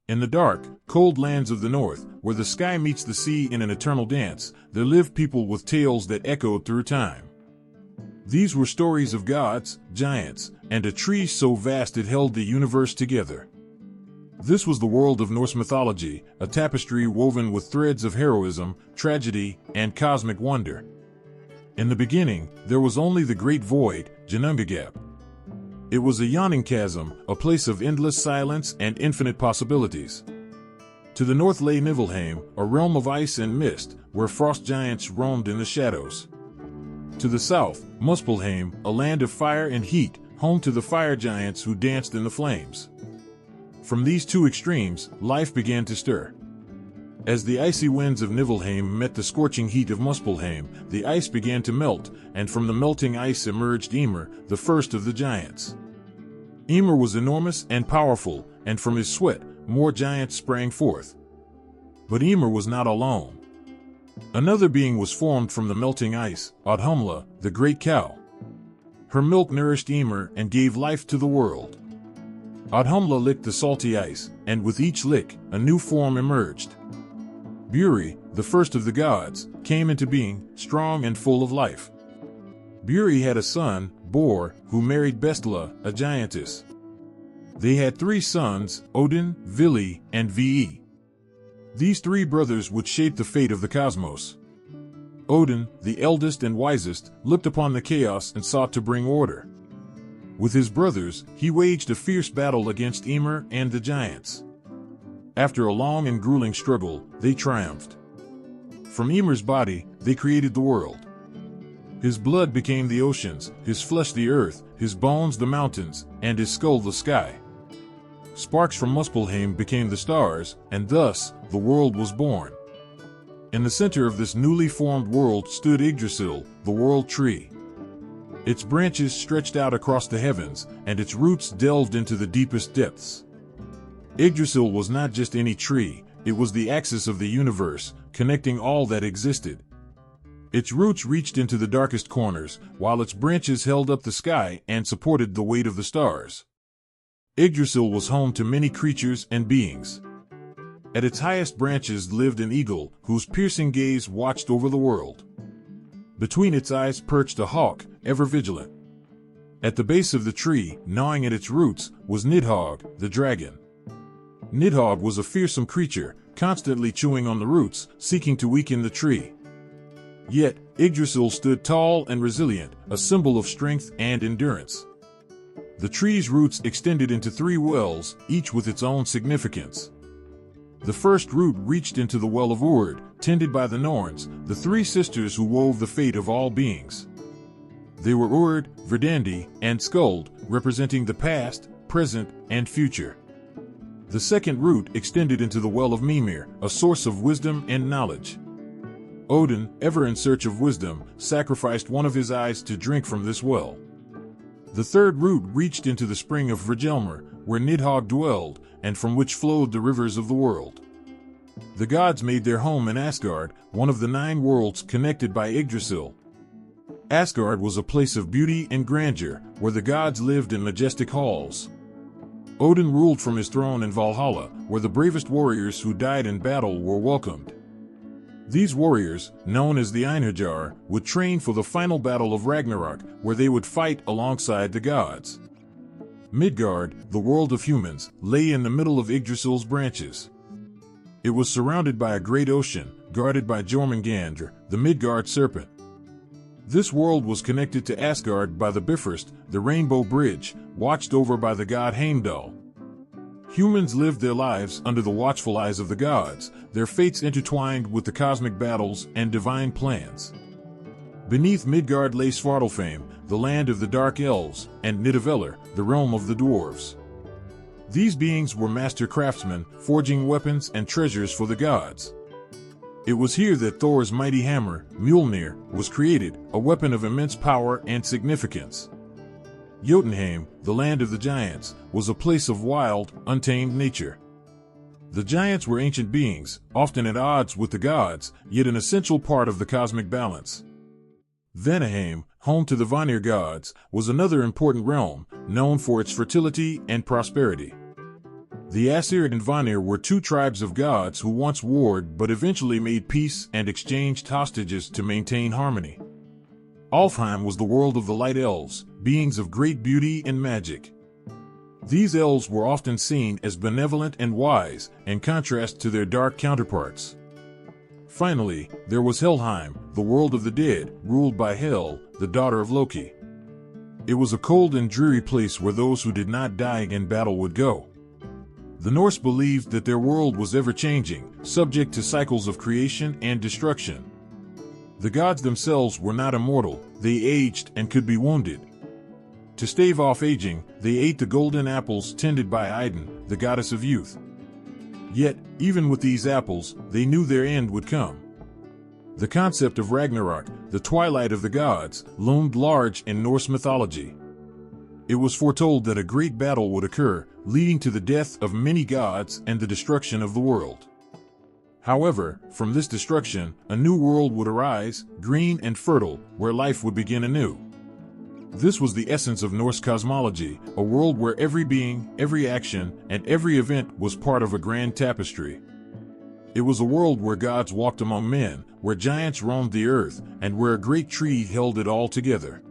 In the dark, cold lands of the north, where the sky meets the sea in an eternal dance, there lived people with tales that echoed through time. These were stories of gods, giants, and a tree so vast it held the universe together. This was the world of Norse mythology, a tapestry woven with threads of heroism, tragedy, and cosmic wonder. In the beginning, there was only the great void, Ginnungagap. It was a yawning chasm, a place of endless silence and infinite possibilities. To the north lay Niflheim, a realm of ice and mist, where frost giants roamed in the shadows. To the south, Muspelheim, a land of fire and heat, home to the fire giants who danced in the flames. From these two extremes, life began to stir. As the icy winds of Niflheim met the scorching heat of Muspelheim, the ice began to melt, and from the melting ice emerged Ymir, the first of the giants. Ymir was enormous and powerful, and from his sweat, more giants sprang forth. But Ymir was not alone. Another being was formed from the melting ice, Audhumla, the great cow. Her milk nourished Ymir and gave life to the world. Audhumla licked the salty ice, and with each lick, a new form emerged. Buri, the first of the gods, came into being, strong and full of life. Buri had a son, Bor, who married Bestla, a giantess. They had 3 sons, Odin, Vili, and Ve. These 3 brothers would shape the fate of the cosmos. Odin, the eldest and wisest, looked upon the chaos and sought to bring order. With his brothers, he waged a fierce battle against Ymir and the giants. After a long and grueling struggle, they triumphed. From Ymir's body, they created the world. His blood became the oceans, his flesh the earth, his bones the mountains, and his skull the sky. Sparks from Muspelheim became the stars, and thus, the world was born. In the center of this newly formed world stood Yggdrasil, the world tree. Its branches stretched out across the heavens, and its roots delved into the deepest depths. Yggdrasil was not just any tree, it was the axis of the universe, connecting all that existed. Its roots reached into the darkest corners, while its branches held up the sky and supported the weight of the stars. Yggdrasil was home to many creatures and beings. At its highest branches lived an eagle, whose piercing gaze watched over the world. Between its eyes perched a hawk, ever vigilant. At the base of the tree, gnawing at its roots, was Nidhogg, the dragon. Nidhogg was a fearsome creature, constantly chewing on the roots, seeking to weaken the tree. Yet, Yggdrasil stood tall and resilient, a symbol of strength and endurance. The tree's roots extended into 3 wells, each with its own significance. The first root reached into the Well of Hvergelmir, tended by the Norns, the 3 sisters who wove the fate of all beings. They were Urd, Verdandi, and Skuld, representing the past, present, and future. The second root extended into the Well of Mimir, a source of wisdom and knowledge. Odin, ever in search of wisdom, sacrificed one of his eyes to drink from this well. The third root reached into the spring of Hvergelmir, where Nidhogg dwelled, and from which flowed the rivers of the world. The gods made their home in Asgard, one of the 9 worlds connected by Yggdrasil. Asgard was a place of beauty and grandeur, where the gods lived in majestic halls. Odin ruled from his throne in Valhalla, where the bravest warriors who died in battle were welcomed. These warriors, known as the Einherjar, would train for the final battle of Ragnarok, where they would fight alongside the gods. Midgard, the world of humans, lay in the middle of Yggdrasil's branches. It was surrounded by a great ocean, guarded by Jormungandr, the Midgard serpent. This world was connected to Asgard by the Bifrost, the Rainbow Bridge, watched over by the god Heimdall. Humans lived their lives under the watchful eyes of the gods, their fates intertwined with the cosmic battles and divine plans. Beneath Midgard lay Svartalfheim, the land of the Dark Elves, and Nidavellir, the realm of the dwarves. These beings were master craftsmen, forging weapons and treasures for the gods. It was here that Thor's mighty hammer, Mjolnir, was created, a weapon of immense power and significance. Jotunheim, the land of the giants, was a place of wild, untamed nature. The giants were ancient beings, often at odds with the gods, yet an essential part of the cosmic balance. Vanaheim, home to the Vanir gods, was another important realm, known for its fertility and prosperity. The Aesir and Vanir were two tribes of gods who once warred but eventually made peace and exchanged hostages to maintain harmony. Alfheim was the world of the Light Elves, beings of great beauty and magic. These elves were often seen as benevolent and wise, in contrast to their dark counterparts. Finally, there was Helheim, the world of the dead, ruled by Hel, the daughter of Loki. It was a cold and dreary place where those who did not die in battle would go. The Norse believed that their world was ever-changing, subject to cycles of creation and destruction. The gods themselves were not immortal, they aged and could be wounded. To stave off aging, they ate the golden apples tended by Idun, the goddess of youth. Yet, even with these apples, they knew their end would come. The concept of Ragnarok, the twilight of the gods, loomed large in Norse mythology. It was foretold that a great battle would occur, leading to the death of many gods and the destruction of the world. However, from this destruction, a new world would arise, green and fertile, where life would begin anew. This was the essence of Norse cosmology, a world where every being, every action, and every event was part of a grand tapestry. It was a world where gods walked among men, where giants roamed the earth, and where a great tree held it all together.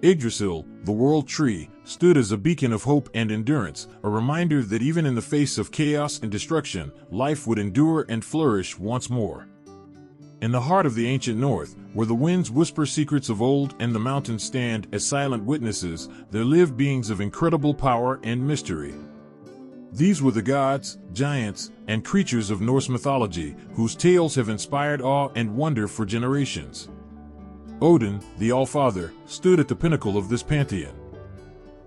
Yggdrasil, the world tree, stood as a beacon of hope and endurance, a reminder that even in the face of chaos and destruction, life would endure and flourish once more. In the heart of the ancient north, where the winds whisper secrets of old and the mountains stand as silent witnesses, there lived beings of incredible power and mystery. These were the gods, giants, and creatures of Norse mythology, whose tales have inspired awe and wonder for generations. Odin, the All-Father, stood at the pinnacle of this pantheon.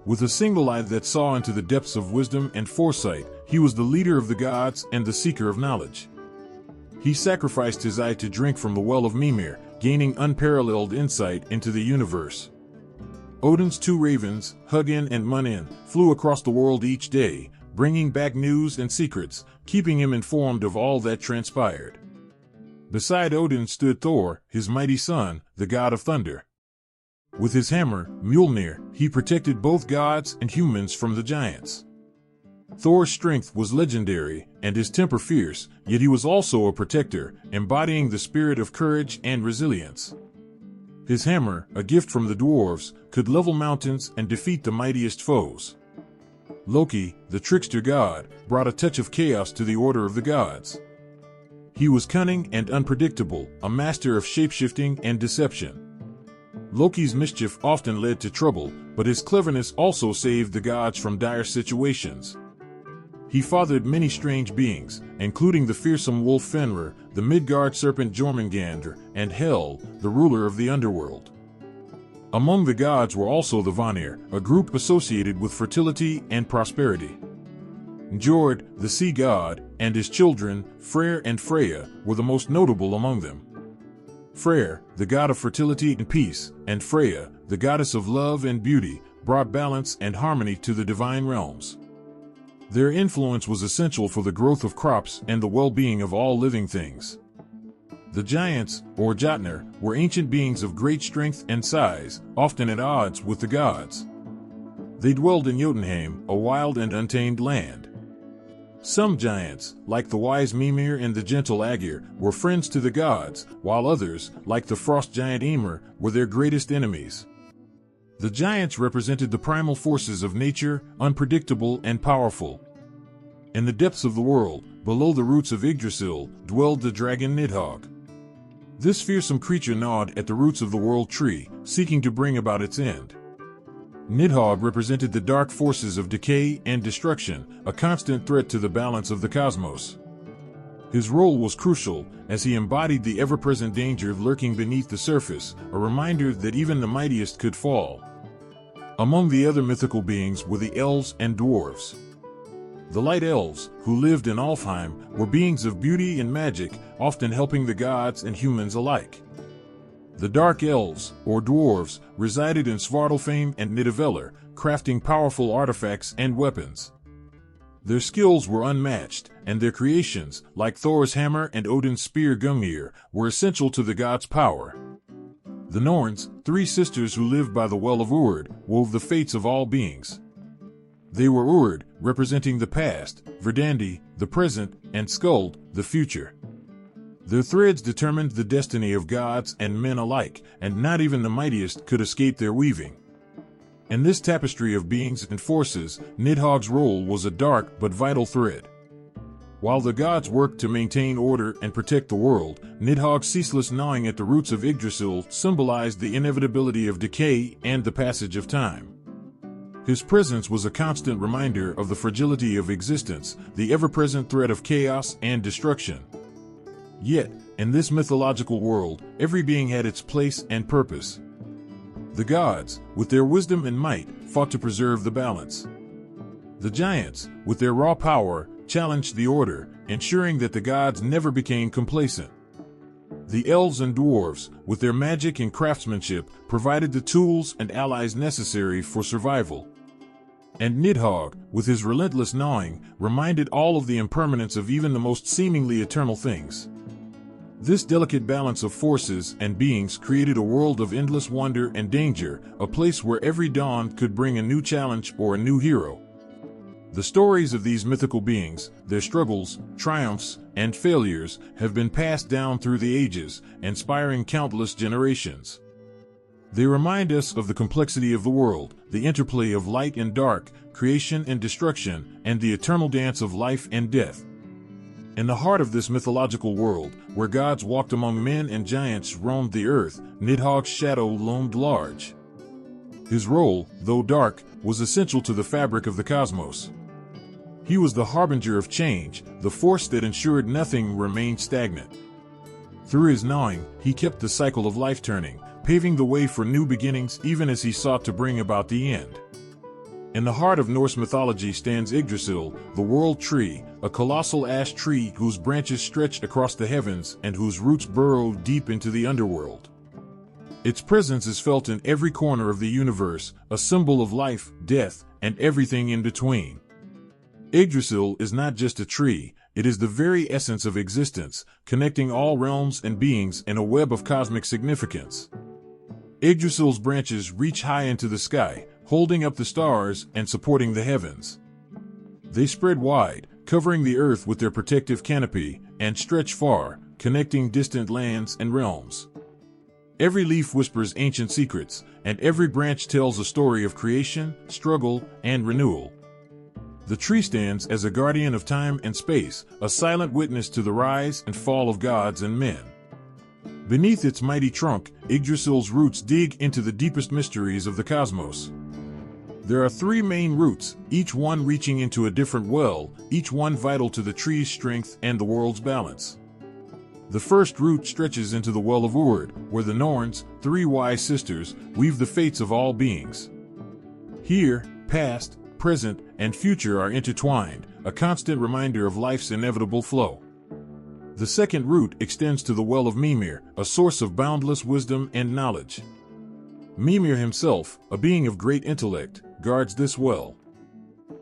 With a single eye that saw into the depths of wisdom and foresight, he was the leader of the gods and the seeker of knowledge. He sacrificed his eye to drink from the Well of Mimir, gaining unparalleled insight into the universe. Odin's two ravens, Hugin and Munin, flew across the world each day, bringing back news and secrets, keeping him informed of all that transpired. Beside Odin stood Thor, his mighty son, the god of thunder. With his hammer, Mjolnir, he protected both gods and humans from the giants. Thor's strength was legendary, and his temper fierce, yet he was also a protector, embodying the spirit of courage and resilience. His hammer, a gift from the dwarves, could level mountains and defeat the mightiest foes. Loki, the trickster god, brought a touch of chaos to the order of the gods. He was cunning and unpredictable, a master of shapeshifting and deception. Loki's mischief often led to trouble, but his cleverness also saved the gods from dire situations. He fathered many strange beings, including the fearsome wolf Fenrir, the Midgard serpent Jormungandr, and Hel, the ruler of the underworld. Among the gods were also the Vanir, a group associated with fertility and prosperity. Njord, the sea god, and his children, Freyr and Freya, were the most notable among them. Freyr, the god of fertility and peace, and Freya, the goddess of love and beauty, brought balance and harmony to the divine realms. Their influence was essential for the growth of crops and the well-being of all living things. The giants, or Jotnar, were ancient beings of great strength and size, often at odds with the gods. They dwelled in Jotunheim, a wild and untamed land. Some giants, like the wise Mimir and the gentle Aegir, were friends to the gods, while others, like the frost giant Ymir, were their greatest enemies. The giants represented the primal forces of nature, unpredictable and powerful. In the depths of the world, below the roots of Yggdrasil, dwelled the dragon Nidhogg. This fearsome creature gnawed at the roots of the world tree, seeking to bring about its end. Nidhogg represented the dark forces of decay and destruction, a constant threat to the balance of the cosmos. His role was crucial, as he embodied the ever-present danger lurking beneath the surface, a reminder that even the mightiest could fall. Among the other mythical beings were the elves and dwarves. The Light Elves, who lived in Alfheim, were beings of beauty and magic, often helping the gods and humans alike. The Dark Elves, or dwarves, resided in Svartalfheim and Nidavellir, crafting powerful artifacts and weapons. Their skills were unmatched, and their creations, like Thor's hammer and Odin's spear Gungnir, were essential to the gods' power. The Norns, three sisters who lived by the Well of Hvergelmir, wove the fates of all beings. They were Urd, representing the past, Verdandi, the present, and Skuld, the future. Their threads determined the destiny of gods and men alike, and not even the mightiest could escape their weaving. In this tapestry of beings and forces, Nidhogg's role was a dark but vital thread. While the gods worked to maintain order and protect the world, Nidhogg's ceaseless gnawing at the roots of Yggdrasil symbolized the inevitability of decay and the passage of time. His presence was a constant reminder of the fragility of existence, the ever-present threat of chaos and destruction. Yet, in this mythological world, every being had its place and purpose. The gods, with their wisdom and might, fought to preserve the balance. The giants, with their raw power, challenged the order, ensuring that the gods never became complacent. The elves and dwarves, with their magic and craftsmanship, provided the tools and allies necessary for survival. And Nidhogg, with his relentless gnawing, reminded all of the impermanence of even the most seemingly eternal things. This delicate balance of forces and beings created a world of endless wonder and danger, a place where every dawn could bring a new challenge or a new hero. The stories of these mythical beings, their struggles, triumphs, and failures, have been passed down through the ages, inspiring countless generations. They remind us of the complexity of the world, the interplay of light and dark, creation and destruction, and the eternal dance of life and death. In the heart of this mythological world, where gods walked among men and giants roamed the earth, Nidhogg's shadow loomed large. His role, though dark, was essential to the fabric of the cosmos. He was the harbinger of change, the force that ensured nothing remained stagnant. Through his gnawing, he kept the cycle of life turning, paving the way for new beginnings even as he sought to bring about the end. In the heart of Norse mythology stands Yggdrasil, the world tree, a colossal ash tree whose branches stretch across the heavens and whose roots burrow deep into the underworld. Its presence is felt in every corner of the universe, a symbol of life, death, and everything in between. Yggdrasil is not just a tree, it is the very essence of existence, connecting all realms and beings in a web of cosmic significance. Yggdrasil's branches reach high into the sky, holding up the stars and supporting the heavens. They spread wide, covering the earth with their protective canopy, and stretch far, connecting distant lands and realms. Every leaf whispers ancient secrets, and every branch tells a story of creation, struggle, and renewal. The tree stands as a guardian of time and space, a silent witness to the rise and fall of gods and men. Beneath its mighty trunk, Yggdrasil's roots dig into the deepest mysteries of the cosmos. There are three main roots, each one reaching into a different well, each one vital to the tree's strength and the world's balance. The first root stretches into the Well of Urd, where the Norns, three wise sisters, weave the fates of all beings. Here, past, present, and future are intertwined, a constant reminder of life's inevitable flow. The second root extends to the Well of Mimir, a source of boundless wisdom and knowledge. Mimir himself, a being of great intellect, guards this well.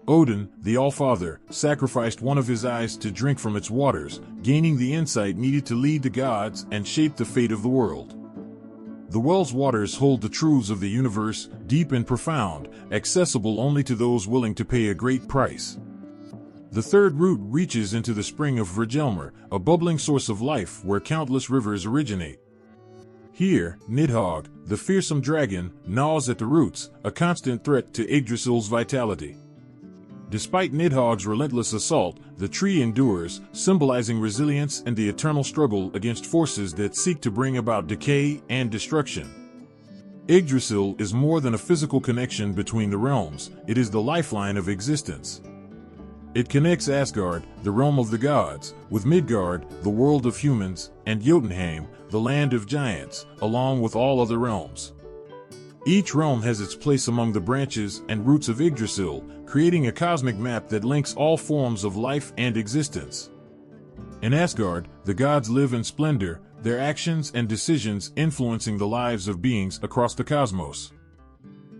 Odin, the All-Father, sacrificed one of his eyes to drink from its waters, gaining the insight needed to lead the gods and shape the fate of the world. The well's waters hold the truths of the universe, deep and profound, accessible only to those willing to pay a great price. The third root reaches into the spring of Hvergelmir, a bubbling source of life where countless rivers originate. Here, Nidhogg, the fearsome dragon, gnaws at the roots, a constant threat to Yggdrasil's vitality. Despite Nidhogg's relentless assault, the tree endures, symbolizing resilience and the eternal struggle against forces that seek to bring about decay and destruction. Yggdrasil is more than a physical connection between the realms, it is the lifeline of existence. It connects Asgard, the realm of the gods, with Midgard, the world of humans, and Jotunheim, the land of giants, along with all other realms. Each realm has its place among the branches and roots of Yggdrasil, creating a cosmic map that links all forms of life and existence. In Asgard, the gods live in splendor, their actions and decisions influencing the lives of beings across the cosmos.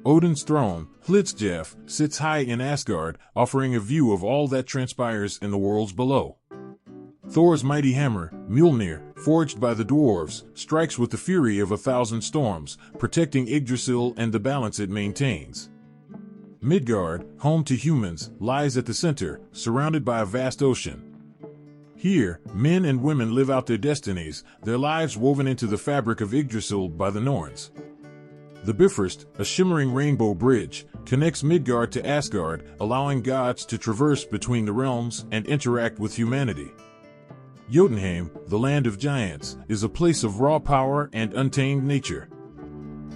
Odin's throne, Hlidskjalf, sits high in Asgard, offering a view of all that transpires in the worlds below. Thor's mighty hammer, Mjolnir, forged by the dwarves, strikes with the fury of 1,000 storms, protecting Yggdrasil and the balance it maintains. Midgard, home to humans, lies at the center, surrounded by a vast ocean. Here, men and women live out their destinies, their lives woven into the fabric of Yggdrasil by the Norns. The Bifrost, a shimmering rainbow bridge, connects Midgard to Asgard, allowing gods to traverse between the realms and interact with humanity. Jotunheim, the land of giants, is a place of raw power and untamed nature.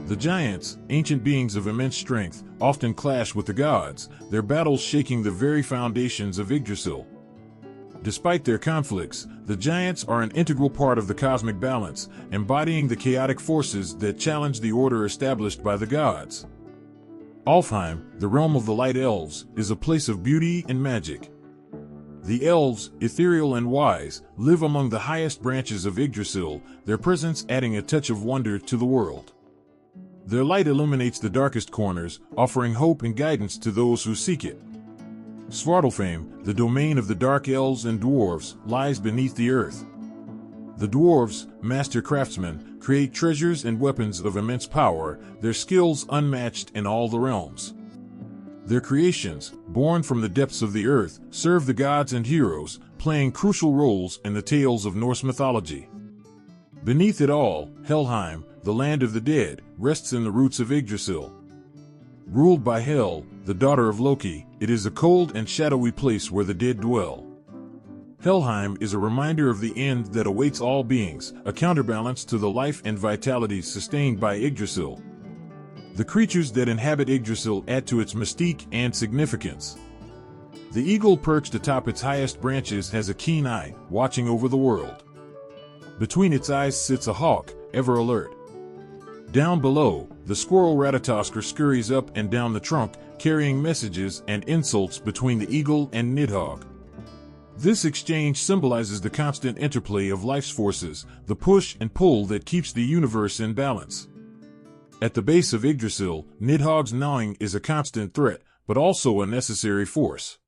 The giants, ancient beings of immense strength, often clash with the gods, their battles shaking the very foundations of Yggdrasil. Despite their conflicts, the giants are an integral part of the cosmic balance, embodying the chaotic forces that challenge the order established by the gods. Alfheim, the realm of the light elves, is a place of beauty and magic. The elves, ethereal and wise, live among the highest branches of Yggdrasil, their presence adding a touch of wonder to the world. Their light illuminates the darkest corners, offering hope and guidance to those who seek it. Svartalfheim, the domain of the dark elves and dwarves, lies beneath the earth. The dwarves, master craftsmen, create treasures and weapons of immense power, their skills unmatched in all the realms. Their creations, born from the depths of the earth, serve the gods and heroes, playing crucial roles in the tales of Norse mythology. Beneath it all, Helheim, the land of the dead, rests in the roots of Yggdrasil. Ruled by Hel, the daughter of Loki, it is a cold and shadowy place where the dead dwell. Helheim is a reminder of the end that awaits all beings, a counterbalance to the life and vitality sustained by Yggdrasil. The creatures that inhabit Yggdrasil add to its mystique and significance. The eagle perched atop its highest branches has a keen eye, watching over the world. Between its eyes sits a hawk, ever alert. Down below, the squirrel Ratatoskr scurries up and down the trunk, carrying messages and insults between the eagle and Nidhogg. This exchange symbolizes the constant interplay of life's forces, the push and pull that keeps the universe in balance. At the base of Yggdrasil, Nidhogg's gnawing is a constant threat, but also a necessary force.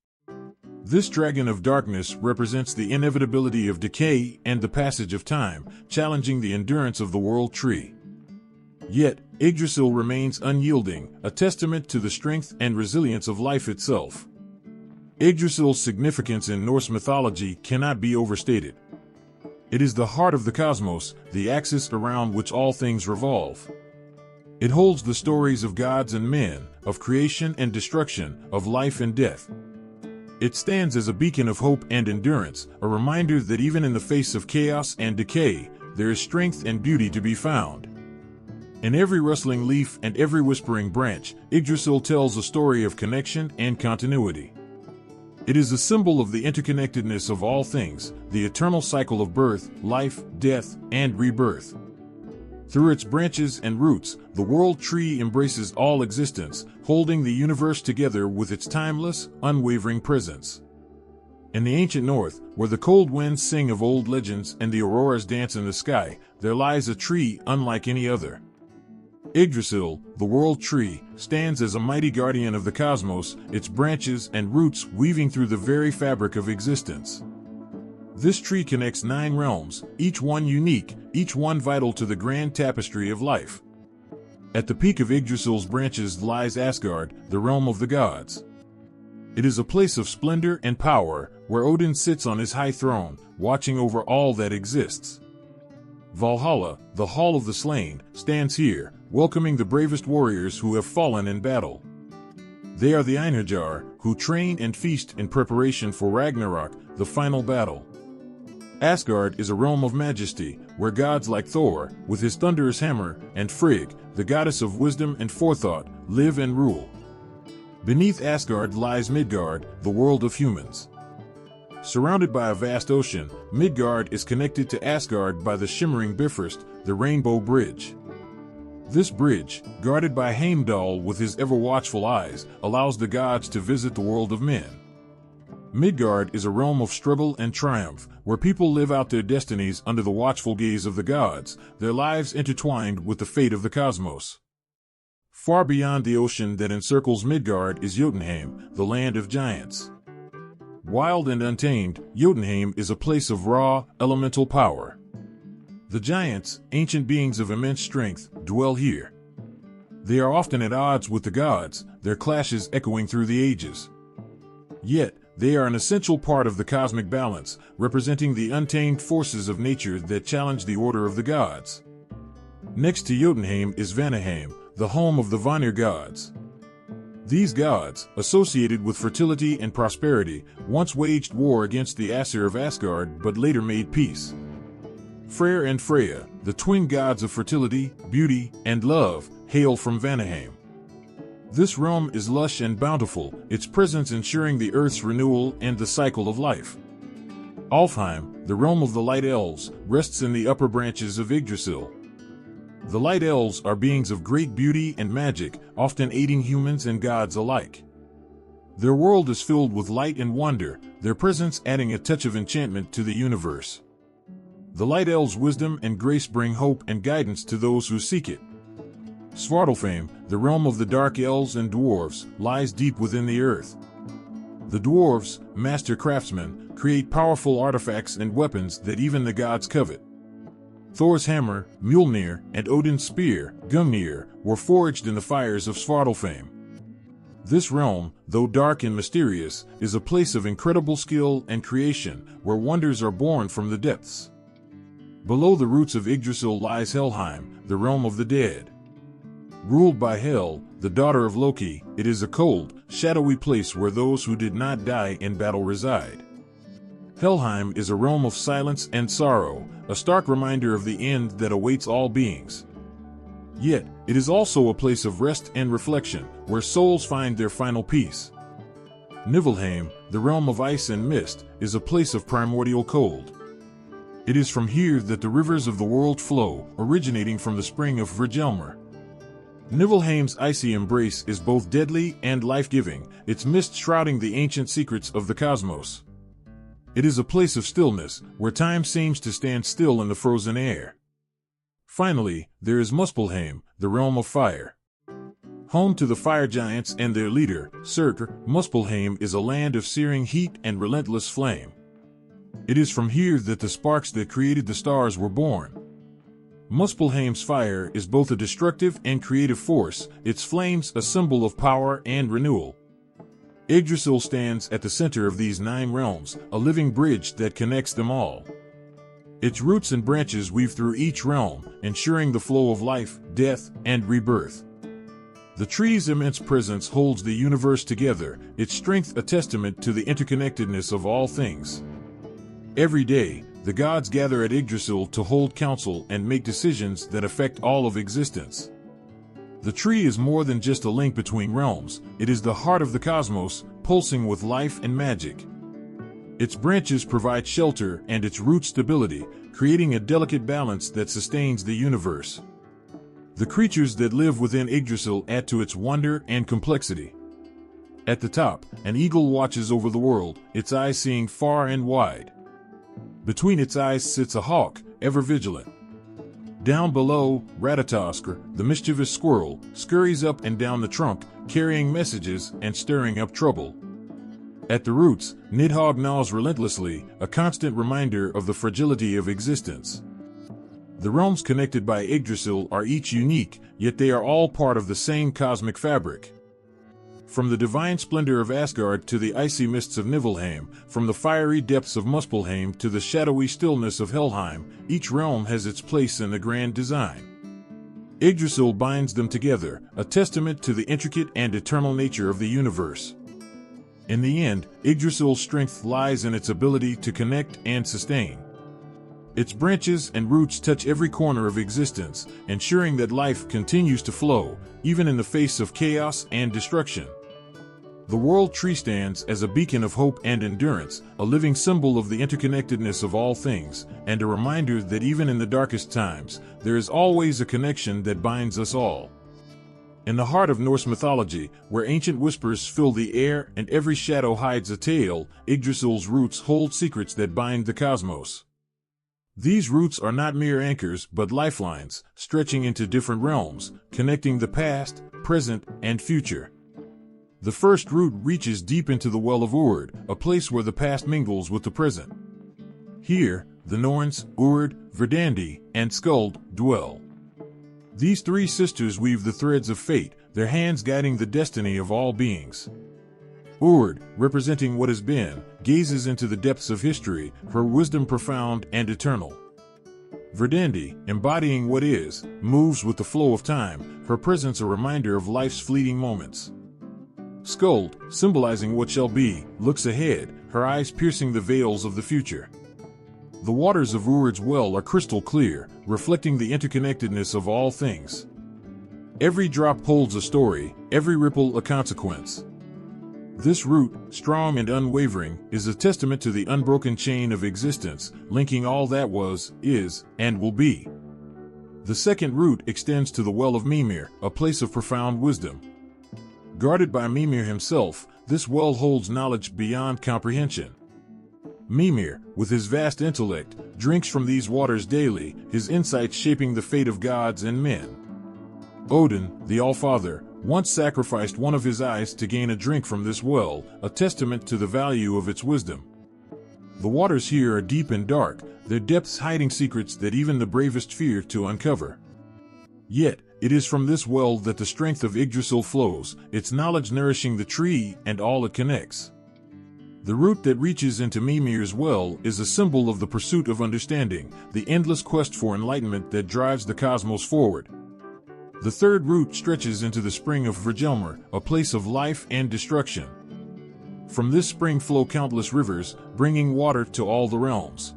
This dragon of darkness represents the inevitability of decay and the passage of time, challenging the endurance of the world tree. Yet, Yggdrasil remains unyielding, a testament to the strength and resilience of life itself. Yggdrasil's significance in Norse mythology cannot be overstated. It is the heart of the cosmos, the axis around which all things revolve. It holds the stories of gods and men, of creation and destruction, of life and death. It stands as a beacon of hope and endurance, a reminder that even in the face of chaos and decay, there is strength and beauty to be found. In every rustling leaf and every whispering branch, Yggdrasil tells a story of connection and continuity. It is a symbol of the interconnectedness of all things, the eternal cycle of birth, life, death, and rebirth. Through its branches and roots, the world tree embraces all existence, holding the universe together with its timeless, unwavering presence. In the ancient north, where the cold winds sing of old legends and the auroras dance in the sky, there lies a tree unlike any other. Yggdrasil, the world tree, stands as a mighty guardian of the cosmos, its branches and roots weaving through the very fabric of existence. This tree connects 9 realms, each one unique, each one vital to the grand tapestry of life. At the peak of Yggdrasil's branches lies Asgard, the realm of the gods. It is a place of splendor and power, where Odin sits on his high throne, watching over all that exists. Valhalla, the Hall of the Slain, stands here, welcoming the bravest warriors who have fallen in battle. They are the Einherjar, who train and feast in preparation for Ragnarok, the final battle. Asgard is a realm of majesty, where gods like Thor, with his thunderous hammer, and Frigg, the goddess of wisdom and forethought, live and rule. Beneath Asgard lies Midgard, the world of humans. Surrounded by a vast ocean, Midgard is connected to Asgard by the shimmering Bifrost, the rainbow bridge. This bridge, guarded by Heimdall with his ever-watchful eyes, allows the gods to visit the world of men. Midgard is a realm of struggle and triumph, where people live out their destinies under the watchful gaze of the gods, their lives intertwined with the fate of the cosmos. Far beyond the ocean that encircles Midgard is Jotunheim, the land of giants. Wild and untamed, Jotunheim is a place of raw, elemental power. The giants, ancient beings of immense strength, dwell here. They are often at odds with the gods, their clashes echoing through the ages. Yet, they are an essential part of the cosmic balance, representing the untamed forces of nature that challenge the order of the gods. Next to Jotunheim is Vanaheim, the home of the Vanir gods. These gods, associated with fertility and prosperity, once waged war against the Aesir of Asgard but later made peace. Freyr and Freya, the twin gods of fertility, beauty, and love, hail from Vanaheim. This realm is lush and bountiful, its presence ensuring the earth's renewal and the cycle of life. Alfheim, the realm of the Light Elves, rests in the upper branches of Yggdrasil. The Light Elves are beings of great beauty and magic, often aiding humans and gods alike. Their world is filled with light and wonder, their presence adding a touch of enchantment to the universe. The Light Elves' wisdom and grace bring hope and guidance to those who seek it. Svartalfheim, the realm of the Dark Elves and Dwarves, lies deep within the earth. The Dwarves, master craftsmen, create powerful artifacts and weapons that even the gods covet. Thor's hammer, Mjolnir, and Odin's spear, Gungnir, were forged in the fires of Svartalfheim. This realm, though dark and mysterious, is a place of incredible skill and creation, where wonders are born from the depths. Below the roots of Yggdrasil lies Helheim, the realm of the dead. Ruled by Hel, the daughter of Loki, it is a cold, shadowy place where those who did not die in battle reside. Helheim is a realm of silence and sorrow, a stark reminder of the end that awaits all beings. Yet, it is also a place of rest and reflection, where souls find their final peace. Niflheim, the realm of ice and mist, is a place of primordial cold. It is from here that the rivers of the world flow, originating from the spring of Hvergelmir. Niflheim's icy embrace is both deadly and life-giving, its mist shrouding the ancient secrets of the cosmos. It is a place of stillness, where time seems to stand still in the frozen air. Finally, there is Muspelheim, the realm of fire. Home to the fire giants and their leader, Surtur, Muspelheim is a land of searing heat and relentless flame. It is from here that the sparks that created the stars were born. Muspelheim's fire is both a destructive and creative force, its flames a symbol of power and renewal. Yggdrasil stands at the center of these 9 realms, a living bridge that connects them all. Its roots and branches weave through each realm, ensuring the flow of life, death, and rebirth. The tree's immense presence holds the universe together, its strength a testament to the interconnectedness of all things. Every day, the gods gather at Yggdrasil to hold council and make decisions that affect all of existence. The tree is more than just a link between realms, it is the heart of the cosmos, pulsing with life and magic. Its branches provide shelter and its roots stability, creating a delicate balance that sustains the universe. The creatures that live within Yggdrasil add to its wonder and complexity. At the top, an eagle watches over the world, its eyes seeing far and wide. Between its eyes sits a hawk, ever vigilant. Down below, Ratatoskr, the mischievous squirrel, scurries up and down the trunk, carrying messages and stirring up trouble. At the roots, Nidhogg gnaws relentlessly, a constant reminder of the fragility of existence. The realms connected by Yggdrasil are each unique, yet they are all part of the same cosmic fabric. From the divine splendor of Asgard to the icy mists of Niflheim, from the fiery depths of Muspelheim to the shadowy stillness of Helheim, each realm has its place in the grand design. Yggdrasil binds them together, a testament to the intricate and eternal nature of the universe. In the end, Yggdrasil's strength lies in its ability to connect and sustain. Its branches and roots touch every corner of existence, ensuring that life continues to flow, even in the face of chaos and destruction. The world tree stands as a beacon of hope and endurance, a living symbol of the interconnectedness of all things, and a reminder that even in the darkest times, there is always a connection that binds us all. In the heart of Norse mythology, where ancient whispers fill the air and every shadow hides a tale, Yggdrasil's roots hold secrets that bind the cosmos. These roots are not mere anchors but lifelines, stretching into different realms, connecting the past, present, and future. The first root reaches deep into the Well of Hvergelmir, a place where the past mingles with the present. Here, the Norns, Urd, Verdandi, and Skuld dwell. These three sisters weave the threads of fate, their hands guiding the destiny of all beings. Urd, representing what has been, gazes into the depths of history, her wisdom profound and eternal. Verdandi, embodying what is, moves with the flow of time, her presence a reminder of life's fleeting moments. Skuld, symbolizing what shall be, looks ahead, her eyes piercing the veils of the future. The waters of Urd's well are crystal clear, reflecting the interconnectedness of all things. Every drop holds a story, every ripple a consequence. This root, strong and unwavering, is a testament to the unbroken chain of existence, linking all that was, is, and will be. The second root extends to the Well of Mimir, a place of profound wisdom. Guarded by Mimir himself, this well holds knowledge beyond comprehension. Mimir, with his vast intellect, drinks from these waters daily, his insights shaping the fate of gods and men. Odin, the Allfather, once sacrificed one of his eyes to gain a drink from this well, a testament to the value of its wisdom. The waters here are deep and dark, their depths hiding secrets that even the bravest fear to uncover. Yet, it is from this well that the strength of Yggdrasil flows, its knowledge nourishing the tree and all it connects. The root that reaches into Mimir's well is a symbol of the pursuit of understanding, the endless quest for enlightenment that drives the cosmos forward. The third root stretches into the spring of Hvergelmir, a place of life and destruction. From this spring flow countless rivers, bringing water to all the realms.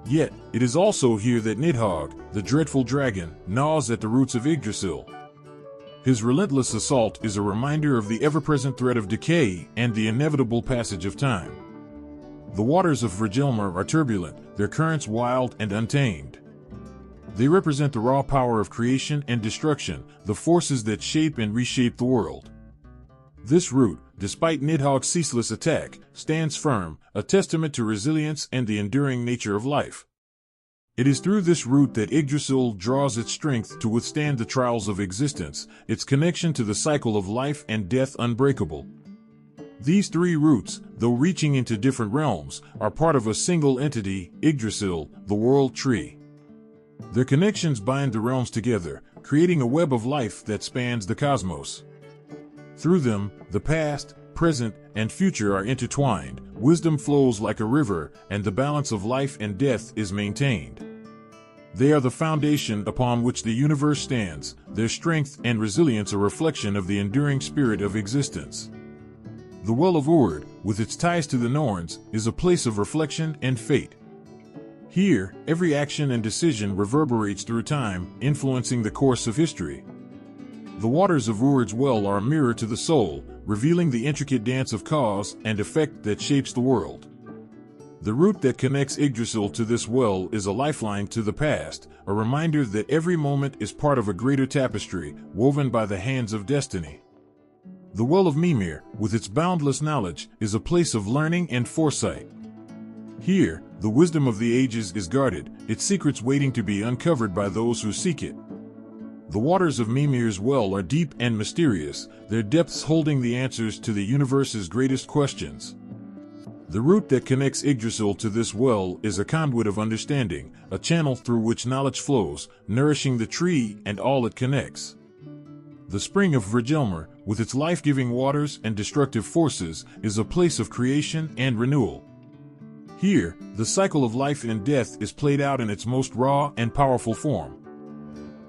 Yet, it is also here that Nidhogg, the dreadful dragon, gnaws at the roots of Yggdrasil. His relentless assault is a reminder of the ever-present threat of decay and the inevitable passage of time. The waters of Hvergelmir are turbulent, their currents wild and untamed. They represent the raw power of creation and destruction, the forces that shape and reshape the world. This root, despite Nidhogg's ceaseless attack, stands firm, a testament to resilience and the enduring nature of life. It is through this root that Yggdrasil draws its strength to withstand the trials of existence, its connection to the cycle of life and death unbreakable. These three roots, though reaching into different realms, are part of a single entity, Yggdrasil, the world tree. Their connections bind the realms together, creating a web of life that spans the cosmos. Through them, the past, present, and future are intertwined, wisdom flows like a river, and the balance of life and death is maintained. They are the foundation upon which the universe stands, their strength and resilience a reflection of the enduring spirit of existence. The Well of Urd, with its ties to the Norns, is a place of reflection and fate. Here, every action and decision reverberates through time, influencing the course of history. The waters of Urd's well are a mirror to the soul, revealing the intricate dance of cause and effect that shapes the world. The root that connects Yggdrasil to this well is a lifeline to the past, a reminder that every moment is part of a greater tapestry, woven by the hands of destiny. The Well of Mimir, with its boundless knowledge, is a place of learning and foresight. Here, the wisdom of the ages is guarded, its secrets waiting to be uncovered by those who seek it. The waters of Mimir's well are deep and mysterious, their depths holding the answers to the universe's greatest questions. The root that connects Yggdrasil to this well is a conduit of understanding, a channel through which knowledge flows, nourishing the tree and all it connects. The spring of Hvergelmir, with its life-giving waters and destructive forces, is a place of creation and renewal. Here, the cycle of life and death is played out in its most raw and powerful form.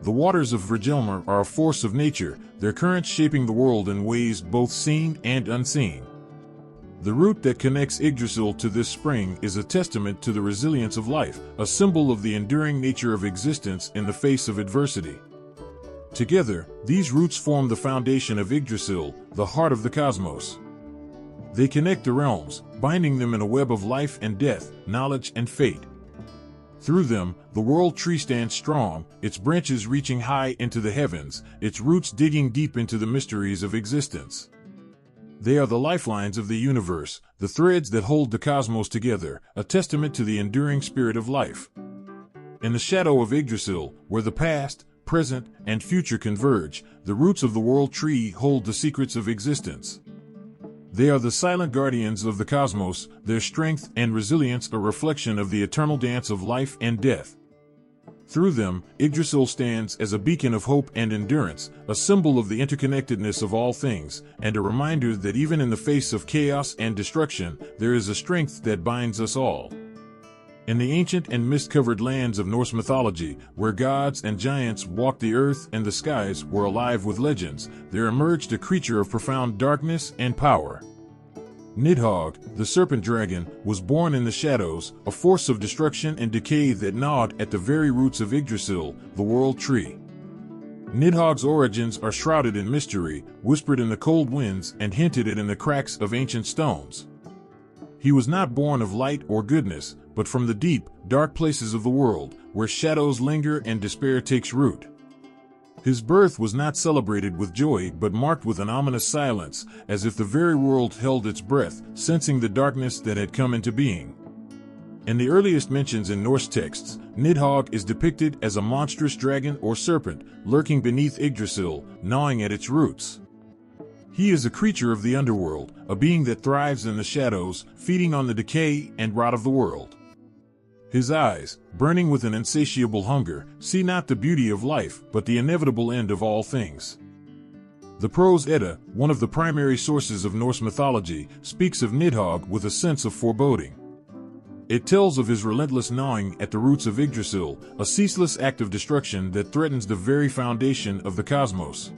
The waters of Hvergelmir are a force of nature, their currents shaping the world in ways both seen and unseen. The root that connects Yggdrasil to this spring is a testament to the resilience of life, a symbol of the enduring nature of existence in the face of adversity. Together, these roots form the foundation of Yggdrasil, the heart of the cosmos. They connect the realms, binding them in a web of life and death, knowledge and fate. Through them, the world tree stands strong, its branches reaching high into the heavens, its roots digging deep into the mysteries of existence. They are the lifelines of the universe, the threads that hold the cosmos together, a testament to the enduring spirit of life. In the shadow of Yggdrasil, where the past, present, and future converge, the roots of the world tree hold the secrets of existence. They are the silent guardians of the cosmos, their strength and resilience a reflection of the eternal dance of life and death. Through them, Yggdrasil stands as a beacon of hope and endurance, a symbol of the interconnectedness of all things, and a reminder that even in the face of chaos and destruction, there is a strength that binds us all. In the ancient and mist-covered lands of Norse mythology, where gods and giants walked the earth and the skies were alive with legends, there emerged a creature of profound darkness and power. Nidhogg, the serpent dragon, was born in the shadows, a force of destruction and decay that gnawed at the very roots of Yggdrasil, the world tree. Nidhogg's origins are shrouded in mystery, whispered in the cold winds and hinted at in the cracks of ancient stones. He was not born of light or goodness, but from the deep, dark places of the world, where shadows linger and despair takes root. His birth was not celebrated with joy but marked with an ominous silence, as if the very world held its breath, sensing the darkness that had come into being. In the earliest mentions in Norse texts, Nidhogg is depicted as a monstrous dragon or serpent, lurking beneath Yggdrasil, gnawing at its roots. He is a creature of the underworld, a being that thrives in the shadows, feeding on the decay and rot of the world. His eyes, burning with an insatiable hunger, see not the beauty of life, but the inevitable end of all things. The Prose Edda, one of the primary sources of Norse mythology, speaks of Nidhogg with a sense of foreboding. It tells of his relentless gnawing at the roots of Yggdrasil, a ceaseless act of destruction that threatens the very foundation of the cosmos.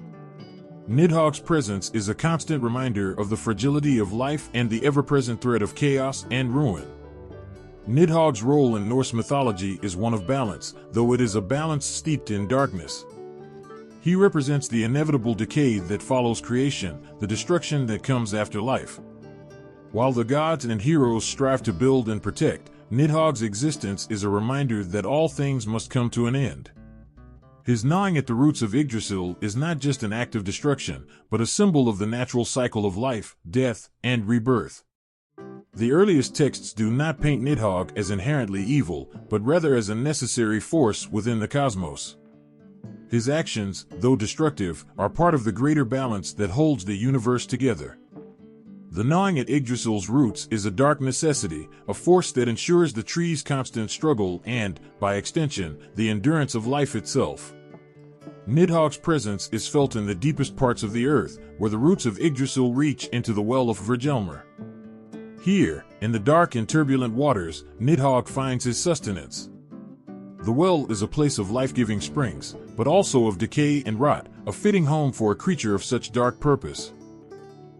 Nidhogg's presence is a constant reminder of the fragility of life and the ever-present threat of chaos and ruin. Nidhogg's role in Norse mythology is one of balance, though it is a balance steeped in darkness. He represents the inevitable decay that follows creation, the destruction that comes after life. While the gods and heroes strive to build and protect, Nidhogg's existence is a reminder that all things must come to an end. His gnawing at the roots of Yggdrasil is not just an act of destruction, but a symbol of the natural cycle of life, death, and rebirth. The earliest texts do not paint Nidhogg as inherently evil, but rather as a necessary force within the cosmos. His actions, though destructive, are part of the greater balance that holds the universe together. The gnawing at Yggdrasil's roots is a dark necessity, a force that ensures the tree's constant struggle and, by extension, the endurance of life itself. Nidhogg's presence is felt in the deepest parts of the earth, where the roots of Yggdrasil reach into the Well of Hvergelmir. Here, in the dark and turbulent waters, Nidhogg finds his sustenance. The well is a place of life-giving springs, but also of decay and rot, a fitting home for a creature of such dark purpose.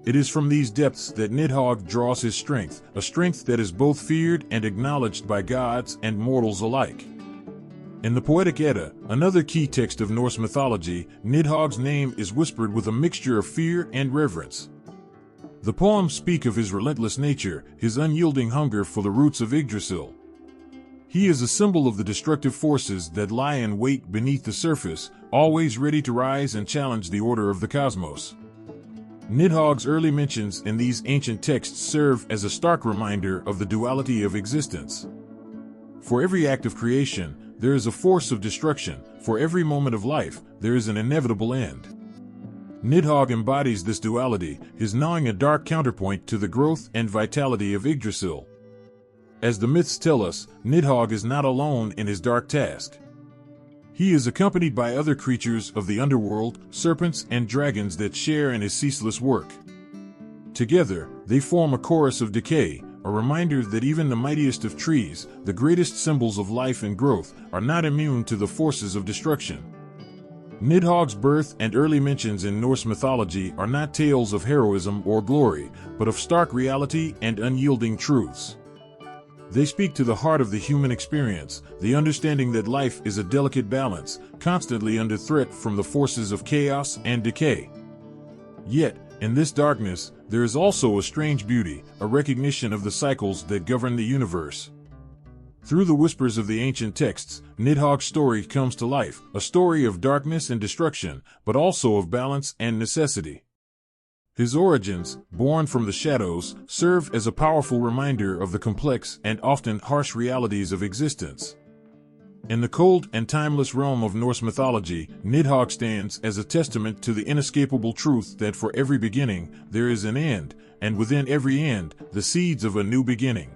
It is from these depths that Nidhogg draws his strength, a strength that is both feared and acknowledged by gods and mortals alike. In the Poetic Edda, another key text of Norse mythology, Nidhogg's name is whispered with a mixture of fear and reverence. The poems speak of his relentless nature, his unyielding hunger for the roots of Yggdrasil. He is a symbol of the destructive forces that lie in wait beneath the surface, always ready to rise and challenge the order of the cosmos. Nidhogg's early mentions in these ancient texts serve as a stark reminder of the duality of existence. For every act of creation, there is a force of destruction. For every moment of life, there is an inevitable end. Nidhogg embodies this duality, his gnawing a dark counterpoint to the growth and vitality of Yggdrasil. As the myths tell us, Nidhogg is not alone in his dark task. He is accompanied by other creatures of the underworld, serpents and dragons that share in his ceaseless work. Together, they form a chorus of decay, a reminder that even the mightiest of trees, the greatest symbols of life and growth, are not immune to the forces of destruction. Nidhogg's birth and early mentions in Norse mythology are not tales of heroism or glory, but of stark reality and unyielding truths. They speak to the heart of the human experience, the understanding that life is a delicate balance, constantly under threat from the forces of chaos and decay. Yet, in this darkness, there is also a strange beauty, a recognition of the cycles that govern the universe. Through the whispers of the ancient texts, Nidhogg's story comes to life, a story of darkness and destruction, but also of balance and necessity. His origins, born from the shadows, serve as a powerful reminder of the complex and often harsh realities of existence. In the cold and timeless realm of Norse mythology, Nidhogg stands as a testament to the inescapable truth that for every beginning, there is an end, and within every end, the seeds of a new beginning.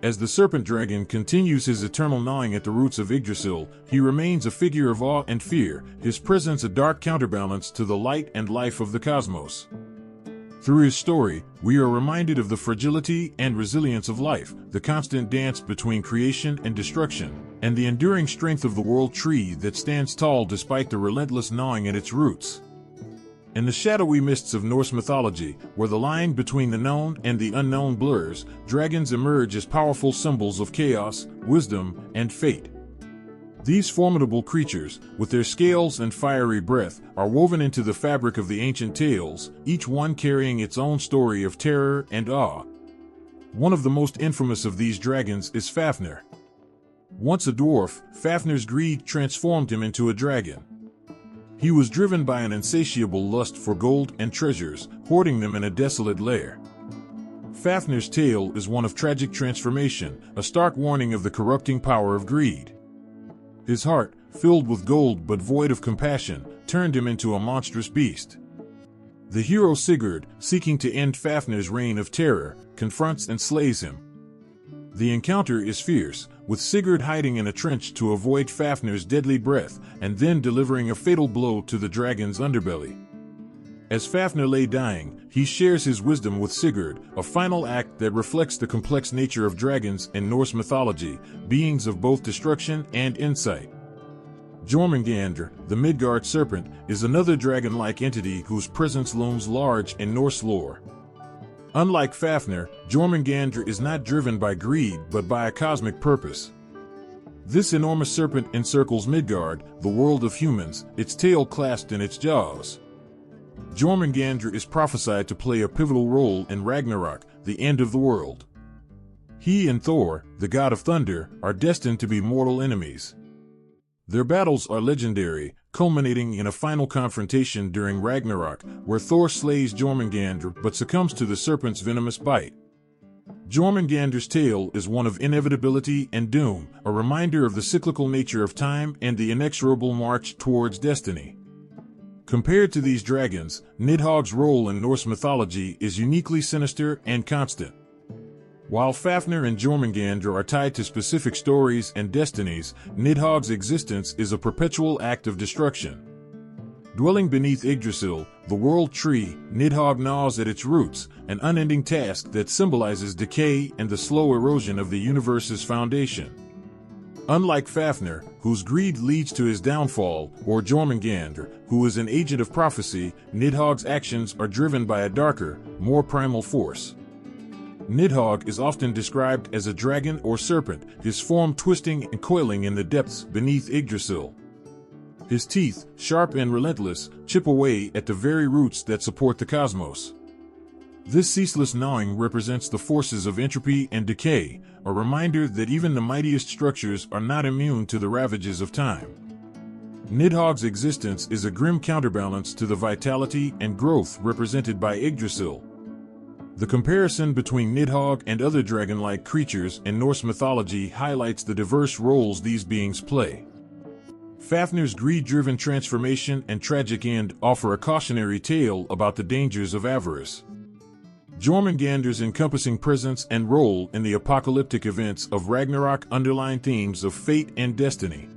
As the serpent dragon continues his eternal gnawing at the roots of Yggdrasil, he remains a figure of awe and fear, his presence a dark counterbalance to the light and life of the cosmos. Through his story, we are reminded of the fragility and resilience of life, the constant dance between creation and destruction, and the enduring strength of the world tree that stands tall despite the relentless gnawing at its roots. In the shadowy mists of Norse mythology, where the line between the known and the unknown blurs, dragons emerge as powerful symbols of chaos, wisdom, and fate. These formidable creatures, with their scales and fiery breath, are woven into the fabric of the ancient tales, each one carrying its own story of terror and awe. One of the most infamous of these dragons is Fafnir. Once a dwarf, Fafnir's greed transformed him into a dragon. He was driven by an insatiable lust for gold and treasures, hoarding them in a desolate lair. Fafnir's tale is one of tragic transformation, a stark warning of the corrupting power of greed. His heart, filled with gold but void of compassion, turned him into a monstrous beast. The hero Sigurd, seeking to end Fafnir's reign of terror, confronts and slays him. The encounter is fierce, with Sigurd hiding in a trench to avoid Fafnir's deadly breath, and then delivering a fatal blow to the dragon's underbelly. As Fafnir lay dying, he shares his wisdom with Sigurd, a final act that reflects the complex nature of dragons in Norse mythology, beings of both destruction and insight. Jormungandr, the Midgard serpent, is another dragon-like entity whose presence looms large in Norse lore. Unlike Fafnir, Jormungandr is not driven by greed but by a cosmic purpose. This enormous serpent encircles Midgard, the world of humans, its tail clasped in its jaws. Jormungandr is prophesied to play a pivotal role in Ragnarok, the end of the world. He and Thor, the god of thunder, are destined to be mortal enemies. Their battles are legendary, culminating in a final confrontation during Ragnarok, where Thor slays Jormungandr but succumbs to the serpent's venomous bite. Jormungandr's tale is one of inevitability and doom, a reminder of the cyclical nature of time and the inexorable march towards destiny. Compared to these dragons, Nidhogg's role in Norse mythology is uniquely sinister and constant. While Fafnir and Jormungandr are tied to specific stories and destinies, Nidhogg's existence is a perpetual act of destruction. Dwelling beneath Yggdrasil, the world tree, Nidhogg gnaws at its roots, an unending task that symbolizes decay and the slow erosion of the universe's foundation. Unlike Fafnir, whose greed leads to his downfall, or Jormungandr, who is an agent of prophecy, Nidhogg's actions are driven by a darker, more primal force. Nidhogg is often described as a dragon or serpent, his form twisting and coiling in the depths beneath Yggdrasil. His teeth, sharp and relentless, chip away at the very roots that support the cosmos. This ceaseless gnawing represents the forces of entropy and decay, a reminder that even the mightiest structures are not immune to the ravages of time. Nidhogg's existence is a grim counterbalance to the vitality and growth represented by Yggdrasil. The comparison between Nidhogg and other dragon-like creatures in Norse mythology highlights the diverse roles these beings play. Fafnir's greed-driven transformation and tragic end offer a cautionary tale about the dangers of avarice. Jormungandr's encompassing presence and role in the apocalyptic events of Ragnarok underline themes of fate and destiny.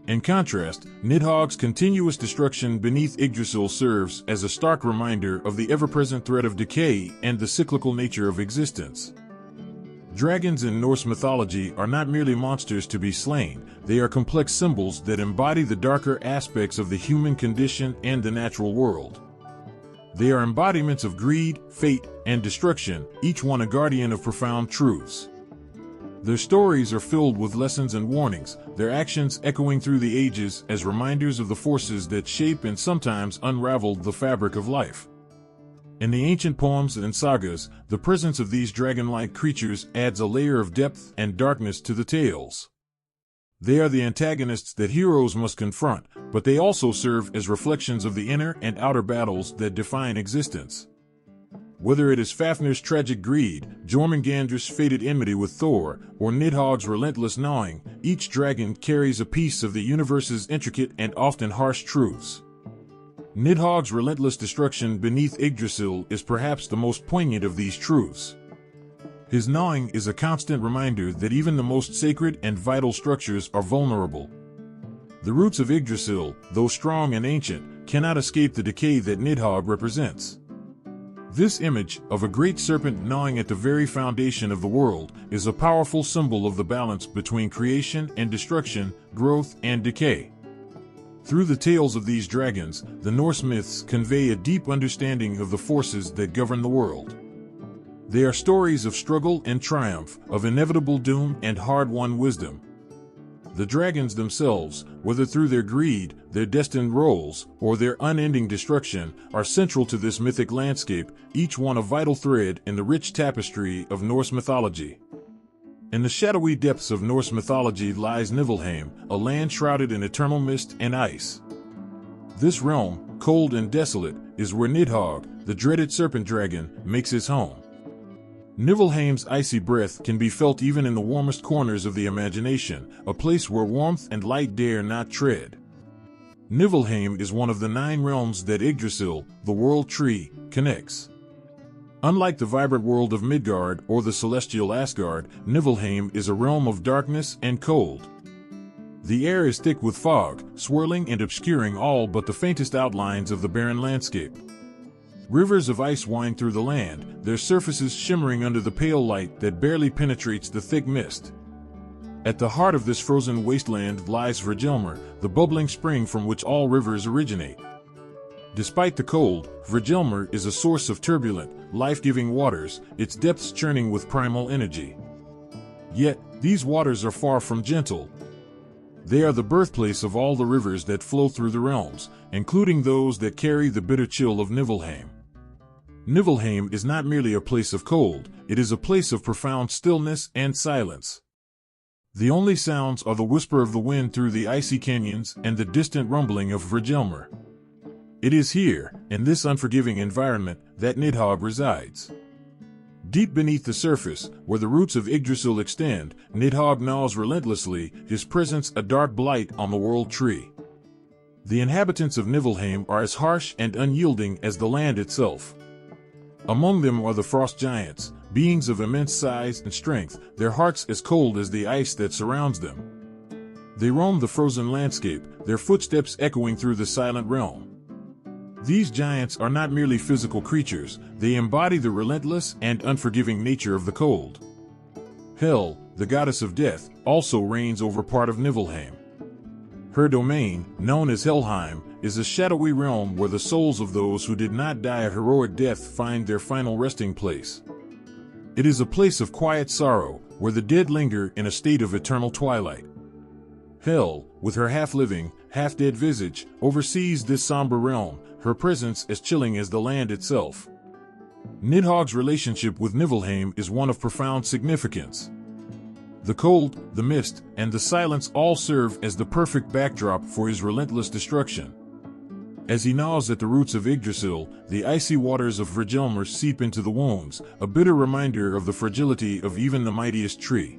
In contrast, Nidhogg's continuous destruction beneath Yggdrasil serves as a stark reminder of the ever-present threat of decay and the cyclical nature of existence. Dragons in Norse mythology are not merely monsters to be slain, they are complex symbols that embody the darker aspects of the human condition and the natural world. They are embodiments of greed, fate, and destruction, each one a guardian of profound truths. Their stories are filled with lessons and warnings, their actions echoing through the ages as reminders of the forces that shape and sometimes unravel the fabric of life. In the ancient poems and sagas, the presence of these dragon-like creatures adds a layer of depth and darkness to the tales. They are the antagonists that heroes must confront, but they also serve as reflections of the inner and outer battles that define existence. Whether it is Fafnir's tragic greed, Jormungandr's fated enmity with Thor, or Nidhogg's relentless gnawing, each dragon carries a piece of the universe's intricate and often harsh truths. Nidhogg's relentless destruction beneath Yggdrasil is perhaps the most poignant of these truths. His gnawing is a constant reminder that even the most sacred and vital structures are vulnerable. The roots of Yggdrasil, though strong and ancient, cannot escape the decay that Nidhogg represents. This image, of a great serpent gnawing at the very foundation of the world, is a powerful symbol of the balance between creation and destruction, growth and decay. Through the tales of these dragons, the Norse myths convey a deep understanding of the forces that govern the world. They are stories of struggle and triumph, of inevitable doom and hard-won wisdom. The dragons themselves, whether through their greed, their destined roles, or their unending destruction, are central to this mythic landscape, each one a vital thread in the rich tapestry of Norse mythology. In the shadowy depths of Norse mythology lies Niflheim, a land shrouded in eternal mist and ice. This realm, cold and desolate, is where Nidhogg, the dreaded serpent dragon, makes his home. Niflheim's icy breath can be felt even in the warmest corners of the imagination, a place where warmth and light dare not tread. Niflheim is one of the 9 realms that Yggdrasil, the world tree, connects. Unlike the vibrant world of Midgard or the celestial Asgard, Niflheim is a realm of darkness and cold. The air is thick with fog, swirling and obscuring all but the faintest outlines of the barren landscape. Rivers of ice wind through the land, their surfaces shimmering under the pale light that barely penetrates the thick mist. At the heart of this frozen wasteland lies Hvergelmir, the bubbling spring from which all rivers originate. Despite the cold, Hvergelmir is a source of turbulent, life-giving waters, its depths churning with primal energy. Yet, these waters are far from gentle. They are the birthplace of all the rivers that flow through the realms, including those that carry the bitter chill of Niflheim. Niflheim is not merely a place of cold, it is a place of profound stillness and silence. The only sounds are the whisper of the wind through the icy canyons and the distant rumbling of Hvergelmir. It is here, in this unforgiving environment, that Nidhogg resides. Deep beneath the surface, where the roots of Yggdrasil extend, Nidhogg gnaws relentlessly, his presence a dark blight on the world tree. The inhabitants of Niflheim are as harsh and unyielding as the land itself. Among them are the frost giants, beings of immense size and strength, their hearts as cold as the ice that surrounds them. They roam the frozen landscape, their footsteps echoing through the silent realm. These giants are not merely physical creatures, they embody the relentless and unforgiving nature of the cold. Hel, the goddess of death, also reigns over part of Niflheim. Her domain, known as Helheim, is a shadowy realm where the souls of those who did not die a heroic death find their final resting place. It is a place of quiet sorrow, where the dead linger in a state of eternal twilight. Hel, with her half-living, half-dead visage, oversees this somber realm, her presence as chilling as the land itself. Nidhogg's relationship with Niflheim is one of profound significance. The cold, the mist, and the silence all serve as the perfect backdrop for his relentless destruction. As he gnaws at the roots of Yggdrasil, the icy waters of Hvergelmir seep into the wounds, a bitter reminder of the fragility of even the mightiest tree.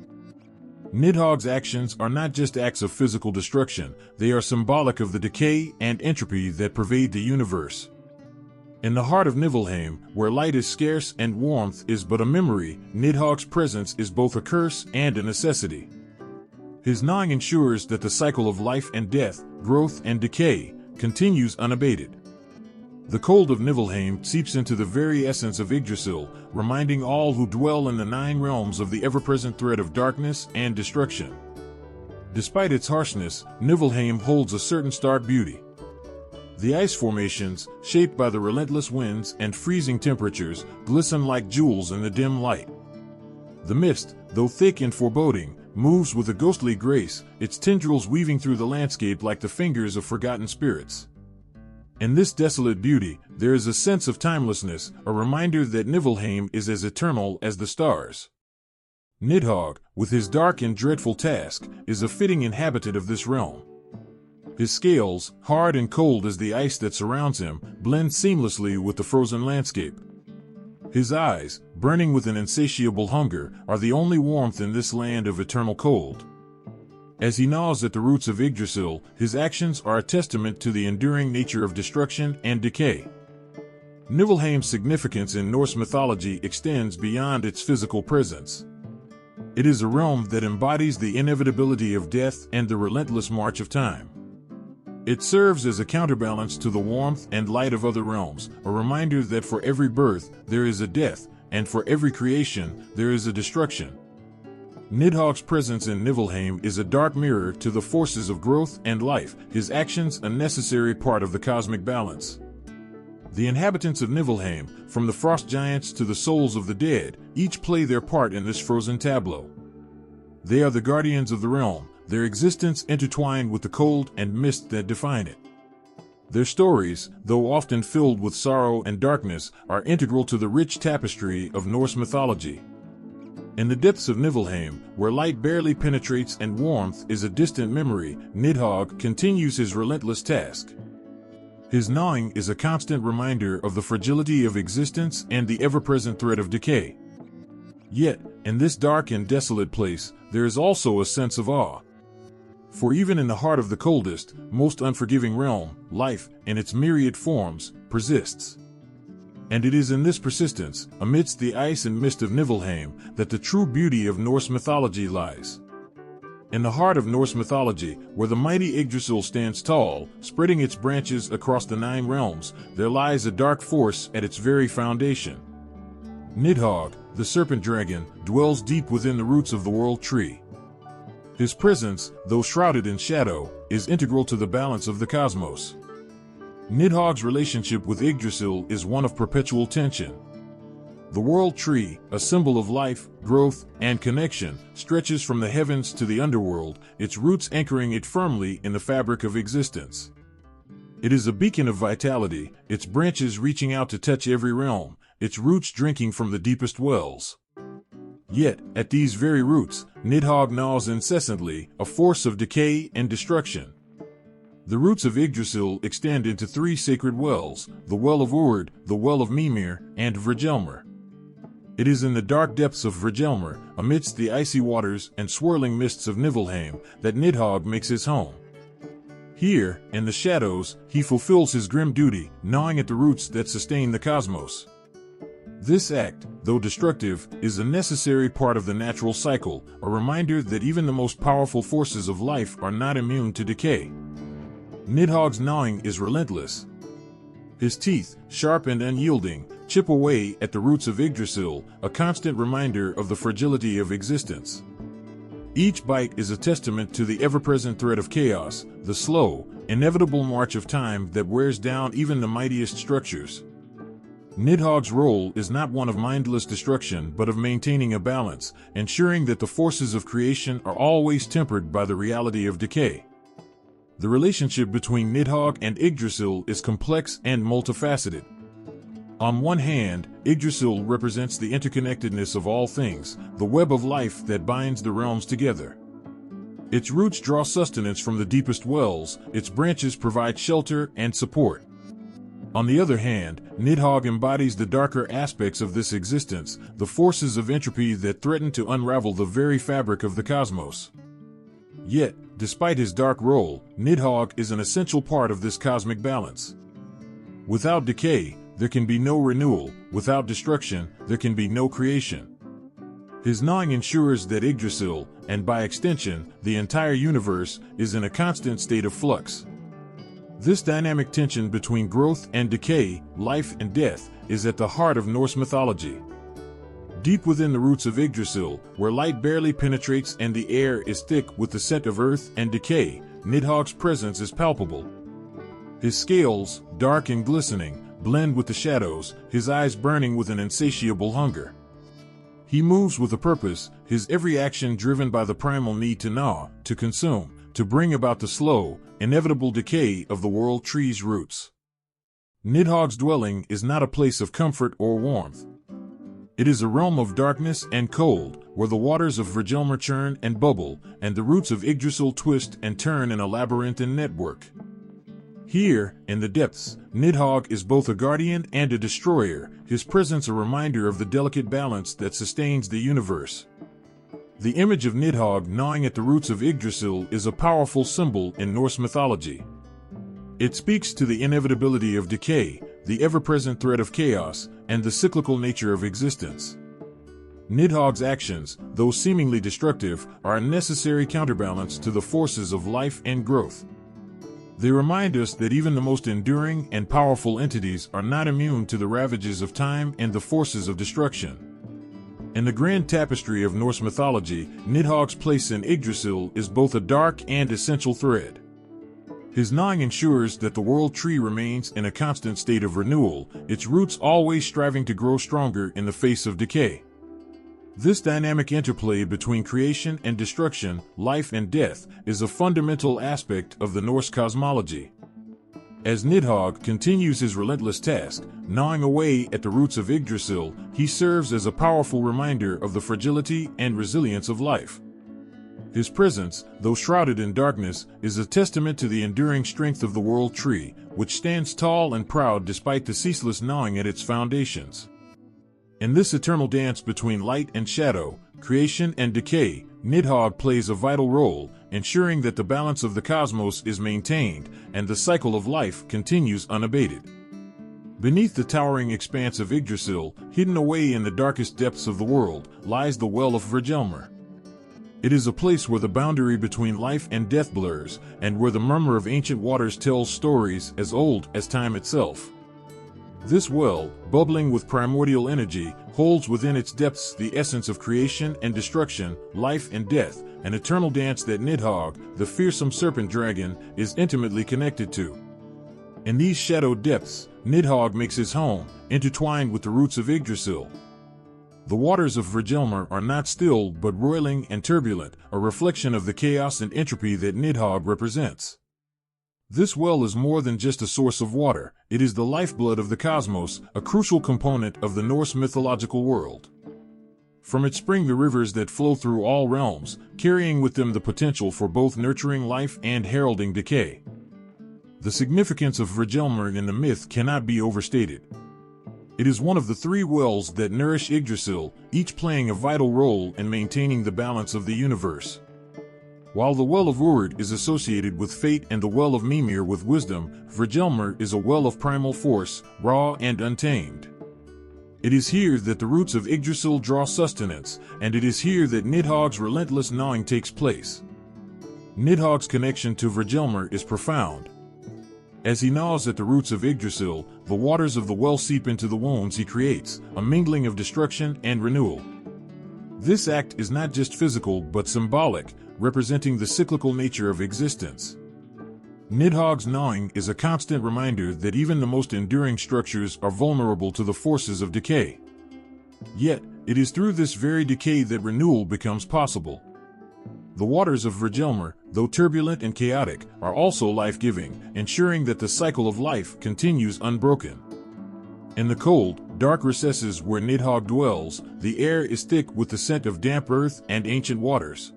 Nidhogg's actions are not just acts of physical destruction, they are symbolic of the decay and entropy that pervade the universe. In the heart of Niflheim, where light is scarce and warmth is but a memory, Nidhogg's presence is both a curse and a necessity. His gnawing ensures that the cycle of life and death, growth and decay, continues unabated. The cold of Niflheim seeps into the very essence of Yggdrasil, reminding all who dwell in the 9 realms of the ever-present threat of darkness and destruction. Despite its harshness, Niflheim holds a certain stark beauty. The ice formations, shaped by the relentless winds and freezing temperatures, glisten like jewels in the dim light. The mist, though thick and foreboding, moves with a ghostly grace, its tendrils weaving through the landscape like the fingers of forgotten spirits. In this desolate beauty, there is a sense of timelessness, a reminder that Niflheim is as eternal as the stars. Nidhogg, with his dark and dreadful task, is a fitting inhabitant of this realm. His scales, hard and cold as the ice that surrounds him, blend seamlessly with the frozen landscape. His eyes, burning with an insatiable hunger, are the only warmth in this land of eternal cold. As he gnaws at the roots of Yggdrasil, his actions are a testament to the enduring nature of destruction and decay. Niflheim's significance in Norse mythology extends beyond its physical presence. It is a realm that embodies the inevitability of death and the relentless march of time. It serves as a counterbalance to the warmth and light of other realms, a reminder that for every birth there is a death, and for every creation there is a destruction. Nidhogg's presence in Niflheim is a dark mirror to the forces of growth and life, his actions a necessary part of the cosmic balance. The inhabitants of Niflheim, from the frost giants to the souls of the dead, each play their part in this frozen tableau. They are the guardians of the realm, their existence intertwined with the cold and mist that define it. Their stories, though often filled with sorrow and darkness, are integral to the rich tapestry of Norse mythology. In the depths of Niflheim, where light barely penetrates and warmth is a distant memory, Nidhogg continues his relentless task. His gnawing is a constant reminder of the fragility of existence and the ever-present threat of decay. Yet, in this dark and desolate place, there is also a sense of awe. For even in the heart of the coldest, most unforgiving realm, life, in its myriad forms, persists. And it is in this persistence, amidst the ice and mist of Niflheim, that the true beauty of Norse mythology lies. In the heart of Norse mythology, where the mighty Yggdrasil stands tall, spreading its branches across the 9 realms, there lies a dark force at its very foundation. Nidhogg, the serpent dragon, dwells deep within the roots of the world tree. His presence, though shrouded in shadow, is integral to the balance of the cosmos. Nidhogg's relationship with Yggdrasil is one of perpetual tension. The world tree, a symbol of life, growth, and connection, stretches from the heavens to the underworld, its roots anchoring it firmly in the fabric of existence. It is a beacon of vitality, its branches reaching out to touch every realm, its roots drinking from the deepest wells. Yet, at these very roots, Nidhogg gnaws incessantly, a force of decay and destruction. The roots of Yggdrasil extend into 3 sacred wells, the Well of Hvergelmir, the Well of Hvergelmir, and Hvergelmir. It is in the dark depths of Hvergelmir, amidst the icy waters and swirling mists of Niflheim, that Nidhogg makes his home. Here, in the shadows, he fulfills his grim duty, gnawing at the roots that sustain the cosmos. This act, though destructive, is a necessary part of the natural cycle, a reminder that even the most powerful forces of life are not immune to decay. Nidhogg's gnawing is relentless. His teeth, sharp and unyielding, chip away at the roots of Yggdrasil, a constant reminder of the fragility of existence. Each bite is a testament to the ever-present threat of chaos, the slow, inevitable march of time that wears down even the mightiest structures. Nidhogg's role is not one of mindless destruction but of maintaining a balance, ensuring that the forces of creation are always tempered by the reality of decay. The relationship between Nidhogg and Yggdrasil is complex and multifaceted. On one hand, Yggdrasil represents the interconnectedness of all things, the web of life that binds the realms together. Its roots draw sustenance from the deepest wells, its branches provide shelter and support. On the other hand, Nidhogg embodies the darker aspects of this existence, the forces of entropy that threaten to unravel the very fabric of the cosmos. Yet, despite his dark role, Nidhogg is an essential part of this cosmic balance. Without decay, there can be no renewal, without destruction, there can be no creation. His gnawing ensures that Yggdrasil, and by extension, the entire universe, is in a constant state of flux. This dynamic tension between growth and decay, life and death, is at the heart of Norse mythology. Deep within the roots of Yggdrasil, where light barely penetrates and the air is thick with the scent of earth and decay, Nidhogg's presence is palpable. His scales, dark and glistening, blend with the shadows, his eyes burning with an insatiable hunger. He moves with a purpose, his every action driven by the primal need to gnaw, to consume, to bring about the slow, inevitable decay of the world tree's roots. Nidhogg's dwelling is not a place of comfort or warmth. It is a realm of darkness and cold, where the waters of Hvergelmir churn and bubble, and the roots of Yggdrasil twist and turn in a labyrinthine network. Here, in the depths, Nidhogg is both a guardian and a destroyer, his presence a reminder of the delicate balance that sustains the universe. The image of Nidhogg gnawing at the roots of Yggdrasil is a powerful symbol in Norse mythology. It speaks to the inevitability of decay, the ever-present threat of chaos, and the cyclical nature of existence. Nidhogg's actions, though seemingly destructive, are a necessary counterbalance to the forces of life and growth. They remind us that even the most enduring and powerful entities are not immune to the ravages of time and the forces of destruction. In the grand tapestry of Norse mythology, Nidhogg's place in Yggdrasil is both a dark and essential thread. His gnawing ensures that the world tree remains in a constant state of renewal, its roots always striving to grow stronger in the face of decay. This dynamic interplay between creation and destruction, life and death, is a fundamental aspect of the Norse cosmology. As Nidhogg continues his relentless task, gnawing away at the roots of Yggdrasil, he serves as a powerful reminder of the fragility and resilience of life. His presence, though shrouded in darkness, is a testament to the enduring strength of the world tree, which stands tall and proud despite the ceaseless gnawing at its foundations. In this eternal dance between light and shadow, creation and decay, Nidhogg plays a vital role, ensuring that the balance of the cosmos is maintained and the cycle of life continues unabated. Beneath the towering expanse of Yggdrasil, hidden away in the darkest depths of the world, lies the Well of Hvergelmir. It is a place where the boundary between life and death blurs, and where the murmur of ancient waters tells stories as old as time itself. This well, bubbling with primordial energy, holds within its depths the essence of creation and destruction, life and death, an eternal dance that Nidhogg, the fearsome serpent dragon, is intimately connected to. In these shadowed depths, Nidhogg makes his home, intertwined with the roots of Yggdrasil. The waters of Hvergelmir are not still but roiling and turbulent, a reflection of the chaos and entropy that Nidhogg represents. This well is more than just a source of water, it is the lifeblood of the cosmos, a crucial component of the Norse mythological world. From it spring the rivers that flow through all realms, carrying with them the potential for both nurturing life and heralding decay. The significance of Hvergelmir in the myth cannot be overstated. It is one of the three wells that nourish Yggdrasil, each playing a vital role in maintaining the balance of the universe. While the Well of Urd is associated with fate and the Well of Mimir with wisdom, Hvergelmir is a well of primal force, raw and untamed. It is here that the roots of Yggdrasil draw sustenance, and it is here that Nidhogg's relentless gnawing takes place. Nidhogg's connection to Hvergelmir is profound. As he gnaws at the roots of Yggdrasil, the waters of the well seep into the wounds he creates, a mingling of destruction and renewal. This act is not just physical but symbolic, representing the cyclical nature of existence. Nidhogg's gnawing is a constant reminder that even the most enduring structures are vulnerable to the forces of decay. Yet, it is through this very decay that renewal becomes possible. The waters of Hvergelmir, though turbulent and chaotic, are also life-giving, ensuring that the cycle of life continues unbroken. In the cold, dark recesses where Nidhogg dwells, the air is thick with the scent of damp earth and ancient waters.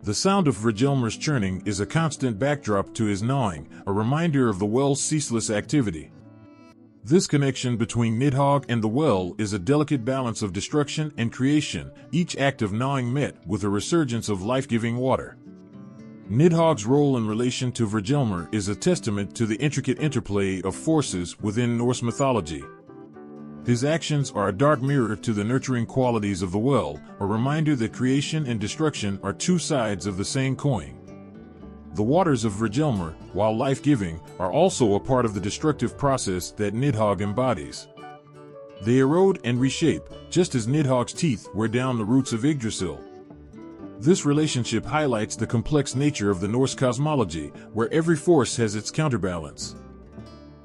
The sound of Hvergelmir's churning is a constant backdrop to his gnawing, a reminder of the well's ceaseless activity. This connection between Nidhogg and the well is a delicate balance of destruction and creation, each act of gnawing met with a resurgence of life-giving water. Nidhogg's role in relation to Hvergelmir is a testament to the intricate interplay of forces within Norse mythology. His actions are a dark mirror to the nurturing qualities of the well, a reminder that creation and destruction are two sides of the same coin. The waters of Hvergelmir, while life-giving, are also a part of the destructive process that Nidhogg embodies. They erode and reshape, just as Nidhogg's teeth wear down the roots of Yggdrasil. This relationship highlights the complex nature of the Norse cosmology, where every force has its counterbalance.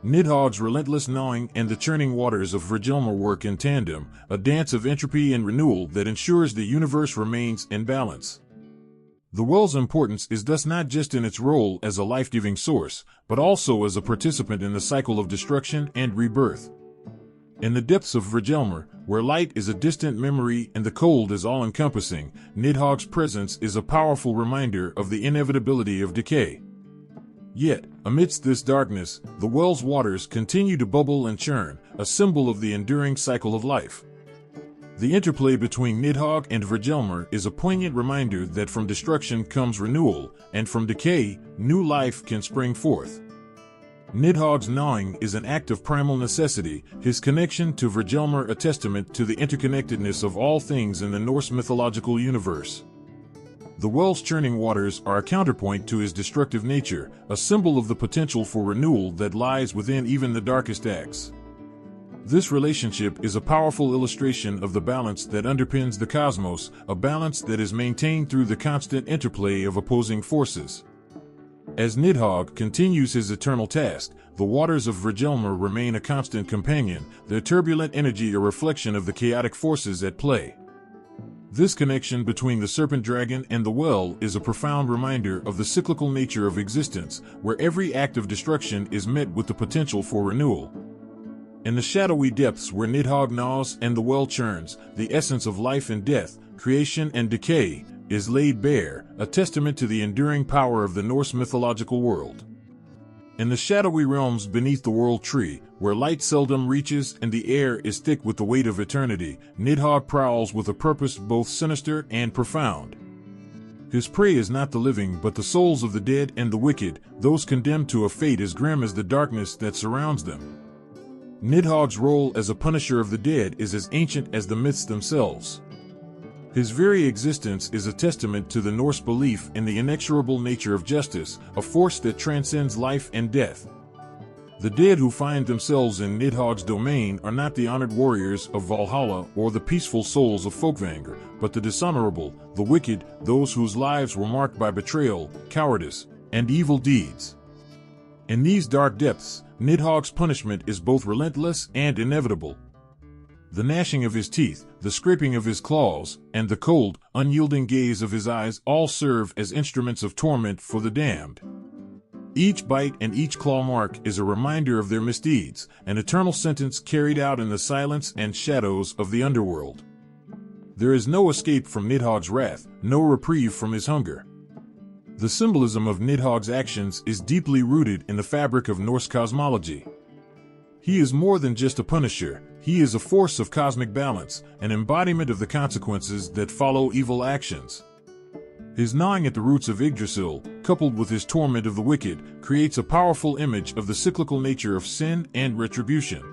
Nidhogg's relentless gnawing and the churning waters of Hvergelmir work in tandem, a dance of entropy and renewal that ensures the universe remains in balance. The well's importance is thus not just in its role as a life-giving source, but also as a participant in the cycle of destruction and rebirth. In the depths of Hvergelmir, where light is a distant memory and the cold is all-encompassing, Nidhogg's presence is a powerful reminder of the inevitability of decay. Yet, amidst this darkness, the well's waters continue to bubble and churn, a symbol of the enduring cycle of life. The interplay between Nidhogg and Hvergelmir is a poignant reminder that from destruction comes renewal, and from decay, new life can spring forth. Nidhogg's gnawing is an act of primal necessity, his connection to Hvergelmir a testament to the interconnectedness of all things in the Norse mythological universe. The well's churning waters are a counterpoint to his destructive nature, a symbol of the potential for renewal that lies within even the darkest acts. This relationship is a powerful illustration of the balance that underpins the cosmos, a balance that is maintained through the constant interplay of opposing forces. As Nidhogg continues his eternal task, the waters of Hvergelmir remain a constant companion, their turbulent energy a reflection of the chaotic forces at play. This connection between the serpent dragon and the well is a profound reminder of the cyclical nature of existence, where every act of destruction is met with the potential for renewal. In the shadowy depths where Nidhogg gnaws and the well churns, the essence of life and death, creation and decay, is laid bare, a testament to the enduring power of the Norse mythological world. In the shadowy realms beneath the world tree, where light seldom reaches and the air is thick with the weight of eternity, Nidhogg prowls with a purpose both sinister and profound. His prey is not the living but the souls of the dead and the wicked, those condemned to a fate as grim as the darkness that surrounds them. Nidhogg's role as a punisher of the dead is as ancient as the myths themselves. His very existence is a testament to the Norse belief in the inexorable nature of justice, a force that transcends life and death. The dead who find themselves in Nidhogg's domain are not the honored warriors of Valhalla or the peaceful souls of Folkvanger, but the dishonorable, the wicked, those whose lives were marked by betrayal, cowardice, and evil deeds. In these dark depths, Nidhogg's punishment is both relentless and inevitable. The gnashing of his teeth, the scraping of his claws, and the cold, unyielding gaze of his eyes all serve as instruments of torment for the damned. Each bite and each claw mark is a reminder of their misdeeds, an eternal sentence carried out in the silence and shadows of the underworld. There is no escape from Nidhogg's wrath, no reprieve from his hunger. The symbolism of Nidhogg's actions is deeply rooted in the fabric of Norse cosmology. He is more than just a punisher, he is a force of cosmic balance, an embodiment of the consequences that follow evil actions. His gnawing at the roots of Yggdrasil, coupled with his torment of the wicked, creates a powerful image of the cyclical nature of sin and retribution.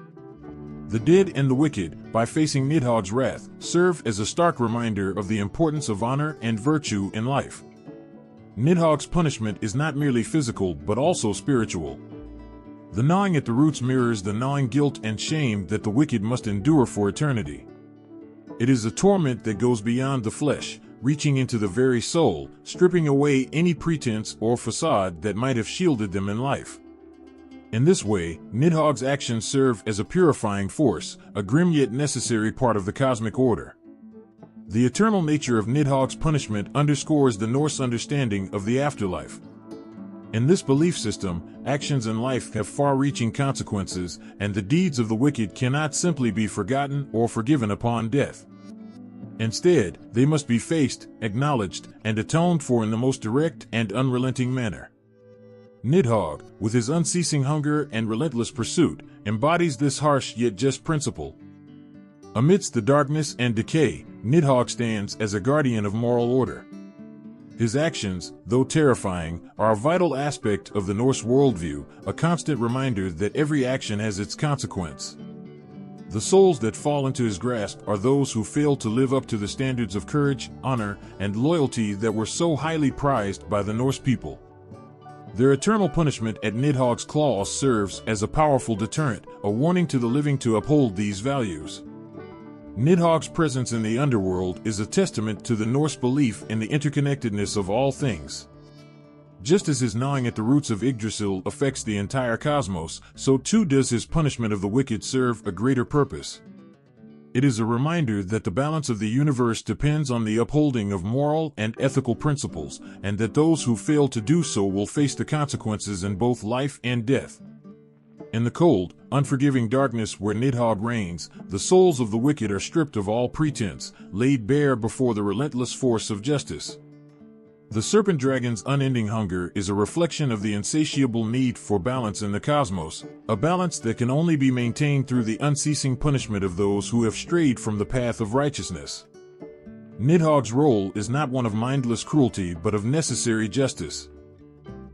The dead and the wicked, by facing Nidhogg's wrath, serve as a stark reminder of the importance of honor and virtue in life. Nidhogg's punishment is not merely physical but also spiritual. The gnawing at the roots mirrors the gnawing guilt and shame that the wicked must endure for eternity. It is a torment that goes beyond the flesh, reaching into the very soul, stripping away any pretense or facade that might have shielded them in life. In this way, Nidhogg's actions serve as a purifying force, a grim yet necessary part of the cosmic order. The eternal nature of Nidhogg's punishment underscores the Norse understanding of the afterlife. In this belief system, actions in life have far-reaching consequences, and the deeds of the wicked cannot simply be forgotten or forgiven upon death. Instead, they must be faced, acknowledged, and atoned for in the most direct and unrelenting manner. Nidhogg, with his unceasing hunger and relentless pursuit, embodies this harsh yet just principle. Amidst the darkness and decay, Nidhogg stands as a guardian of moral order. His actions, though terrifying, are a vital aspect of the Norse worldview, a constant reminder that every action has its consequence. The souls that fall into his grasp are those who fail to live up to the standards of courage, honor, and loyalty that were so highly prized by the Norse people. Their eternal punishment at Nidhogg's claws serves as a powerful deterrent, a warning to the living to uphold these values. Nidhogg's presence in the underworld is a testament to the Norse belief in the interconnectedness of all things. Just as his gnawing at the roots of Yggdrasil affects the entire cosmos, so too does his punishment of the wicked serve a greater purpose. It is a reminder that the balance of the universe depends on the upholding of moral and ethical principles, and that those who fail to do so will face the consequences in both life and death. In the cold, unforgiving darkness where Nidhogg reigns, the souls of the wicked are stripped of all pretense, laid bare before the relentless force of justice. The serpent dragon's unending hunger is a reflection of the insatiable need for balance in the cosmos, a balance that can only be maintained through the unceasing punishment of those who have strayed from the path of righteousness. Nidhogg's role is not one of mindless cruelty but of necessary justice.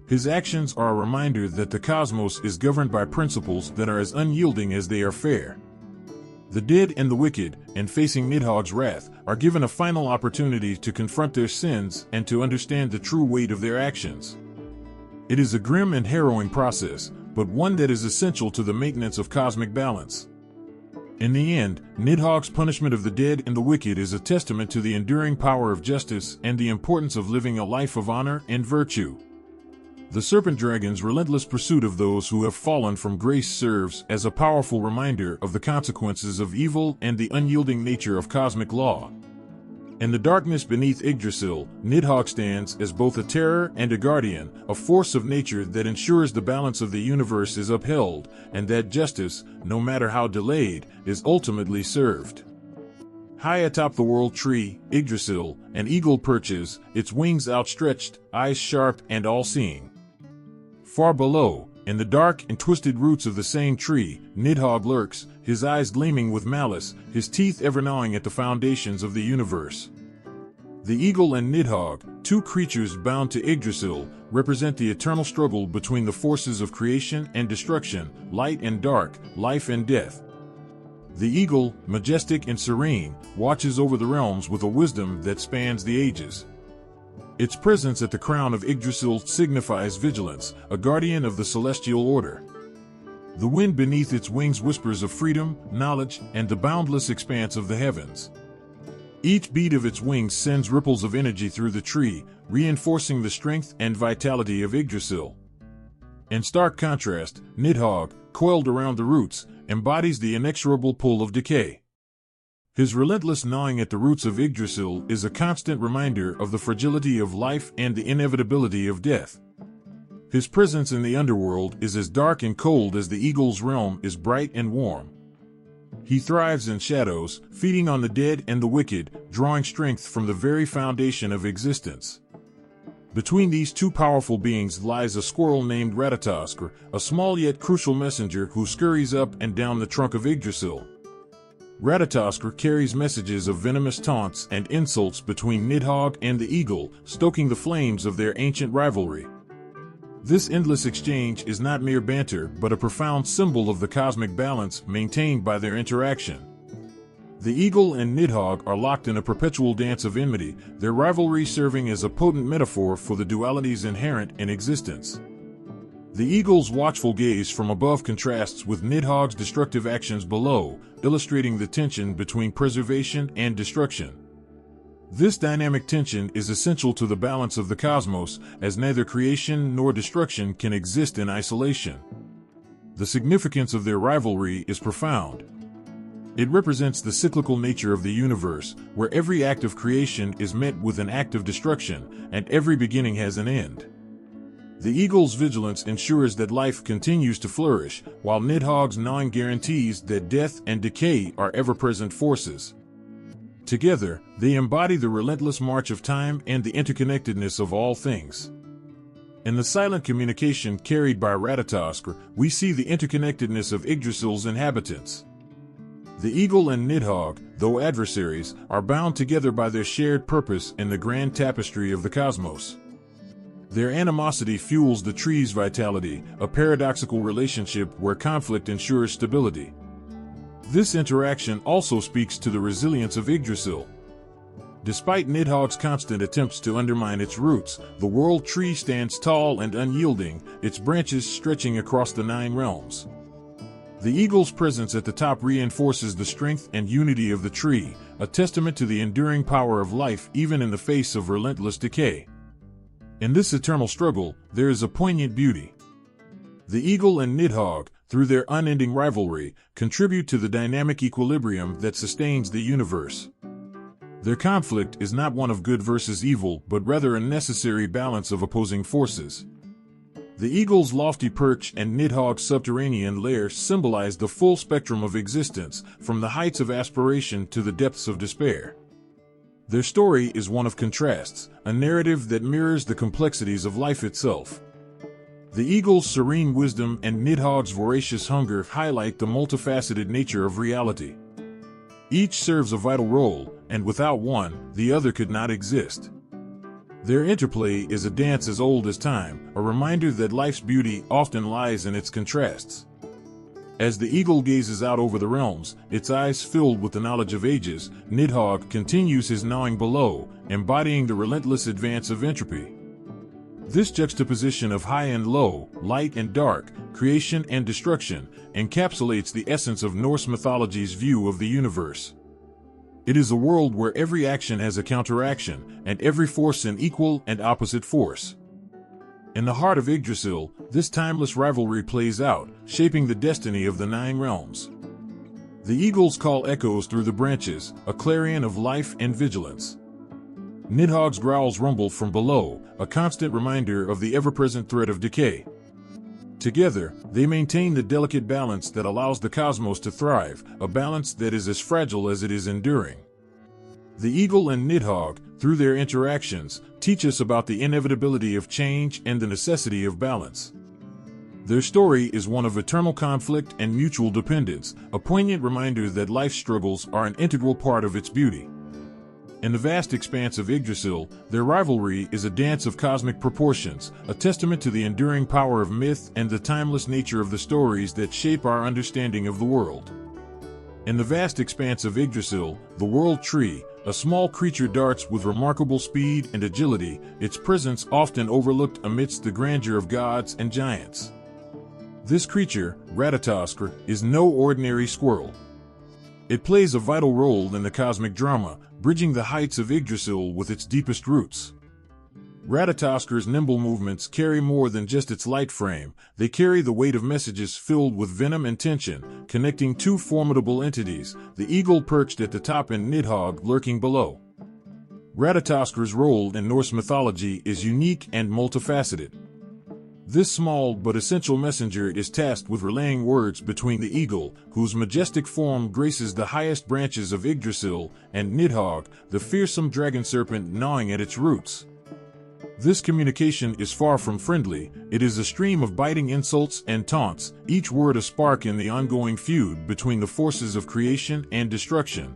His actions are a reminder that the cosmos is governed by principles that are as unyielding as they are fair. The dead and the wicked, in facing Nidhogg's wrath, are given a final opportunity to confront their sins and to understand the true weight of their actions. It is a grim and harrowing process, but one that is essential to the maintenance of cosmic balance. In the end, Nidhogg's punishment of the dead and the wicked is a testament to the enduring power of justice and the importance of living a life of honor and virtue. The serpent dragon's relentless pursuit of those who have fallen from grace serves as a powerful reminder of the consequences of evil and the unyielding nature of cosmic law. In the darkness beneath Yggdrasil, Nidhogg stands as both a terror and a guardian, a force of nature that ensures the balance of the universe is upheld, and that justice, no matter how delayed, is ultimately served. High atop the world tree, Yggdrasil, an eagle perches, its wings outstretched, eyes sharp and all-seeing. Far below, in the dark and twisted roots of the same tree, Nidhogg lurks, his eyes gleaming with malice, his teeth ever gnawing at the foundations of the universe. The eagle and Nidhogg, two creatures bound to Yggdrasil, represent the eternal struggle between the forces of creation and destruction, light and dark, life and death. The eagle, majestic and serene, watches over the realms with a wisdom that spans the ages. Its presence at the crown of Yggdrasil signifies vigilance, a guardian of the celestial order. The wind beneath its wings whispers of freedom, knowledge, and the boundless expanse of the heavens. Each beat of its wings sends ripples of energy through the tree, reinforcing the strength and vitality of Yggdrasil. In stark contrast, Nidhogg, coiled around the roots, embodies the inexorable pull of decay. His relentless gnawing at the roots of Yggdrasil is a constant reminder of the fragility of life and the inevitability of death. His presence in the underworld is as dark and cold as the eagle's realm is bright and warm. He thrives in shadows, feeding on the dead and the wicked, drawing strength from the very foundation of existence. Between these two powerful beings lies a squirrel named Ratatoskr, a small yet crucial messenger who scurries up and down the trunk of Yggdrasil. Ratatoskr carries messages of venomous taunts and insults between Nidhogg and the eagle, stoking the flames of their ancient rivalry. This endless exchange is not mere banter, but a profound symbol of the cosmic balance maintained by their interaction. The eagle and Nidhogg are locked in a perpetual dance of enmity, their rivalry serving as a potent metaphor for the dualities inherent in existence. The eagle's watchful gaze from above contrasts with Nidhogg's destructive actions below, illustrating the tension between preservation and destruction. This dynamic tension is essential to the balance of the cosmos, as neither creation nor destruction can exist in isolation. The significance of their rivalry is profound. It represents the cyclical nature of the universe, where every act of creation is met with an act of destruction, and every beginning has an end. The eagle's vigilance ensures that life continues to flourish, while Nidhogg's gnawing guarantees that death and decay are ever-present forces. Together, they embody the relentless march of time and the interconnectedness of all things. In the silent communication carried by Ratatoskr, we see the interconnectedness of Yggdrasil's inhabitants. The eagle and Nidhogg, though adversaries, are bound together by their shared purpose in the grand tapestry of the cosmos. Their animosity fuels the tree's vitality, a paradoxical relationship where conflict ensures stability. This interaction also speaks to the resilience of Yggdrasil. Despite Nidhogg's constant attempts to undermine its roots, the world tree stands tall and unyielding, its branches stretching across the 9 realms. The eagle's presence at the top reinforces the strength and unity of the tree, a testament to the enduring power of life even in the face of relentless decay. In this eternal struggle, there is a poignant beauty. The eagle and Nidhogg, through their unending rivalry, contribute to the dynamic equilibrium that sustains the universe. Their conflict is not one of good versus evil, but rather a necessary balance of opposing forces. The eagle's lofty perch and Nidhogg's subterranean lair symbolize the full spectrum of existence, from the heights of aspiration to the depths of despair. Their story is one of contrasts, a narrative that mirrors the complexities of life itself. The eagle's serene wisdom and Nidhogg's voracious hunger highlight the multifaceted nature of reality. Each serves a vital role, and without one, the other could not exist. Their interplay is a dance as old as time, a reminder that life's beauty often lies in its contrasts. As the eagle gazes out over the realms, its eyes filled with the knowledge of ages, Nidhogg continues his gnawing below, embodying the relentless advance of entropy. This juxtaposition of high and low, light and dark, creation and destruction, encapsulates the essence of Norse mythology's view of the universe. It is a world where every action has a counteraction, and every force an equal and opposite force. In the heart of Yggdrasil, this timeless rivalry plays out, shaping the destiny of the 9 realms. The eagles call echoes through the branches, a clarion of life and vigilance. Nidhogg's growls rumble from below, a constant reminder of the ever-present threat of decay. Together, they maintain the delicate balance that allows the cosmos to thrive, a balance that is as fragile as it is enduring. The eagle and Nidhogg, through their interactions, teach us about the inevitability of change and the necessity of balance. Their story is one of eternal conflict and mutual dependence, a poignant reminder that life's struggles are an integral part of its beauty. In the vast expanse of Yggdrasil, their rivalry is a dance of cosmic proportions, a testament to the enduring power of myth and the timeless nature of the stories that shape our understanding of the world. In the vast expanse of Yggdrasil, the world tree, a small creature darts with remarkable speed and agility, its presence often overlooked amidst the grandeur of gods and giants. This creature, Ratatoskr, is no ordinary squirrel. It plays a vital role in the cosmic drama, bridging the heights of Yggdrasil with its deepest roots. Ratatoskr's nimble movements carry more than just its light frame, they carry the weight of messages filled with venom and tension, connecting 2 formidable entities, the eagle perched at the top and Nidhogg lurking below. Ratatoskr's role in Norse mythology is unique and multifaceted. This small but essential messenger is tasked with relaying words between the eagle, whose majestic form graces the highest branches of Yggdrasil, and Nidhogg, the fearsome dragon serpent gnawing at its roots. This communication is far from friendly, it is a stream of biting insults and taunts, each word a spark in the ongoing feud between the forces of creation and destruction.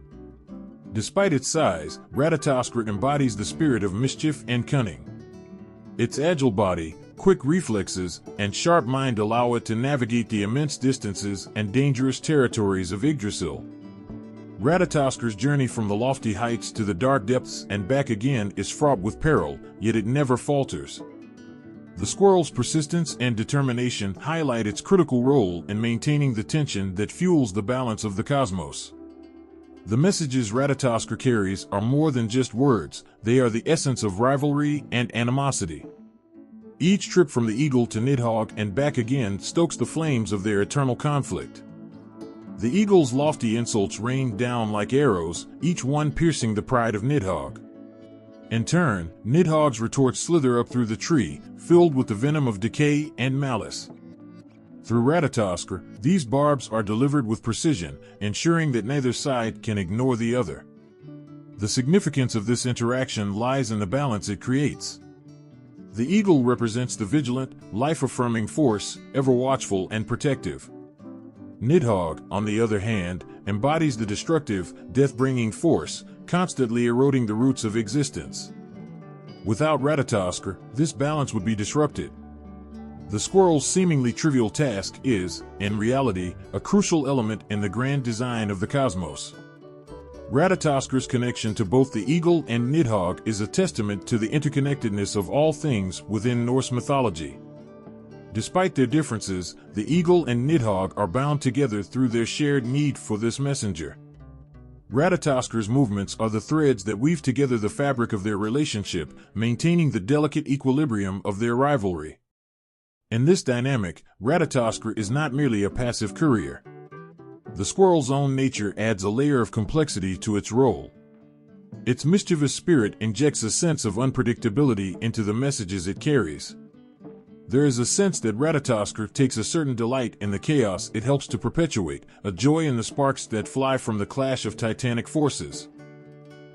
Despite its size, Ratatoskr embodies the spirit of mischief and cunning. Its agile body, quick reflexes, and sharp mind allow it to navigate the immense distances and dangerous territories of Yggdrasil. Ratatoskr's journey from the lofty heights to the dark depths and back again is fraught with peril, yet it never falters. The squirrel's persistence and determination highlight its critical role in maintaining the tension that fuels the balance of the cosmos. The messages Ratatoskr carries are more than just words, they are the essence of rivalry and animosity. Each trip from the eagle to Nidhogg and back again stokes the flames of their eternal conflict. The eagle's lofty insults rain down like arrows, each one piercing the pride of Nidhogg. In turn, Nidhogg's retorts slither up through the tree, filled with the venom of decay and malice. Through Ratatoskr, these barbs are delivered with precision, ensuring that neither side can ignore the other. The significance of this interaction lies in the balance it creates. The eagle represents the vigilant, life-affirming force, ever watchful and protective. Nidhogg, on the other hand, embodies the destructive, death-bringing force, constantly eroding the roots of existence. Without Ratatoskr, this balance would be disrupted. The squirrel's seemingly trivial task is, in reality, a crucial element in the grand design of the cosmos. Ratatoskr's connection to both the eagle and Nidhogg is a testament to the interconnectedness of all things within Norse mythology. Despite their differences, the eagle and Nidhogg are bound together through their shared need for this messenger. Ratatoskr's movements are the threads that weave together the fabric of their relationship, maintaining the delicate equilibrium of their rivalry. In this dynamic, Ratatoskr is not merely a passive courier. The squirrel's own nature adds a layer of complexity to its role. Its mischievous spirit injects a sense of unpredictability into the messages it carries. There is a sense that Ratatoskr takes a certain delight in the chaos it helps to perpetuate, a joy in the sparks that fly from the clash of titanic forces.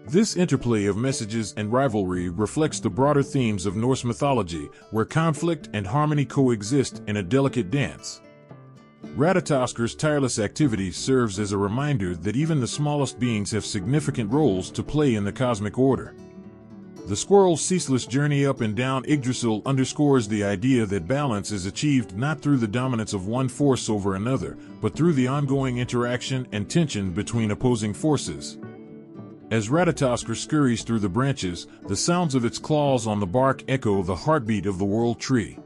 This interplay of messages and rivalry reflects the broader themes of Norse mythology, where conflict and harmony coexist in a delicate dance. Ratatoskr's tireless activity serves as a reminder that even the smallest beings have significant roles to play in the cosmic order. The squirrel's ceaseless journey up and down Yggdrasil underscores the idea that balance is achieved not through the dominance of one force over another, but through the ongoing interaction and tension between opposing forces. As Ratatoskr scurries through the branches, the sounds of its claws on the bark echo the heartbeat of the world tree.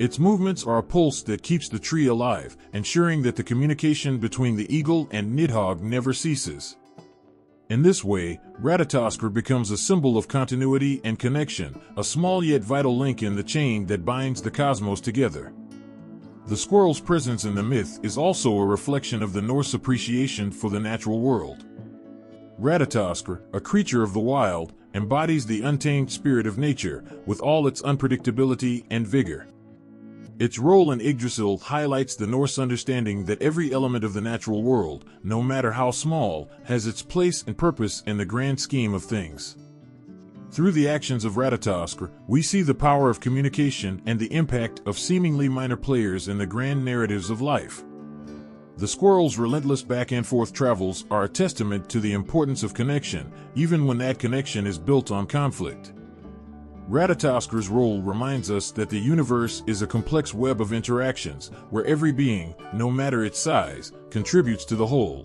Its movements are a pulse that keeps the tree alive, ensuring that the communication between the eagle and Nidhogg never ceases. In this way, Ratatoskr becomes a symbol of continuity and connection, a small yet vital link in the chain that binds the cosmos together. The squirrel's presence in the myth is also a reflection of the Norse appreciation for the natural world. Ratatoskr, a creature of the wild, embodies the untamed spirit of nature, with all its unpredictability and vigor. Its role in Yggdrasil highlights the Norse understanding that every element of the natural world, no matter how small, has its place and purpose in the grand scheme of things. Through the actions of Ratatoskr, we see the power of communication and the impact of seemingly minor players in the grand narratives of life. The squirrel's relentless back-and-forth travels are a testament to the importance of connection, even when that connection is built on conflict. Ratatoskr's role reminds us that the universe is a complex web of interactions, where every being, no matter its size, contributes to the whole.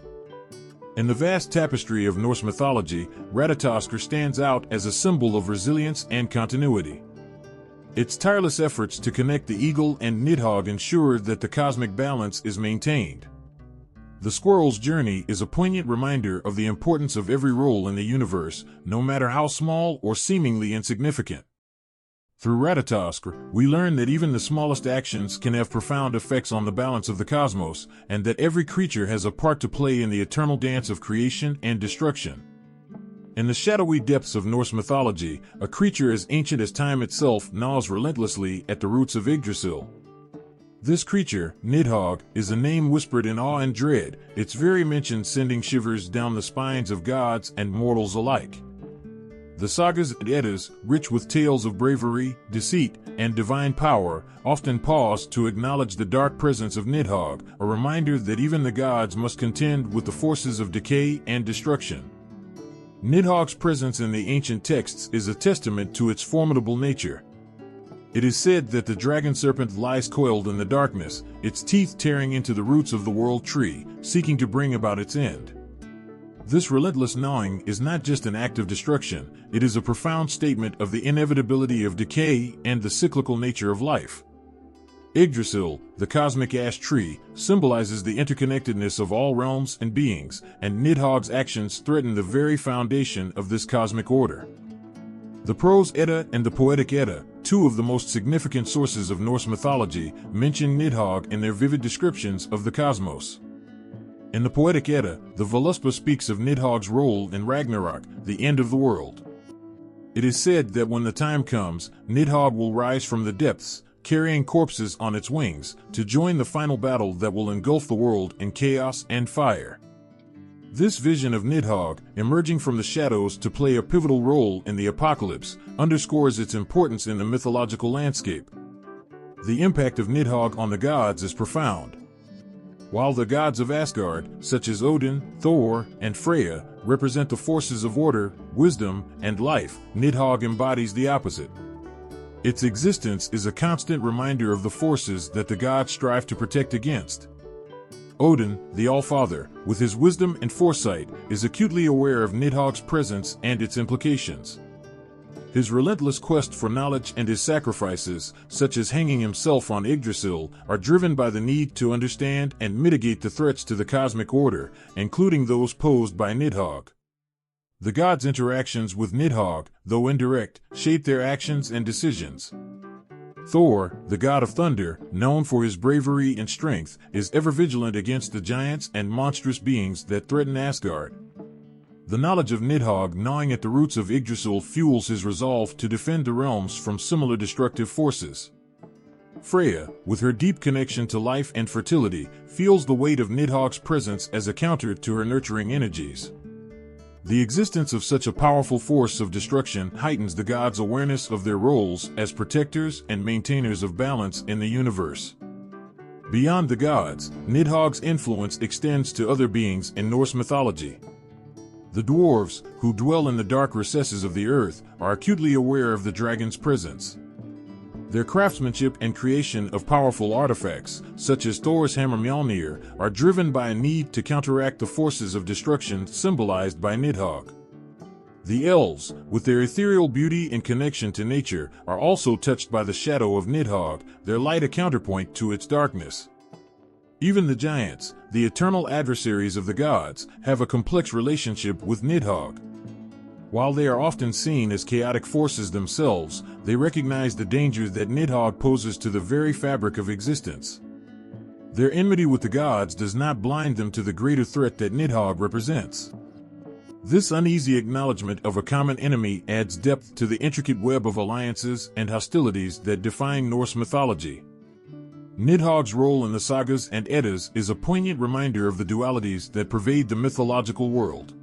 In the vast tapestry of Norse mythology, Ratatoskr stands out as a symbol of resilience and continuity. Its tireless efforts to connect the eagle and Nidhogg ensure that the cosmic balance is maintained. The squirrel's journey is a poignant reminder of the importance of every role in the universe, no matter how small or seemingly insignificant. Through Ratatoskr, we learn that even the smallest actions can have profound effects on the balance of the cosmos, and that every creature has a part to play in the eternal dance of creation and destruction. In the shadowy depths of Norse mythology, a creature as ancient as time itself gnaws relentlessly at the roots of Yggdrasil. This creature, Nidhogg, is a name whispered in awe and dread, its very mention sending shivers down the spines of gods and mortals alike. The sagas and Eddas, rich with tales of bravery, deceit, and divine power, often pause to acknowledge the dark presence of Nidhogg, a reminder that even the gods must contend with the forces of decay and destruction. Nidhogg's presence in the ancient texts is a testament to its formidable nature. It is said that the dragon serpent lies coiled in the darkness, its teeth tearing into the roots of the world tree, seeking to bring about its end. This relentless gnawing is not just an act of destruction, it is a profound statement of the inevitability of decay and the cyclical nature of life. Yggdrasil, the cosmic ash tree, symbolizes the interconnectedness of all realms and beings, and Nidhogg's actions threaten the very foundation of this cosmic order. The Prose Edda and the Poetic Edda, two of the most significant sources of Norse mythology, mention Nidhogg in their vivid descriptions of the cosmos. In the Poetic Edda, the Völuspá speaks of Nidhogg's role in Ragnarok, the end of the world. It is said that when the time comes, Nidhogg will rise from the depths, carrying corpses on its wings, to join the final battle that will engulf the world in chaos and fire. This vision of Nidhogg, emerging from the shadows to play a pivotal role in the apocalypse, underscores its importance in the mythological landscape. The impact of Nidhogg on the gods is profound. While the gods of Asgard, such as Odin, Thor, and Freya, represent the forces of order, wisdom, and life, Nidhogg embodies the opposite. Its existence is a constant reminder of the forces that the gods strive to protect against. Odin, the All-Father, with his wisdom and foresight, is acutely aware of Nidhogg's presence and its implications. His relentless quest for knowledge and his sacrifices, such as hanging himself on Yggdrasil, are driven by the need to understand and mitigate the threats to the cosmic order, including those posed by Nidhogg. The gods' interactions with Nidhogg, though indirect, shape their actions and decisions. Thor, the god of thunder, known for his bravery and strength, is ever vigilant against the giants and monstrous beings that threaten Asgard. The knowledge of Nidhogg gnawing at the roots of Yggdrasil fuels his resolve to defend the realms from similar destructive forces. Freya, with her deep connection to life and fertility, feels the weight of Nidhogg's presence as a counter to her nurturing energies. The existence of such a powerful force of destruction heightens the gods' awareness of their roles as protectors and maintainers of balance in the universe. Beyond the gods, Nidhogg's influence extends to other beings in Norse mythology. The dwarves, who dwell in the dark recesses of the earth, are acutely aware of the dragon's presence. Their craftsmanship and creation of powerful artifacts, such as Thor's hammer Mjolnir, are driven by a need to counteract the forces of destruction symbolized by Nidhogg. The elves, with their ethereal beauty and connection to nature, are also touched by the shadow of Nidhogg, their light a counterpoint to its darkness. Even the giants, the eternal adversaries of the gods, have a complex relationship with Nidhogg. While they are often seen as chaotic forces themselves, they recognize the danger that Nidhogg poses to the very fabric of existence. Their enmity with the gods does not blind them to the greater threat that Nidhogg represents. This uneasy acknowledgement of a common enemy adds depth to the intricate web of alliances and hostilities that define Norse mythology. Nidhogg's role in the sagas and Eddas is a poignant reminder of the dualities that pervade the mythological world.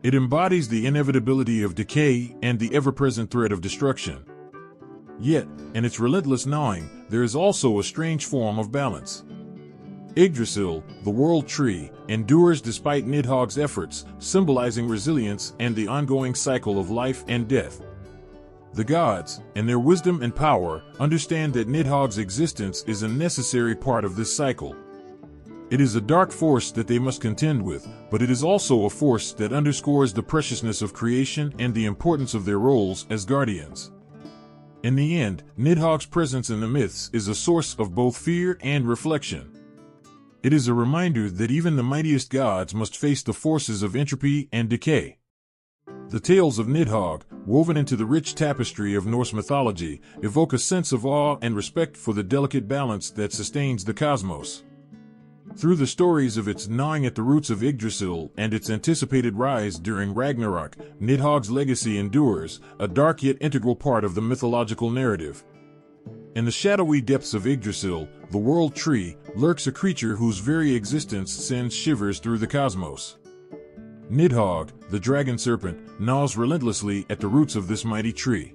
It embodies the inevitability of decay and the ever-present threat of destruction. Yet, in its relentless gnawing, there is also a strange form of balance. Yggdrasil, the world tree, endures despite Nidhogg's efforts, symbolizing resilience and the ongoing cycle of life and death. The gods, in their wisdom and power, understand that Nidhogg's existence is a necessary part of this cycle. It is a dark force that they must contend with, but it is also a force that underscores the preciousness of creation and the importance of their roles as guardians. In the end, Nidhogg's presence in the myths is a source of both fear and reflection. It is a reminder that even the mightiest gods must face the forces of entropy and decay. The tales of Nidhogg, woven into the rich tapestry of Norse mythology, evoke a sense of awe and respect for the delicate balance that sustains the cosmos. Through the stories of its gnawing at the roots of Yggdrasil and its anticipated rise during Ragnarok, Nidhogg's legacy endures, a dark yet integral part of the mythological narrative. In the shadowy depths of Yggdrasil, the world tree, lurks a creature whose very existence sends shivers through the cosmos. Nidhogg, the dragon serpent, gnaws relentlessly at the roots of this mighty tree.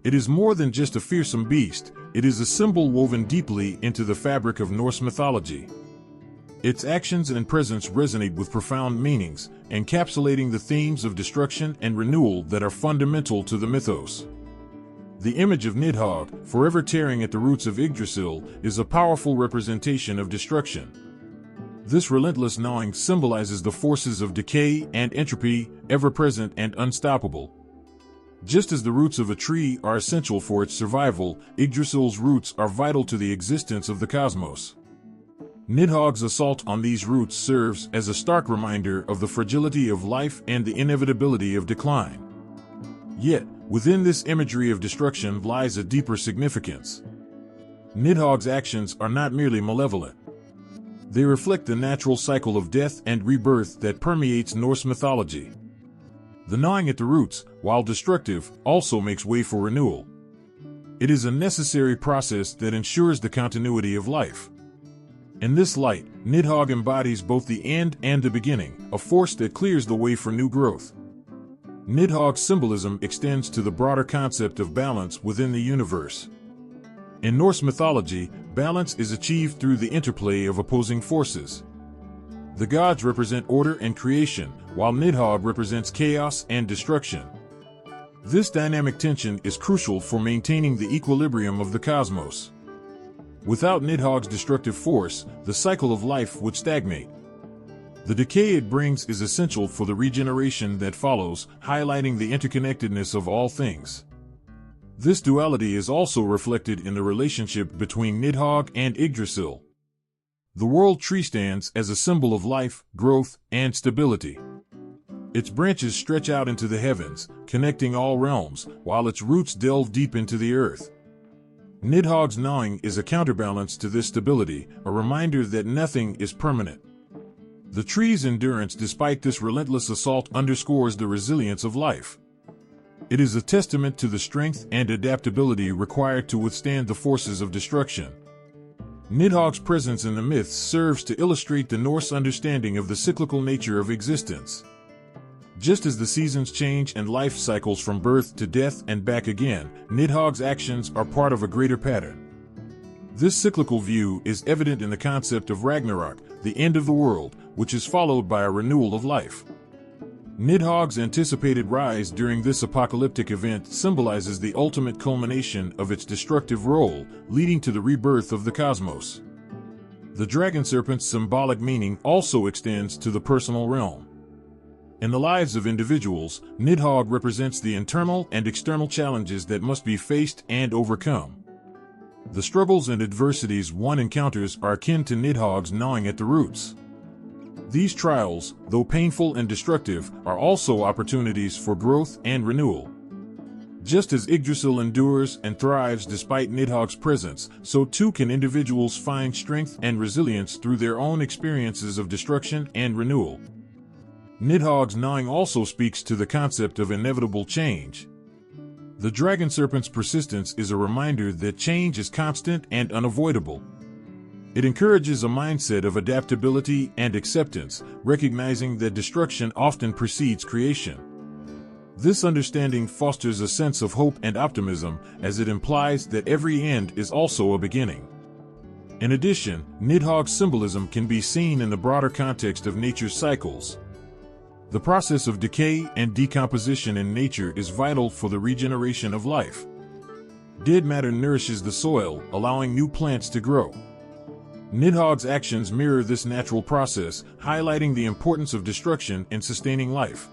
It is more than just a fearsome beast, it is a symbol woven deeply into the fabric of Norse mythology. Its actions and presence resonate with profound meanings, encapsulating the themes of destruction and renewal that are fundamental to the mythos. The image of Nidhogg, forever tearing at the roots of Yggdrasil, is a powerful representation of destruction. This relentless gnawing symbolizes the forces of decay and entropy, ever-present and unstoppable. Just as the roots of a tree are essential for its survival, Yggdrasil's roots are vital to the existence of the cosmos. Nidhogg's assault on these roots serves as a stark reminder of the fragility of life and the inevitability of decline. Yet, within this imagery of destruction lies a deeper significance. Nidhogg's actions are not merely malevolent. They reflect the natural cycle of death and rebirth that permeates Norse mythology. The gnawing at the roots, while destructive, also makes way for renewal. It is a necessary process that ensures the continuity of life. In this light, Nidhogg embodies both the end and the beginning, a force that clears the way for new growth. Nidhogg's symbolism extends to the broader concept of balance within the universe. In Norse mythology, balance is achieved through the interplay of opposing forces. The gods represent order and creation, while Nidhogg represents chaos and destruction. This dynamic tension is crucial for maintaining the equilibrium of the cosmos. Without Nidhogg's destructive force, the cycle of life would stagnate. The decay it brings is essential for the regeneration that follows, highlighting the interconnectedness of all things. This duality is also reflected in the relationship between Nidhogg and Yggdrasil. The world tree stands as a symbol of life, growth, and stability. Its branches stretch out into the heavens, connecting all realms, while its roots delve deep into the earth. Nidhogg's gnawing is a counterbalance to this stability, a reminder that nothing is permanent. The tree's endurance despite this relentless assault underscores the resilience of life. It is a testament to the strength and adaptability required to withstand the forces of destruction. Nidhogg's presence in the myths serves to illustrate the Norse understanding of the cyclical nature of existence. Just as the seasons change and life cycles from birth to death and back again, Nidhogg's actions are part of a greater pattern. This cyclical view is evident in the concept of Ragnarok, the end of the world, which is followed by a renewal of life. Nidhogg's anticipated rise during this apocalyptic event symbolizes the ultimate culmination of its destructive role, leading to the rebirth of the cosmos. The dragon serpent's symbolic meaning also extends to the personal realm. In the lives of individuals, Nidhogg represents the internal and external challenges that must be faced and overcome. The struggles and adversities one encounters are akin to Nidhogg's gnawing at the roots. These trials, though painful and destructive, are also opportunities for growth and renewal. Just as Yggdrasil endures and thrives despite Nidhogg's presence, so too can individuals find strength and resilience through their own experiences of destruction and renewal. Nidhogg's gnawing also speaks to the concept of inevitable change. The dragon serpent's persistence is a reminder that change is constant and unavoidable. It encourages a mindset of adaptability and acceptance, recognizing that destruction often precedes creation. This understanding fosters a sense of hope and optimism, as it implies that every end is also a beginning. In addition, Nidhogg's symbolism can be seen in the broader context of nature's cycles. The process of decay and decomposition in nature is vital for the regeneration of life. Dead matter nourishes the soil, allowing new plants to grow. Nidhogg's actions mirror this natural process, highlighting the importance of destruction in sustaining life.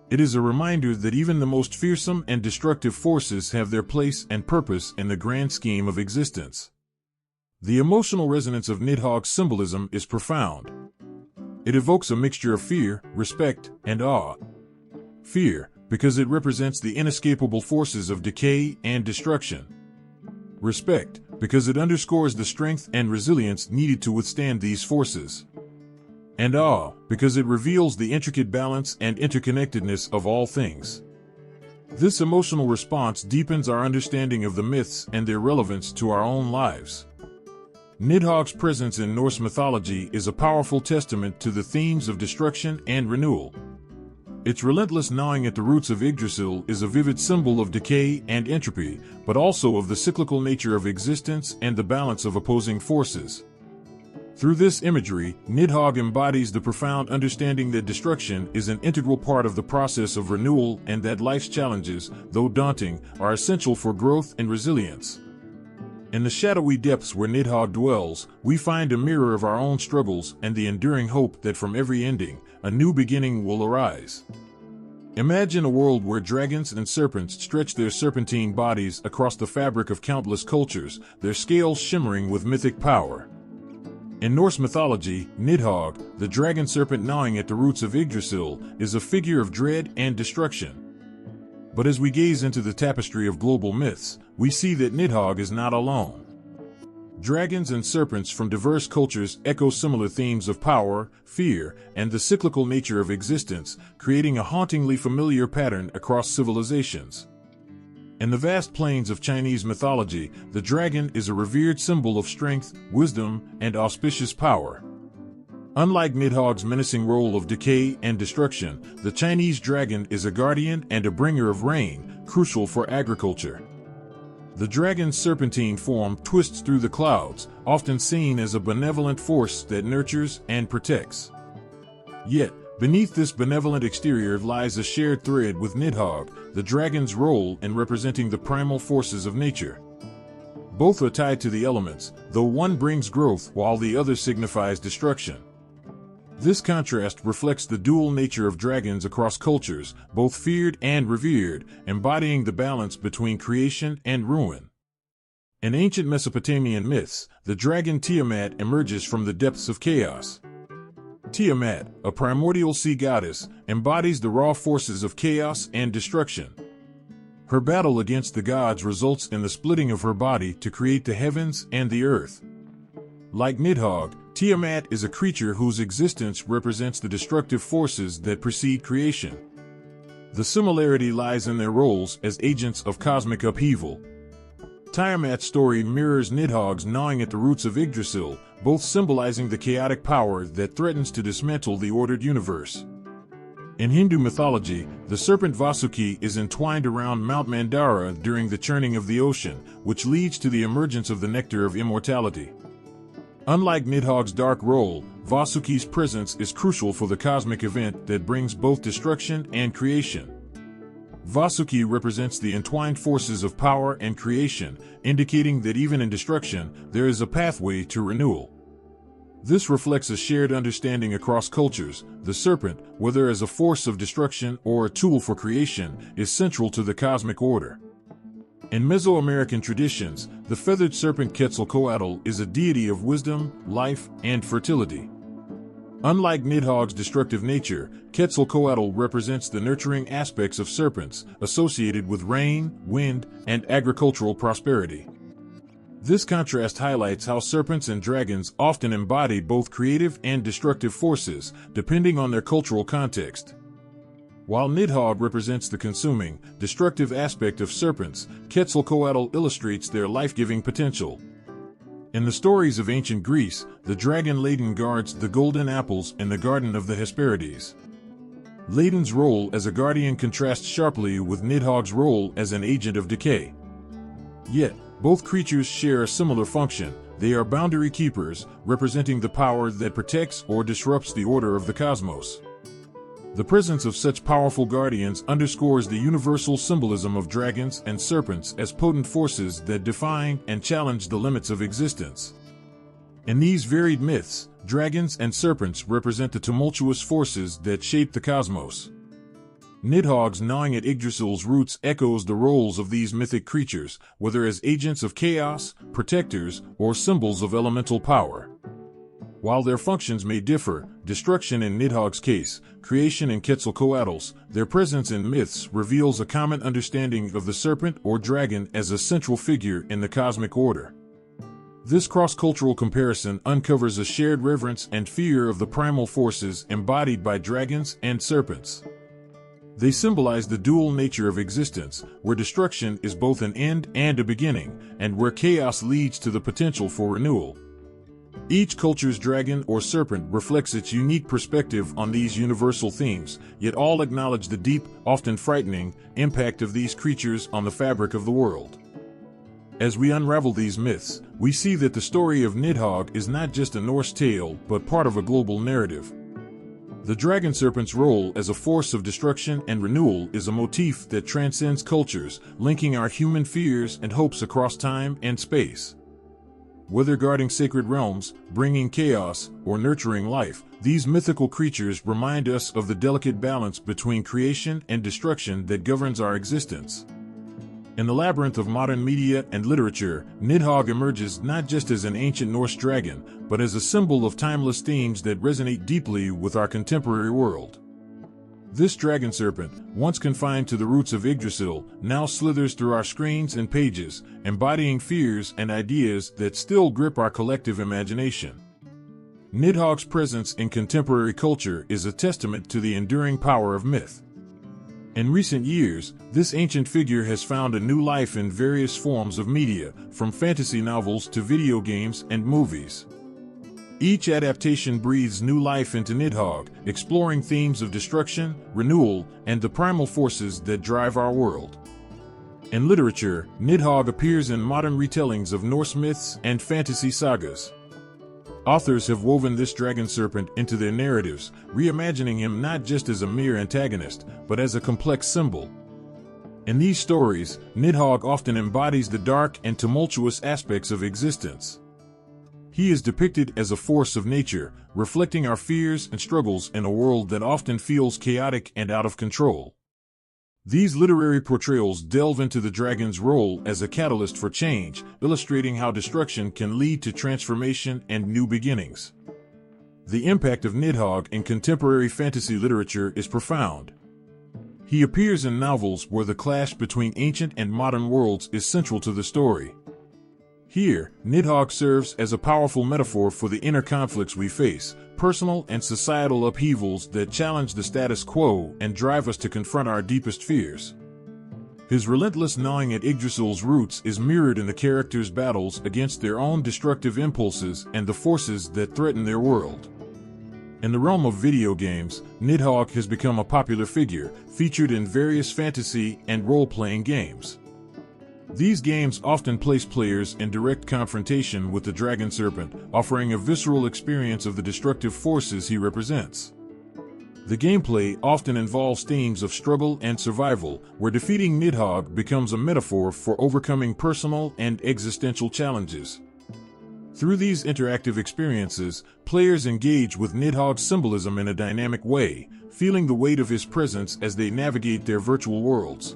It is a reminder that even the most fearsome and destructive forces have their place and purpose in the grand scheme of existence. The emotional resonance of Nidhogg's symbolism is profound. It evokes a mixture of fear, respect, and awe. Fear, because it represents the inescapable forces of decay and destruction. Respect, because it underscores the strength and resilience needed to withstand these forces. And awe, because it reveals the intricate balance and interconnectedness of all things. This emotional response deepens our understanding of the myths and their relevance to our own lives. Nidhogg's presence in Norse mythology is a powerful testament to the themes of destruction and renewal. Its relentless gnawing at the roots of Yggdrasil is a vivid symbol of decay and entropy, but also of the cyclical nature of existence and the balance of opposing forces. Through this imagery, Nidhogg embodies the profound understanding that destruction is an integral part of the process of renewal and that life's challenges, though daunting, are essential for growth and resilience. In the shadowy depths where Nidhogg dwells, we find a mirror of our own struggles and the enduring hope that from every ending, a new beginning will arise. Imagine a world where dragons and serpents stretch their serpentine bodies across the fabric of countless cultures, their scales shimmering with mythic power. In Norse mythology, Nidhogg, the dragon serpent gnawing at the roots of Yggdrasil, is a figure of dread and destruction. But as we gaze into the tapestry of global myths, we see that Nidhogg is not alone. Dragons and serpents from diverse cultures echo similar themes of power, fear, and the cyclical nature of existence, creating a hauntingly familiar pattern across civilizations. In the vast plains of Chinese mythology, the dragon is a revered symbol of strength, wisdom, and auspicious power. Unlike Nidhogg's menacing role of decay and destruction, the Chinese dragon is a guardian and a bringer of rain, crucial for agriculture. The dragon's serpentine form twists through the clouds, often seen as a benevolent force that nurtures and protects. Yet, beneath this benevolent exterior lies a shared thread with Nidhogg, the dragon's role in representing the primal forces of nature. Both are tied to the elements, though one brings growth while the other signifies destruction. This contrast reflects the dual nature of dragons across cultures, both feared and revered, embodying the balance between creation and ruin. In ancient Mesopotamian myths, the dragon Tiamat emerges from the depths of chaos. Tiamat, a primordial sea goddess, embodies the raw forces of chaos and destruction. Her battle against the gods results in the splitting of her body to create the heavens and the earth. Like Nidhogg, Tiamat is a creature whose existence represents the destructive forces that precede creation. The similarity lies in their roles as agents of cosmic upheaval. Tiamat's story mirrors Nidhogg's gnawing at the roots of Yggdrasil, both symbolizing the chaotic power that threatens to dismantle the ordered universe. In Hindu mythology, the serpent Vasuki is entwined around Mount Mandara during the churning of the ocean, which leads to the emergence of the nectar of immortality. Unlike Nidhogg's dark role, Vasuki's presence is crucial for the cosmic event that brings both destruction and creation. Vasuki represents the entwined forces of power and creation, indicating that even in destruction, there is a pathway to renewal. This reflects a shared understanding across cultures. The serpent, whether as a force of destruction or a tool for creation, is central to the cosmic order. In Mesoamerican traditions, the feathered serpent Quetzalcoatl is a deity of wisdom, life, and fertility. Unlike Nidhogg's destructive nature, Quetzalcoatl represents the nurturing aspects of serpents, associated with rain, wind, and agricultural prosperity. This contrast highlights how serpents and dragons often embody both creative and destructive forces, depending on their cultural context. While Nidhogg represents the consuming, destructive aspect of serpents, Quetzalcoatl illustrates their life-giving potential. In the stories of ancient Greece, the dragon Ladon guards the golden apples in the Garden of the Hesperides. Ladon's role as a guardian contrasts sharply with Nidhogg's role as an agent of decay. Yet, both creatures share a similar function. They are boundary keepers, representing the power that protects or disrupts the order of the cosmos. The presence of such powerful guardians underscores the universal symbolism of dragons and serpents as potent forces that define and challenge the limits of existence. In these varied myths, dragons and serpents represent the tumultuous forces that shape the cosmos. Nidhogg's gnawing at Yggdrasil's roots echoes the roles of these mythic creatures, whether as agents of chaos, protectors, or symbols of elemental power. While their functions may differ, destruction in Nidhogg's case, creation in Quetzalcoatl's, their presence in myths reveals a common understanding of the serpent or dragon as a central figure in the cosmic order. This cross-cultural comparison uncovers a shared reverence and fear of the primal forces embodied by dragons and serpents. They symbolize the dual nature of existence, where destruction is both an end and a beginning, and where chaos leads to the potential for renewal. Each culture's dragon or serpent reflects its unique perspective on these universal themes, yet all acknowledge the deep, often frightening, impact of these creatures on the fabric of the world. As we unravel these myths, we see that the story of Nidhogg is not just a Norse tale, but part of a global narrative. The dragon serpent's role as a force of destruction and renewal is a motif that transcends cultures, linking our human fears and hopes across time and space. Whether guarding sacred realms, bringing chaos, or nurturing life, these mythical creatures remind us of the delicate balance between creation and destruction that governs our existence. In the labyrinth of modern media and literature, Nidhogg emerges not just as an ancient Norse dragon, but as a symbol of timeless themes that resonate deeply with our contemporary world. This dragon serpent, once confined to the roots of Yggdrasil, now slithers through our screens and pages, embodying fears and ideas that still grip our collective imagination. Nidhogg's presence in contemporary culture is a testament to the enduring power of myth. In recent years, this ancient figure has found a new life in various forms of media, from fantasy novels to video games and movies. Each adaptation breathes new life into Nidhogg, exploring themes of destruction, renewal, and the primal forces that drive our world. In literature, Nidhogg appears in modern retellings of Norse myths and fantasy sagas. Authors have woven this dragon serpent into their narratives, reimagining him not just as a mere antagonist, but as a complex symbol. In these stories, Nidhogg often embodies the dark and tumultuous aspects of existence. He is depicted as a force of nature, reflecting our fears and struggles in a world that often feels chaotic and out of control. These literary portrayals delve into the dragon's role as a catalyst for change, illustrating how destruction can lead to transformation and new beginnings. The impact of Nidhogg in contemporary fantasy literature is profound. He appears in novels where the clash between ancient and modern worlds is central to the story. Here, Nidhogg serves as a powerful metaphor for the inner conflicts we face, personal and societal upheavals that challenge the status quo and drive us to confront our deepest fears. His relentless gnawing at Yggdrasil's roots is mirrored in the characters' battles against their own destructive impulses and the forces that threaten their world. In the realm of video games, Nidhogg has become a popular figure, featured in various fantasy and role-playing games. These games often place players in direct confrontation with the dragon serpent, offering a visceral experience of the destructive forces he represents. The gameplay often involves themes of struggle and survival, where defeating Nidhogg becomes a metaphor for overcoming personal and existential challenges. Through these interactive experiences, players engage with Nidhogg's symbolism in a dynamic way, feeling the weight of his presence as they navigate their virtual worlds.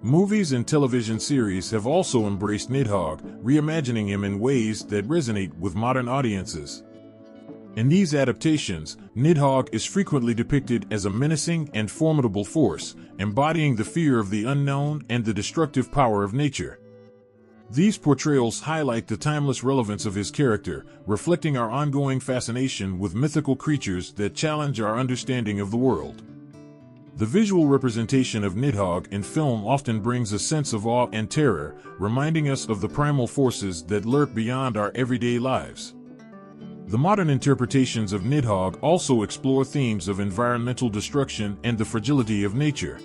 Movies and television series have also embraced Nidhogg, reimagining him in ways that resonate with modern audiences. In these adaptations, Nidhogg is frequently depicted as a menacing and formidable force, embodying the fear of the unknown and the destructive power of nature. These portrayals highlight the timeless relevance of his character, reflecting our ongoing fascination with mythical creatures that challenge our understanding of the world. The visual representation of Nidhogg in film often brings a sense of awe and terror, reminding us of the primal forces that lurk beyond our everyday lives. The modern interpretations of Nidhogg also explore themes of environmental destruction and the fragility of nature.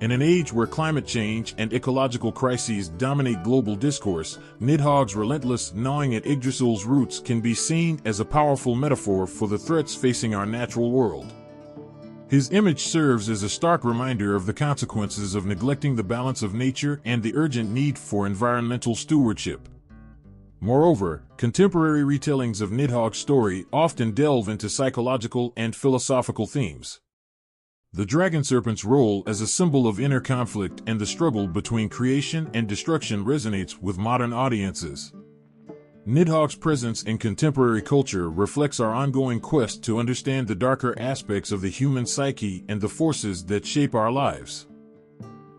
In an age where climate change and ecological crises dominate global discourse, Nidhogg's relentless gnawing at Yggdrasil's roots can be seen as a powerful metaphor for the threats facing our natural world. His image serves as a stark reminder of the consequences of neglecting the balance of nature and the urgent need for environmental stewardship. Moreover, contemporary retellings of Nidhogg's story often delve into psychological and philosophical themes. The dragon serpent's role as a symbol of inner conflict and the struggle between creation and destruction resonates with modern audiences. Nidhogg's presence in contemporary culture reflects our ongoing quest to understand the darker aspects of the human psyche and the forces that shape our lives.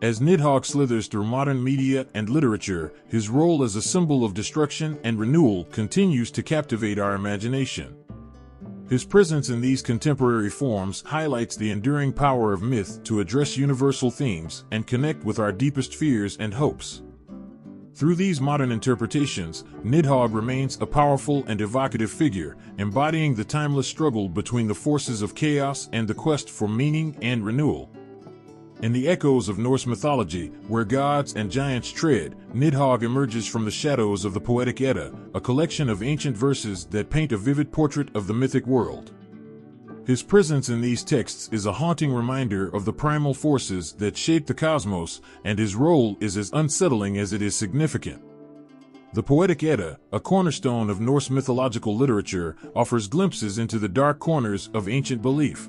As Nidhogg slithers through modern media and literature, his role as a symbol of destruction and renewal continues to captivate our imagination. His presence in these contemporary forms highlights the enduring power of myth to address universal themes and connect with our deepest fears and hopes. Through these modern interpretations, Nidhogg remains a powerful and evocative figure, embodying the timeless struggle between the forces of chaos and the quest for meaning and renewal. In the echoes of Norse mythology, where gods and giants tread, Nidhogg emerges from the shadows of the Poetic Edda, a collection of ancient verses that paint a vivid portrait of the mythic world. His presence in these texts is a haunting reminder of the primal forces that shape the cosmos, and his role is as unsettling as it is significant. The Poetic Edda, a cornerstone of Norse mythological literature, offers glimpses into the dark corners of ancient belief.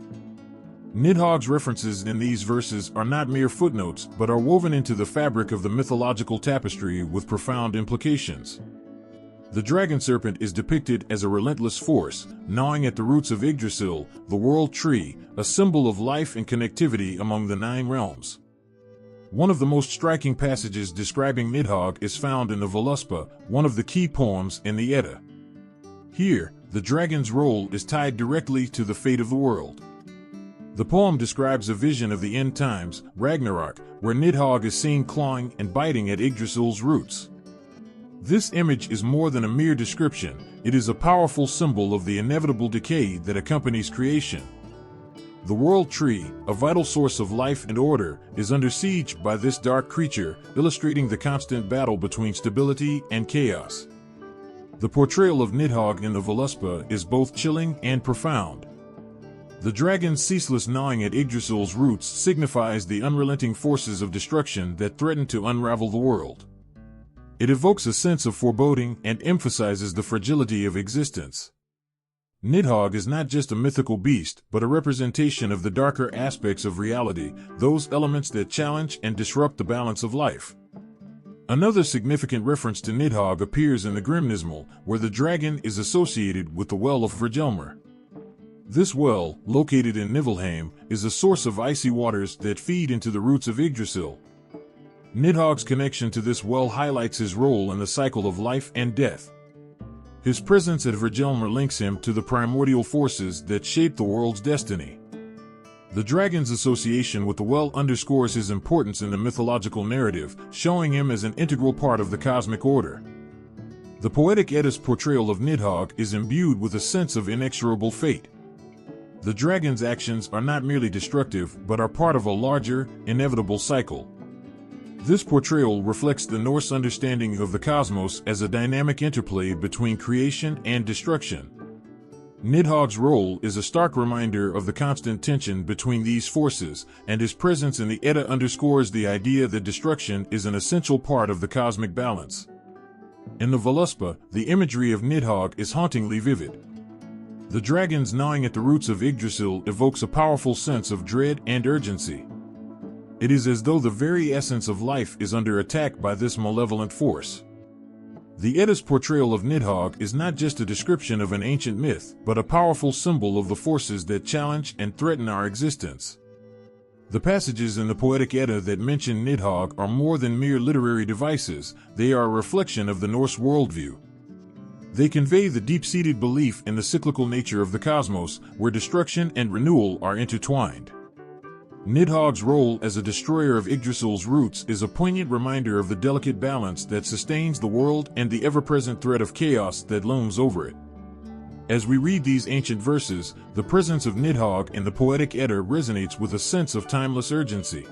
Nidhogg's references in these verses are not mere footnotes, but are woven into the fabric of the mythological tapestry with profound implications. The dragon serpent is depicted as a relentless force, gnawing at the roots of Yggdrasil, the world tree, a symbol of life and connectivity among the 9 realms. One of the most striking passages describing Nidhogg is found in the Voluspa, one of the key poems in the Edda. Here, the dragon's role is tied directly to the fate of the world. The poem describes a vision of the end times, Ragnarok, where Nidhogg is seen clawing and biting at Yggdrasil's roots. This image is more than a mere description, it is a powerful symbol of the inevitable decay that accompanies creation. The world tree, a vital source of life and order, is under siege by this dark creature, illustrating the constant battle between stability and chaos. The portrayal of Nidhogg in the Voluspa is both chilling and profound. The dragon's ceaseless gnawing at Yggdrasil's roots signifies the unrelenting forces of destruction that threaten to unravel the world. It evokes a sense of foreboding and emphasizes the fragility of existence. Nidhogg is not just a mythical beast, but a representation of the darker aspects of reality, those elements that challenge and disrupt the balance of life. Another significant reference to Nidhogg appears in the Grimnismal, where the dragon is associated with the Well of Hvergelmir. This well, located in Niflheim, is a source of icy waters that feed into the roots of Yggdrasil. Nidhogg's connection to this well highlights his role in the cycle of life and death. His presence at Hvergelmir links him to the primordial forces that shape the world's destiny. The dragon's association with the well underscores his importance in the mythological narrative, showing him as an integral part of the cosmic order. The Poetic Edda's portrayal of Nidhogg is imbued with a sense of inexorable fate. The dragon's actions are not merely destructive, but are part of a larger, inevitable cycle. This portrayal reflects the Norse understanding of the cosmos as a dynamic interplay between creation and destruction. Nidhogg's role is a stark reminder of the constant tension between these forces, and his presence in the Edda underscores the idea that destruction is an essential part of the cosmic balance. In the Völuspá, the imagery of Nidhogg is hauntingly vivid. The dragons gnawing at the roots of Yggdrasil evokes a powerful sense of dread and urgency. It is as though the very essence of life is under attack by this malevolent force. The Edda's portrayal of Nidhogg is not just a description of an ancient myth, but a powerful symbol of the forces that challenge and threaten our existence. The passages in the Poetic Edda that mention Nidhogg are more than mere literary devices, they are a reflection of the Norse worldview. They convey the deep-seated belief in the cyclical nature of the cosmos, where destruction and renewal are intertwined. Nidhogg's role as a destroyer of Yggdrasil's roots is a poignant reminder of the delicate balance that sustains the world and the ever-present threat of chaos that looms over it. As we read these ancient verses, the presence of Nidhogg in the Poetic Edda resonates with a sense of timeless urgency.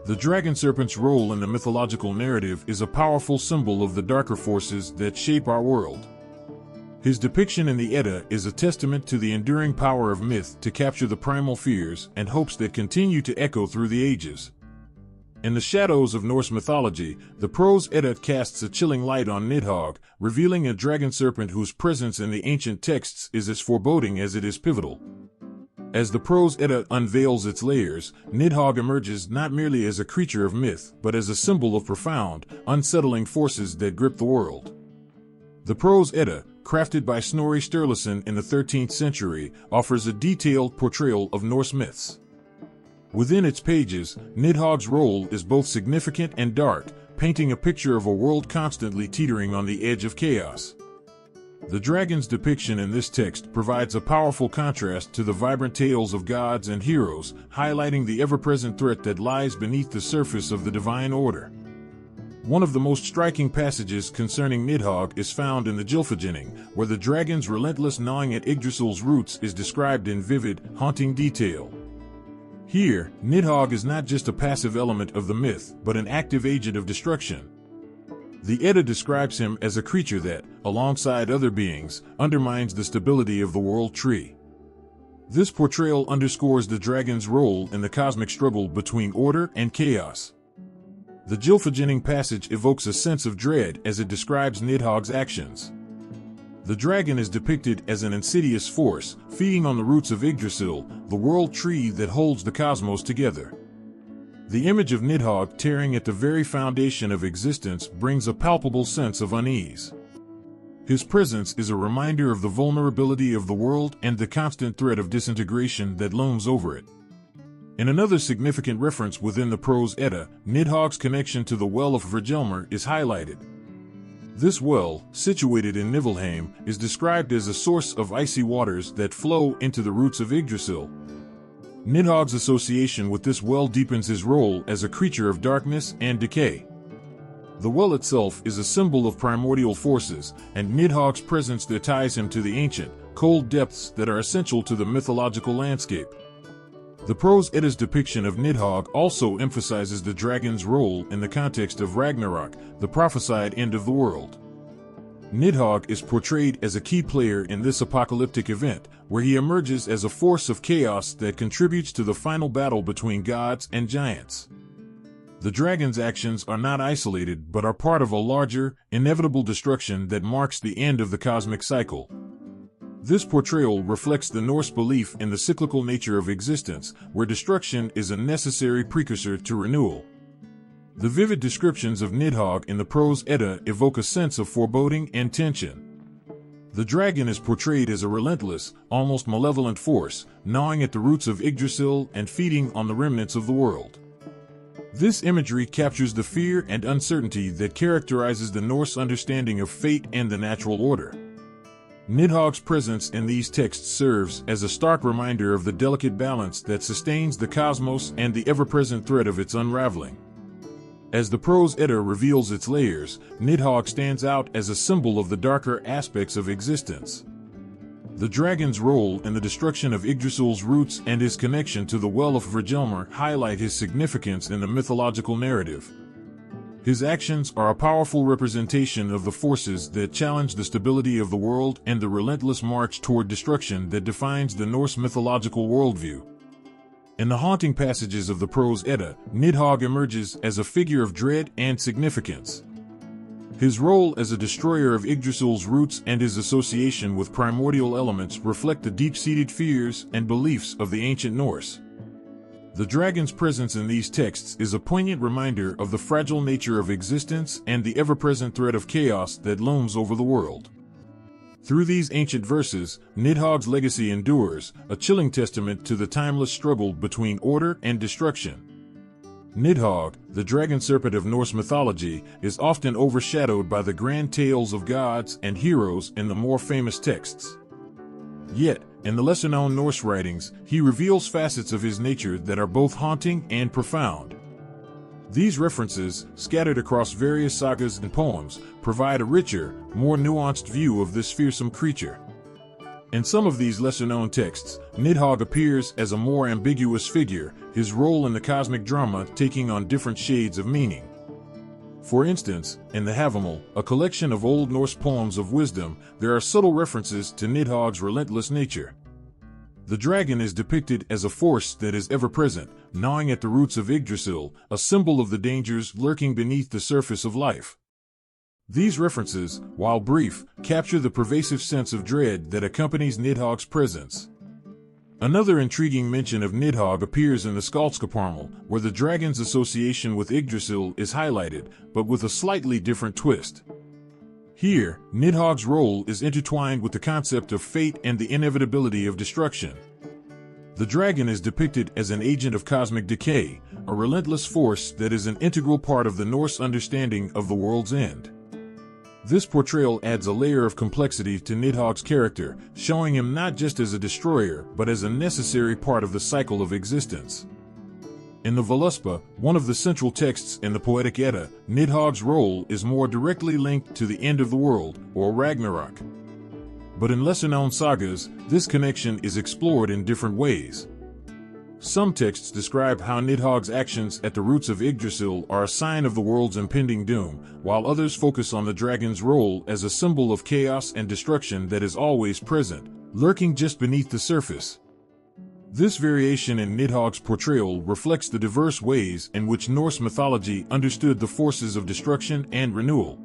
The dragon serpent's role in the mythological narrative is a powerful symbol of the darker forces that shape our world. His depiction in the Edda is a testament to the enduring power of myth to capture the primal fears and hopes that continue to echo through the ages. In the shadows of Norse mythology, the Prose Edda casts a chilling light on Nidhogg, revealing a dragon serpent whose presence in the ancient texts is as foreboding as it is pivotal. As the Prose Edda unveils its layers, Nidhogg emerges not merely as a creature of myth, but as a symbol of profound, unsettling forces that grip the world. The Prose Edda, crafted by Snorri Sturluson in the 13th century, offers a detailed portrayal of Norse myths. Within its pages, Nidhogg's role is both significant and dark, painting a picture of a world constantly teetering on the edge of chaos. The dragon's depiction in this text provides a powerful contrast to the vibrant tales of gods and heroes, highlighting the ever-present threat that lies beneath the surface of the divine order. One of the most striking passages concerning Nidhogg is found in the Gylfaginning, where the dragon's relentless gnawing at Yggdrasil's roots is described in vivid, haunting detail. Here, Nidhogg is not just a passive element of the myth, but an active agent of destruction. The Edda describes him as a creature that, alongside other beings, undermines the stability of the world tree. This portrayal underscores the dragon's role in the cosmic struggle between order and chaos. The Gylfaginning passage evokes a sense of dread as it describes Nidhogg's actions. The dragon is depicted as an insidious force, feeding on the roots of Yggdrasil, the world tree that holds the cosmos together. The image of Nidhogg tearing at the very foundation of existence brings a palpable sense of unease. His presence is a reminder of the vulnerability of the world and the constant threat of disintegration that looms over it. In another significant reference within the Prose Edda, Nidhogg's connection to the Well of Hvergelmir is highlighted. This well, situated in Niflheim, is described as a source of icy waters that flow into the roots of Yggdrasil. Nidhogg's association with this well deepens his role as a creature of darkness and decay. The well itself is a symbol of primordial forces, and Nidhogg's presence there ties him to the ancient, cold depths that are essential to the mythological landscape. The Prose Edda's depiction of Nidhogg also emphasizes the dragon's role in the context of Ragnarok, the prophesied end of the world. Nidhogg is portrayed as a key player in this apocalyptic event, where he emerges as a force of chaos that contributes to the final battle between gods and giants. The dragon's actions are not isolated but are part of a larger, inevitable destruction that marks the end of the cosmic cycle. This portrayal reflects the Norse belief in the cyclical nature of existence, where destruction is a necessary precursor to renewal. The vivid descriptions of Nidhogg in the Prose Edda evoke a sense of foreboding and tension. The dragon is portrayed as a relentless, almost malevolent force, gnawing at the roots of Yggdrasil and feeding on the remnants of the world. This imagery captures the fear and uncertainty that characterizes the Norse understanding of fate and the natural order. Nidhogg's presence in these texts serves as a stark reminder of the delicate balance that sustains the cosmos and the ever-present threat of its unraveling. As the Prose Edda reveals its layers, Nidhogg stands out as a symbol of the darker aspects of existence. The dragon's role in the destruction of Yggdrasil's roots and his connection to the Well of Hvergelmir highlight his significance in the mythological narrative. His actions are a powerful representation of the forces that challenge the stability of the world and the relentless march toward destruction that defines the Norse mythological worldview. In the haunting passages of the Prose Edda, Nidhogg emerges as a figure of dread and significance. His role as a destroyer of Yggdrasil's roots and his association with primordial elements reflect the deep-seated fears and beliefs of the ancient Norse. The dragon's presence in these texts is a poignant reminder of the fragile nature of existence and the ever-present threat of chaos that looms over the world. Through these ancient verses, Nidhogg's legacy endures, a chilling testament to the timeless struggle between order and destruction. Nidhogg, the dragon serpent of Norse mythology, is often overshadowed by the grand tales of gods and heroes in the more famous texts. Yet, in the lesser-known Norse writings, he reveals facets of his nature that are both haunting and profound. These references, scattered across various sagas and poems, provide a richer, more nuanced view of this fearsome creature. In some of these lesser-known texts, Nidhogg appears as a more ambiguous figure, his role in the cosmic drama taking on different shades of meaning. For instance, in the Havamal, a collection of Old Norse poems of wisdom, there are subtle references to Nidhogg's relentless nature. The dragon is depicted as a force that is ever-present, gnawing at the roots of Yggdrasil, a symbol of the dangers lurking beneath the surface of life. These references, while brief, capture the pervasive sense of dread that accompanies Nidhogg's presence. Another intriguing mention of Nidhogg appears in the Skaldskaparmal, where the dragon's association with Yggdrasil is highlighted, but with a slightly different twist. Here, Nidhogg's role is intertwined with the concept of fate and the inevitability of destruction. The dragon is depicted as an agent of cosmic decay, a relentless force that is an integral part of the Norse understanding of the world's end. This portrayal adds a layer of complexity to Nidhogg's character, showing him not just as a destroyer, but as a necessary part of the cycle of existence. In the Voluspa, one of the central texts in the Poetic Edda, Nidhogg's role is more directly linked to the end of the world, or Ragnarok. But in lesser-known sagas, this connection is explored in different ways. Some texts describe how Nidhogg's actions at the roots of Yggdrasil are a sign of the world's impending doom, while others focus on the dragon's role as a symbol of chaos and destruction that is always present, lurking just beneath the surface. This variation in Nidhogg's portrayal reflects the diverse ways in which Norse mythology understood the forces of destruction and renewal.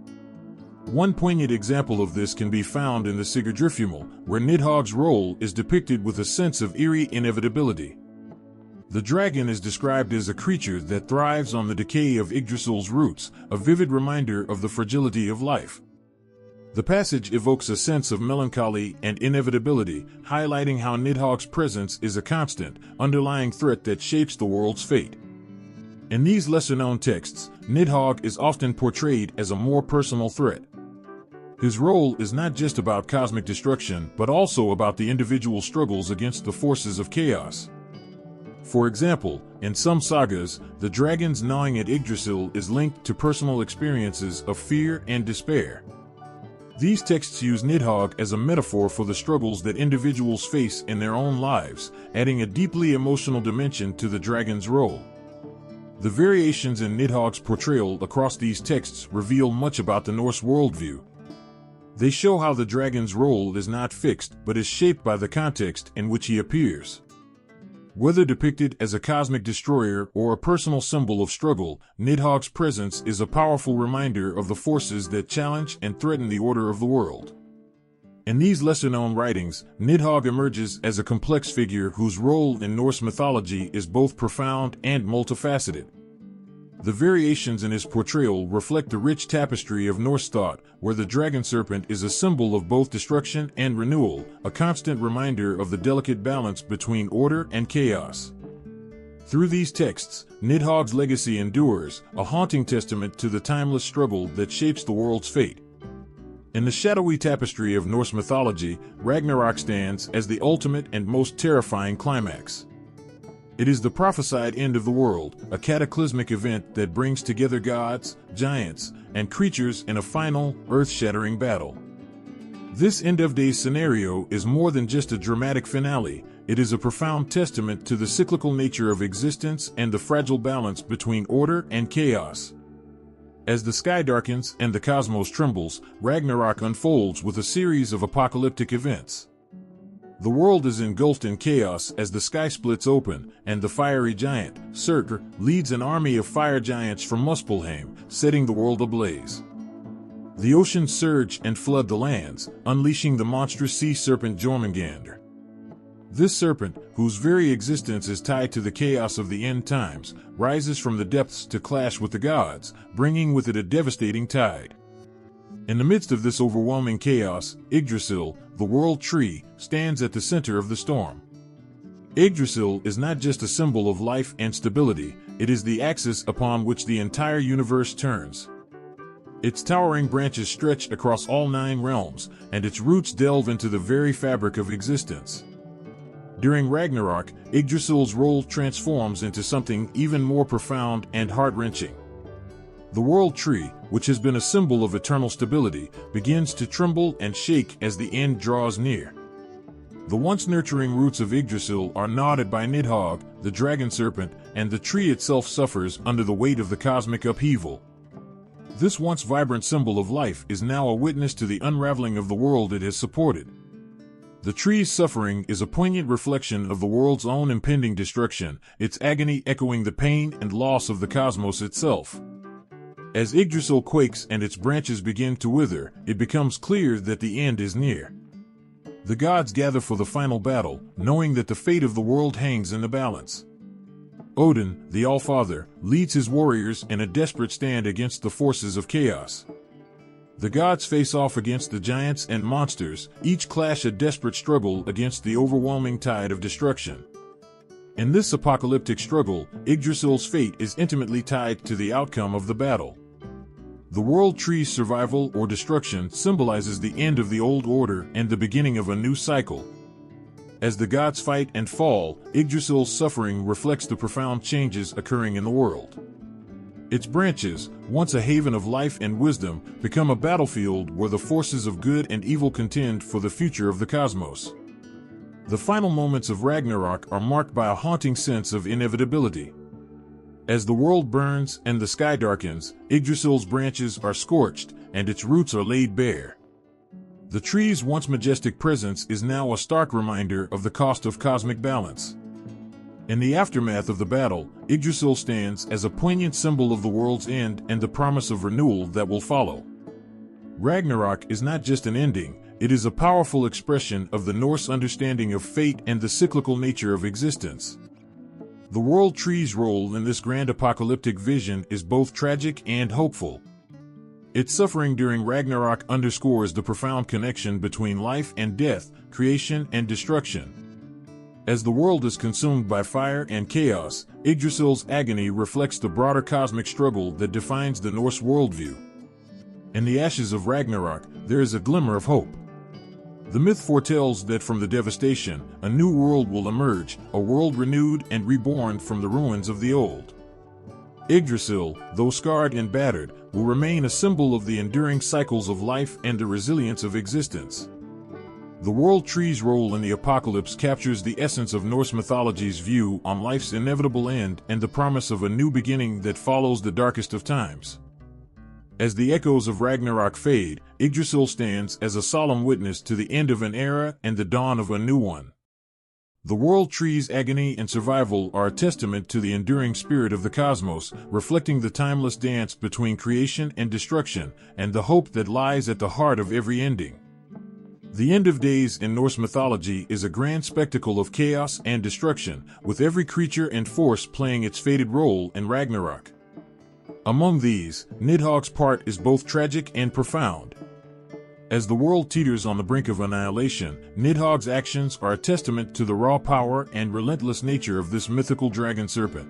One poignant example of this can be found in the Sigurdrifumal, where Nidhogg's role is depicted with a sense of eerie inevitability. The dragon is described as a creature that thrives on the decay of Yggdrasil's roots, a vivid reminder of the fragility of life. The passage evokes a sense of melancholy and inevitability, highlighting how Nidhogg's presence is a constant, underlying threat that shapes the world's fate. In these lesser-known texts, Nidhogg is often portrayed as a more personal threat. His role is not just about cosmic destruction, but also about the individual struggles against the forces of chaos. For example, in some sagas, the dragon's gnawing at Yggdrasil is linked to personal experiences of fear and despair. These texts use Nidhogg as a metaphor for the struggles that individuals face in their own lives, adding a deeply emotional dimension to the dragon's role. The variations in Nidhogg's portrayal across these texts reveal much about the Norse worldview. They show how the dragon's role is not fixed, but is shaped by the context in which he appears. Whether depicted as a cosmic destroyer or a personal symbol of struggle, Nidhogg's presence is a powerful reminder of the forces that challenge and threaten the order of the world. In these lesser-known writings, Nidhogg emerges as a complex figure whose role in Norse mythology is both profound and multifaceted. The variations in his portrayal reflect the rich tapestry of Norse thought, where the dragon serpent is a symbol of both destruction and renewal, a constant reminder of the delicate balance between order and chaos. Through these texts, Nidhogg's legacy endures, a haunting testament to the timeless struggle that shapes the world's fate. In the shadowy tapestry of Norse mythology, Ragnarok stands as the ultimate and most terrifying climax. It is the prophesied end of the world, a cataclysmic event that brings together gods, giants, and creatures in a final, earth-shattering battle. This end-of-days scenario is more than just a dramatic finale, it is a profound testament to the cyclical nature of existence and the fragile balance between order and chaos. As the sky darkens and the cosmos trembles, Ragnarok unfolds with a series of apocalyptic events. The world is engulfed in chaos as the sky splits open, and the fiery giant, Surtur, leads an army of fire giants from Muspelheim, setting the world ablaze. The oceans surge and flood the lands, unleashing the monstrous sea serpent Jormungandr. This serpent, whose very existence is tied to the chaos of the end times, rises from the depths to clash with the gods, bringing with it a devastating tide. In the midst of this overwhelming chaos, Yggdrasil, the world tree, stands at the center of the storm. Yggdrasil is not just a symbol of life and stability, it is the axis upon which the entire universe turns. Its towering branches stretch across all 9 realms, and its roots delve into the very fabric of existence. During Ragnarok, Yggdrasil's role transforms into something even more profound and heart-wrenching. The world tree, which has been a symbol of eternal stability, begins to tremble and shake as the end draws near. The once nurturing roots of Yggdrasil are gnawed by Nidhogg, the dragon serpent, and the tree itself suffers under the weight of the cosmic upheaval. This once vibrant symbol of life is now a witness to the unraveling of the world it has supported. The tree's suffering is a poignant reflection of the world's own impending destruction, its agony echoing the pain and loss of the cosmos itself. As Yggdrasil quakes and its branches begin to wither, it becomes clear that the end is near. The gods gather for the final battle, knowing that the fate of the world hangs in the balance. Odin, the All-Father, leads his warriors in a desperate stand against the forces of chaos. The gods face off against the giants and monsters, each clash a desperate struggle against the overwhelming tide of destruction. In this apocalyptic struggle, Yggdrasil's fate is intimately tied to the outcome of the battle. The world tree's survival or destruction symbolizes the end of the old order and the beginning of a new cycle. As the gods fight and fall, Yggdrasil's suffering reflects the profound changes occurring in the world. Its branches, once a haven of life and wisdom, become a battlefield where the forces of good and evil contend for the future of the cosmos. The final moments of Ragnarok are marked by a haunting sense of inevitability. As the world burns and the sky darkens, Yggdrasil's branches are scorched and its roots are laid bare. The tree's once majestic presence is now a stark reminder of the cost of cosmic balance. In the aftermath of the battle, Yggdrasil stands as a poignant symbol of the world's end and the promise of renewal that will follow. Ragnarok is not just an ending, it is a powerful expression of the Norse understanding of fate and the cyclical nature of existence. The world tree's role in this grand apocalyptic vision is both tragic and hopeful. Its suffering during Ragnarok underscores the profound connection between life and death, creation and destruction. As the world is consumed by fire and chaos, Yggdrasil's agony reflects the broader cosmic struggle that defines the Norse worldview. In the ashes of Ragnarok, there is a glimmer of hope. The myth foretells that from the devastation, a new world will emerge, a world renewed and reborn from the ruins of the old. Yggdrasil, though scarred and battered, will remain a symbol of the enduring cycles of life and the resilience of existence. The world tree's role in the apocalypse captures the essence of Norse mythology's view on life's inevitable end and the promise of a new beginning that follows the darkest of times. As the echoes of Ragnarok fade, Yggdrasil stands as a solemn witness to the end of an era and the dawn of a new one. The world tree's agony and survival are a testament to the enduring spirit of the cosmos, reflecting the timeless dance between creation and destruction, and the hope that lies at the heart of every ending. The end of days in Norse mythology is a grand spectacle of chaos and destruction, with every creature and force playing its fated role in Ragnarok. Among these, Nidhogg's part is both tragic and profound. As the world teeters on the brink of annihilation, Nidhogg's actions are a testament to the raw power and relentless nature of this mythical dragon serpent.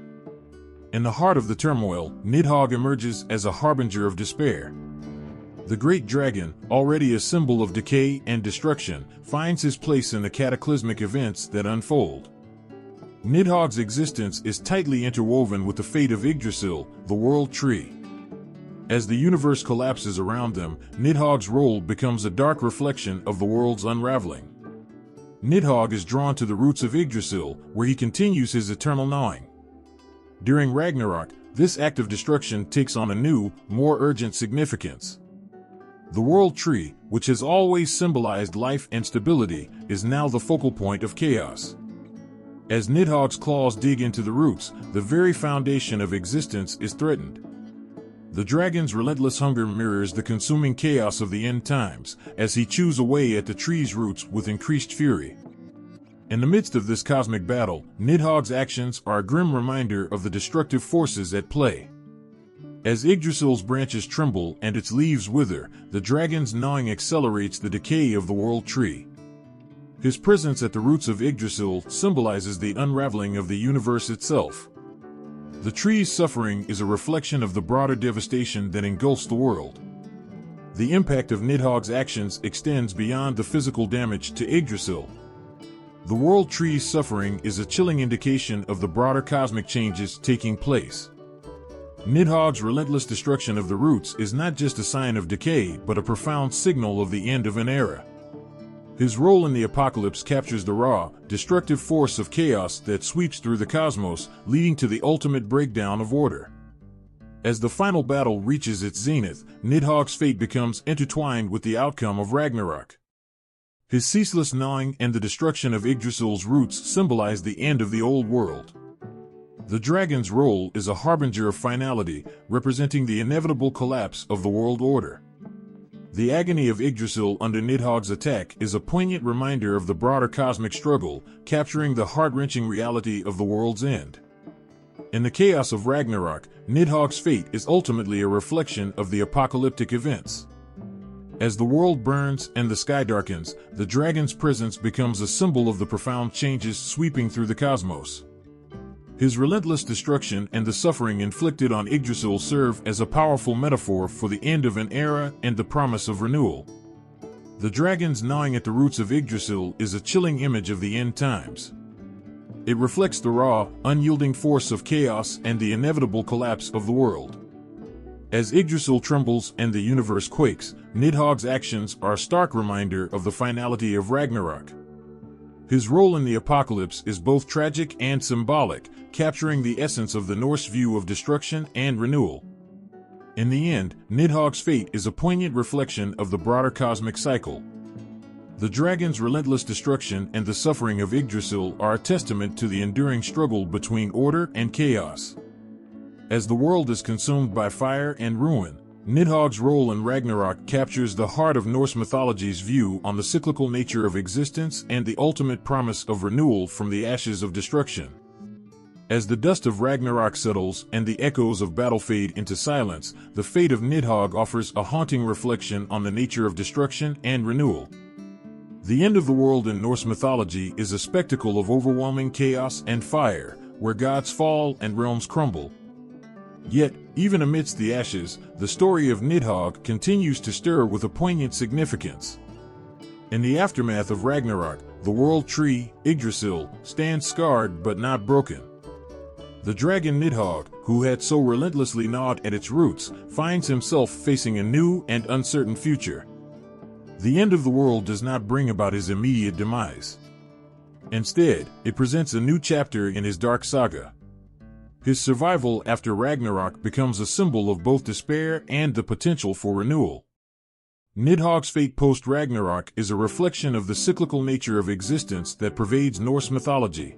In the heart of the turmoil, Nidhogg emerges as a harbinger of despair. The great dragon, already a symbol of decay and destruction, finds his place in the cataclysmic events that unfold. Nidhogg's existence is tightly interwoven with the fate of Yggdrasil, the world tree. As the universe collapses around them, Nidhogg's role becomes a dark reflection of the world's unraveling. Nidhogg is drawn to the roots of Yggdrasil, where he continues his eternal gnawing. During Ragnarok, this act of destruction takes on a new, more urgent significance. The world tree, which has always symbolized life and stability, is now the focal point of chaos. As Nidhogg's claws dig into the roots, the very foundation of existence is threatened. The dragon's relentless hunger mirrors the consuming chaos of the end times, as he chews away at the tree's roots with increased fury. In the midst of this cosmic battle, Nidhogg's actions are a grim reminder of the destructive forces at play. As Yggdrasil's branches tremble and its leaves wither, the dragon's gnawing accelerates the decay of the world tree. His presence at the roots of Yggdrasil symbolizes the unraveling of the universe itself. The tree's suffering is a reflection of the broader devastation that engulfs the world. The impact of Nidhogg's actions extends beyond the physical damage to Yggdrasil. The world tree's suffering is a chilling indication of the broader cosmic changes taking place. Nidhogg's relentless destruction of the roots is not just a sign of decay, but a profound signal of the end of an era. His role in the apocalypse captures the raw, destructive force of chaos that sweeps through the cosmos, leading to the ultimate breakdown of order. As the final battle reaches its zenith, Nidhogg's fate becomes intertwined with the outcome of Ragnarok. His ceaseless gnawing and the destruction of Yggdrasil's roots symbolize the end of the old world. The dragon's role is a harbinger of finality, representing the inevitable collapse of the world order. The agony of Yggdrasil under Nidhogg's attack is a poignant reminder of the broader cosmic struggle, capturing the heart-wrenching reality of the world's end. In the chaos of Ragnarok, Nidhogg's fate is ultimately a reflection of the apocalyptic events. As the world burns and the sky darkens, the dragon's presence becomes a symbol of the profound changes sweeping through the cosmos. His relentless destruction and the suffering inflicted on Yggdrasil serve as a powerful metaphor for the end of an era and the promise of renewal. The dragon's gnawing at the roots of Yggdrasil is a chilling image of the end times. It reflects the raw, unyielding force of chaos and the inevitable collapse of the world. As Yggdrasil trembles and the universe quakes, Nidhogg's actions are a stark reminder of the finality of Ragnarok. His role in the apocalypse is both tragic and symbolic, capturing the essence of the Norse view of destruction and renewal. In the end, Nidhogg's fate is a poignant reflection of the broader cosmic cycle. The dragon's relentless destruction and the suffering of Yggdrasil are a testament to the enduring struggle between order and chaos. As the world is consumed by fire and ruin, Nidhogg's role in Ragnarok captures the heart of Norse mythology's view on the cyclical nature of existence and the ultimate promise of renewal from the ashes of destruction. As the dust of Ragnarok settles and the echoes of battle fade into silence, the fate of Nidhogg offers a haunting reflection on the nature of destruction and renewal. The end of the world in Norse mythology is a spectacle of overwhelming chaos and fire, where gods fall and realms crumble. Yet, even amidst the ashes, the story of Nidhogg continues to stir with a poignant significance. In the aftermath of Ragnarok, the world tree, Yggdrasil, stands scarred but not broken. The dragon Nidhogg, who had so relentlessly gnawed at its roots, finds himself facing a new and uncertain future. The end of the world does not bring about his immediate demise. Instead, it presents a new chapter in his dark saga. His survival after Ragnarok becomes a symbol of both despair and the potential for renewal. Nidhogg's fate post-Ragnarok is a reflection of the cyclical nature of existence that pervades Norse mythology.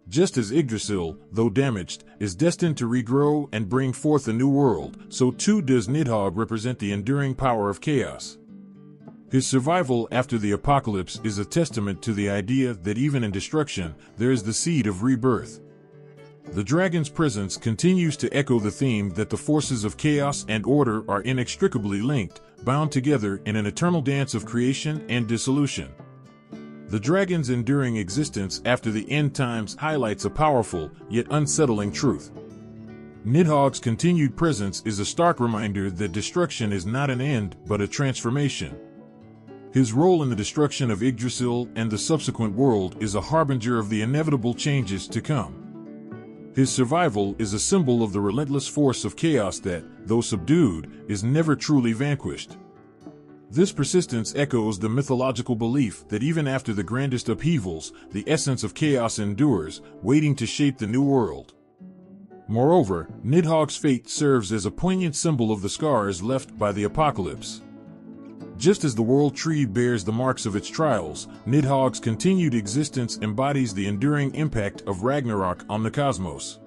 Just as Yggdrasil, though damaged, is destined to regrow and bring forth a new world, so too does Nidhogg represent the enduring power of chaos. His survival after the apocalypse is a testament to the idea that even in destruction, there is the seed of rebirth. The dragon's presence continues to echo the theme that the forces of chaos and order are inextricably linked, bound together in an eternal dance of creation and dissolution. The dragon's enduring existence after the end times highlights a powerful, yet unsettling truth. Nidhogg's continued presence is a stark reminder that destruction is not an end but a transformation. His role in the destruction of Yggdrasil and the subsequent world is a harbinger of the inevitable changes to come. His survival is a symbol of the relentless force of chaos that, though subdued, is never truly vanquished. This persistence echoes the mythological belief that even after the grandest upheavals, the essence of chaos endures, waiting to shape the new world. Moreover, Nidhogg's fate serves as a poignant symbol of the scars left by the apocalypse. Just as the world tree bears the marks of its trials, Nidhogg's continued existence embodies the enduring impact of Ragnarok on the cosmos.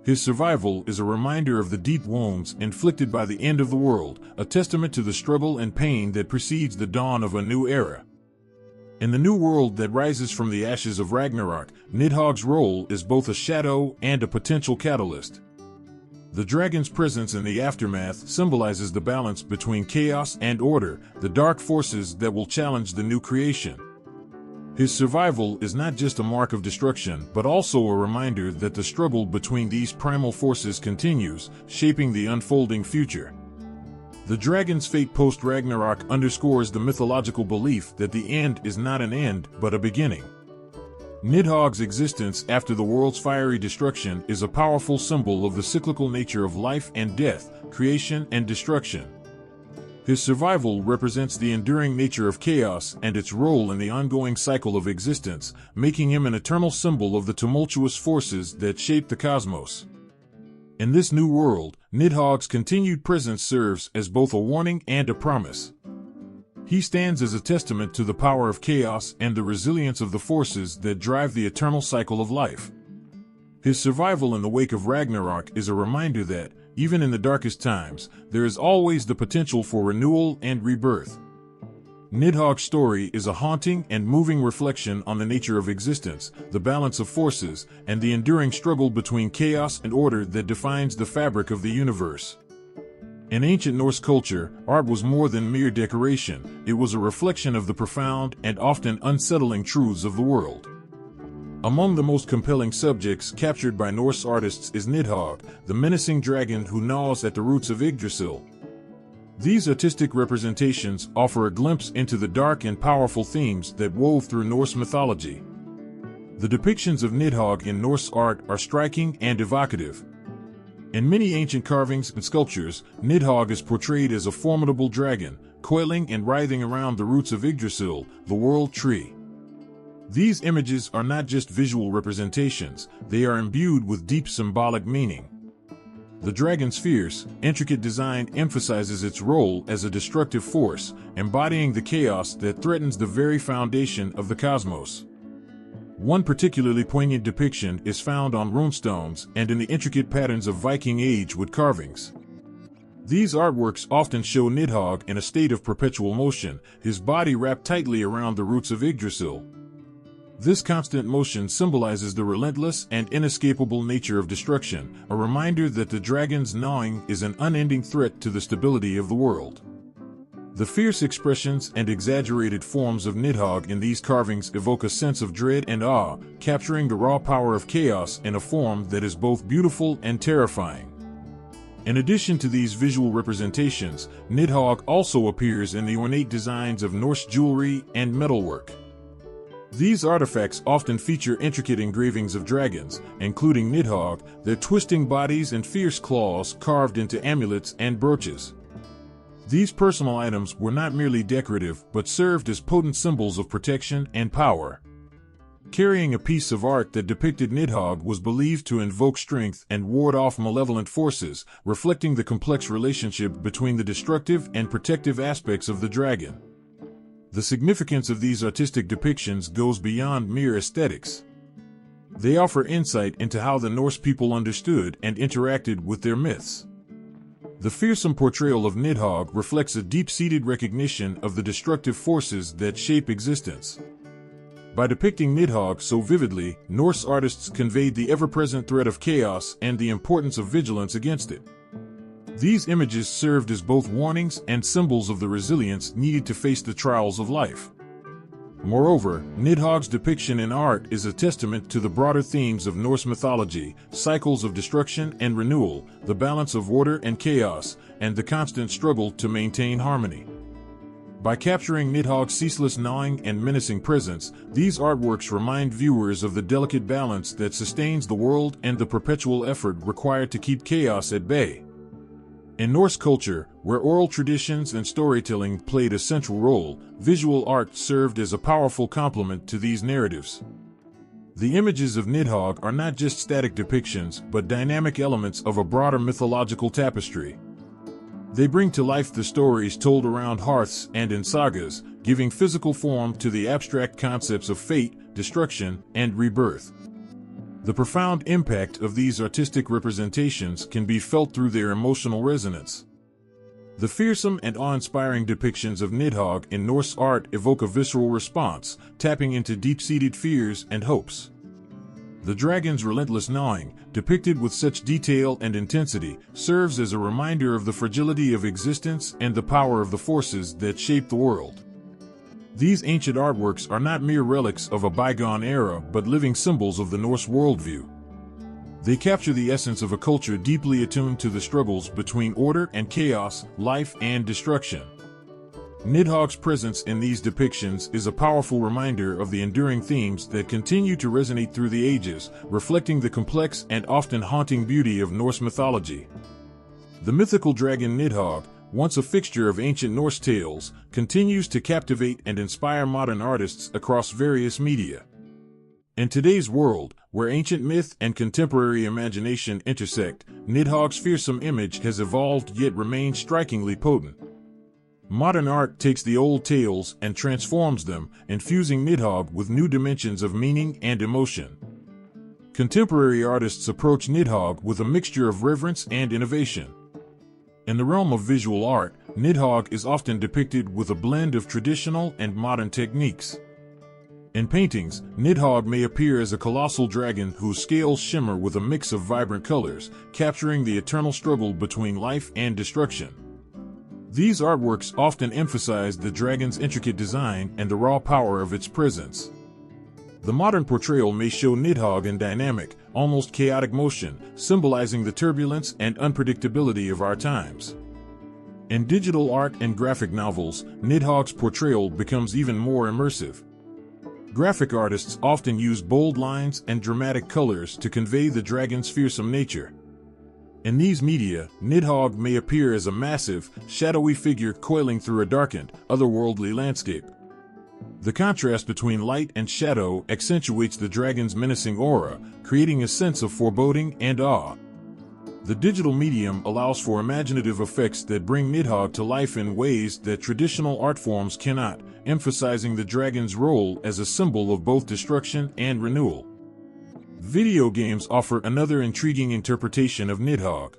His survival is a reminder of the deep wounds inflicted by the end of the world, a testament to the struggle and pain that precedes the dawn of a new era. In the new world that rises from the ashes of Ragnarok, Nidhogg's role is both a shadow and a potential catalyst. The dragon's presence in the aftermath symbolizes the balance between chaos and order, the dark forces that will challenge the new creation. His survival is not just a mark of destruction, but also a reminder that the struggle between these primal forces continues, shaping the unfolding future. The dragon's fate post-Ragnarok underscores the mythological belief that the end is not an end, but a beginning. Nidhogg's existence after the world's fiery destruction is a powerful symbol of the cyclical nature of life and death, creation and destruction. His survival represents the enduring nature of chaos and its role in the ongoing cycle of existence, making him an eternal symbol of the tumultuous forces that shape the cosmos. In this new world, Nidhogg's continued presence serves as both a warning and a promise. He stands as a testament to the power of chaos and the resilience of the forces that drive the eternal cycle of life. His survival in the wake of Ragnarok is a reminder that, even in the darkest times, there is always the potential for renewal and rebirth. Nidhogg's story is a haunting and moving reflection on the nature of existence, the balance of forces, and the enduring struggle between chaos and order that defines the fabric of the universe. In ancient Norse culture, art was more than mere decoration. It was a reflection of the profound and often unsettling truths of the world. Among the most compelling subjects captured by Norse artists is Nidhogg, the menacing dragon who gnaws at the roots of Yggdrasil. These artistic representations offer a glimpse into the dark and powerful themes that wove through Norse mythology. The depictions of Nidhogg in Norse art are striking and evocative. In many ancient carvings and sculptures, Nidhogg is portrayed as a formidable dragon, coiling and writhing around the roots of Yggdrasil, the world tree. These images are not just visual representations, they are imbued with deep symbolic meaning. The dragon's fierce, intricate design emphasizes its role as a destructive force, embodying the chaos that threatens the very foundation of the cosmos. One particularly poignant depiction is found on runestones and in the intricate patterns of Viking Age wood carvings. These artworks often show Nidhogg in a state of perpetual motion, his body wrapped tightly around the roots of Yggdrasil. This constant motion symbolizes the relentless and inescapable nature of destruction, a reminder that the dragon's gnawing is an unending threat to the stability of the world. The fierce expressions and exaggerated forms of Nidhogg in these carvings evoke a sense of dread and awe, capturing the raw power of chaos in a form that is both beautiful and terrifying. In addition to these visual representations, Nidhogg also appears in the ornate designs of Norse jewelry and metalwork. These artifacts often feature intricate engravings of dragons, including Nidhogg, their twisting bodies and fierce claws carved into amulets and brooches. These personal items were not merely decorative but served as potent symbols of protection and power. Carrying a piece of art that depicted Nidhogg was believed to invoke strength and ward off malevolent forces, reflecting the complex relationship between the destructive and protective aspects of the dragon. The significance of these artistic depictions goes beyond mere aesthetics. They offer insight into how the Norse people understood and interacted with their myths. The fearsome portrayal of Nidhogg reflects a deep-seated recognition of the destructive forces that shape existence. By depicting Nidhogg so vividly, Norse artists conveyed the ever-present threat of chaos and the importance of vigilance against it. These images served as both warnings and symbols of the resilience needed to face the trials of life. Moreover, Nidhogg's depiction in art is a testament to the broader themes of Norse mythology, cycles of destruction and renewal, the balance of order and chaos, and the constant struggle to maintain harmony. By capturing Nidhogg's ceaseless gnawing and menacing presence, these artworks remind viewers of the delicate balance that sustains the world and the perpetual effort required to keep chaos at bay. In Norse culture, where oral traditions and storytelling played a central role, visual art served as a powerful complement to these narratives. The images of Nidhogg are not just static depictions, but dynamic elements of a broader mythological tapestry. They bring to life the stories told around hearths and in sagas, giving physical form to the abstract concepts of fate, destruction, and rebirth. The profound impact of these artistic representations can be felt through their emotional resonance. The fearsome and awe-inspiring depictions of Nidhogg in Norse art evoke a visceral response, tapping into deep-seated fears and hopes. The dragon's relentless gnawing, depicted with such detail and intensity, serves as a reminder of the fragility of existence and the power of the forces that shape the world. These ancient artworks are not mere relics of a bygone era, but living symbols of the Norse worldview. They capture the essence of a culture deeply attuned to the struggles between order and chaos, life and destruction. Nidhogg's presence in these depictions is a powerful reminder of the enduring themes that continue to resonate through the ages, reflecting the complex and often haunting beauty of Norse mythology. The mythical dragon Nidhogg, once a fixture of ancient Norse tales, continues to captivate and inspire modern artists across various media. In today's world, where ancient myth and contemporary imagination intersect, Nidhogg's fearsome image has evolved yet remains strikingly potent. Modern art takes the old tales and transforms them, infusing Nidhogg with new dimensions of meaning and emotion. Contemporary artists approach Nidhogg with a mixture of reverence and innovation. In the realm of visual art, Nidhogg is often depicted with a blend of traditional and modern techniques. In paintings, Nidhogg may appear as a colossal dragon whose scales shimmer with a mix of vibrant colors, capturing the eternal struggle between life and destruction. These artworks often emphasize the dragon's intricate design and the raw power of its presence. The modern portrayal may show Nidhogg in dynamic, almost chaotic motion, symbolizing the turbulence and unpredictability of our times. In digital art and graphic novels, Nidhogg's portrayal becomes even more immersive. Graphic artists often use bold lines and dramatic colors to convey the dragon's fearsome nature. In these media, Nidhogg may appear as a massive, shadowy figure coiling through a darkened, otherworldly landscape. The contrast between light and shadow accentuates the dragon's menacing aura, creating a sense of foreboding and awe. The digital medium allows for imaginative effects that bring Nidhogg to life in ways that traditional art forms cannot, emphasizing the dragon's role as a symbol of both destruction and renewal. Video games offer another intriguing interpretation of Nidhogg.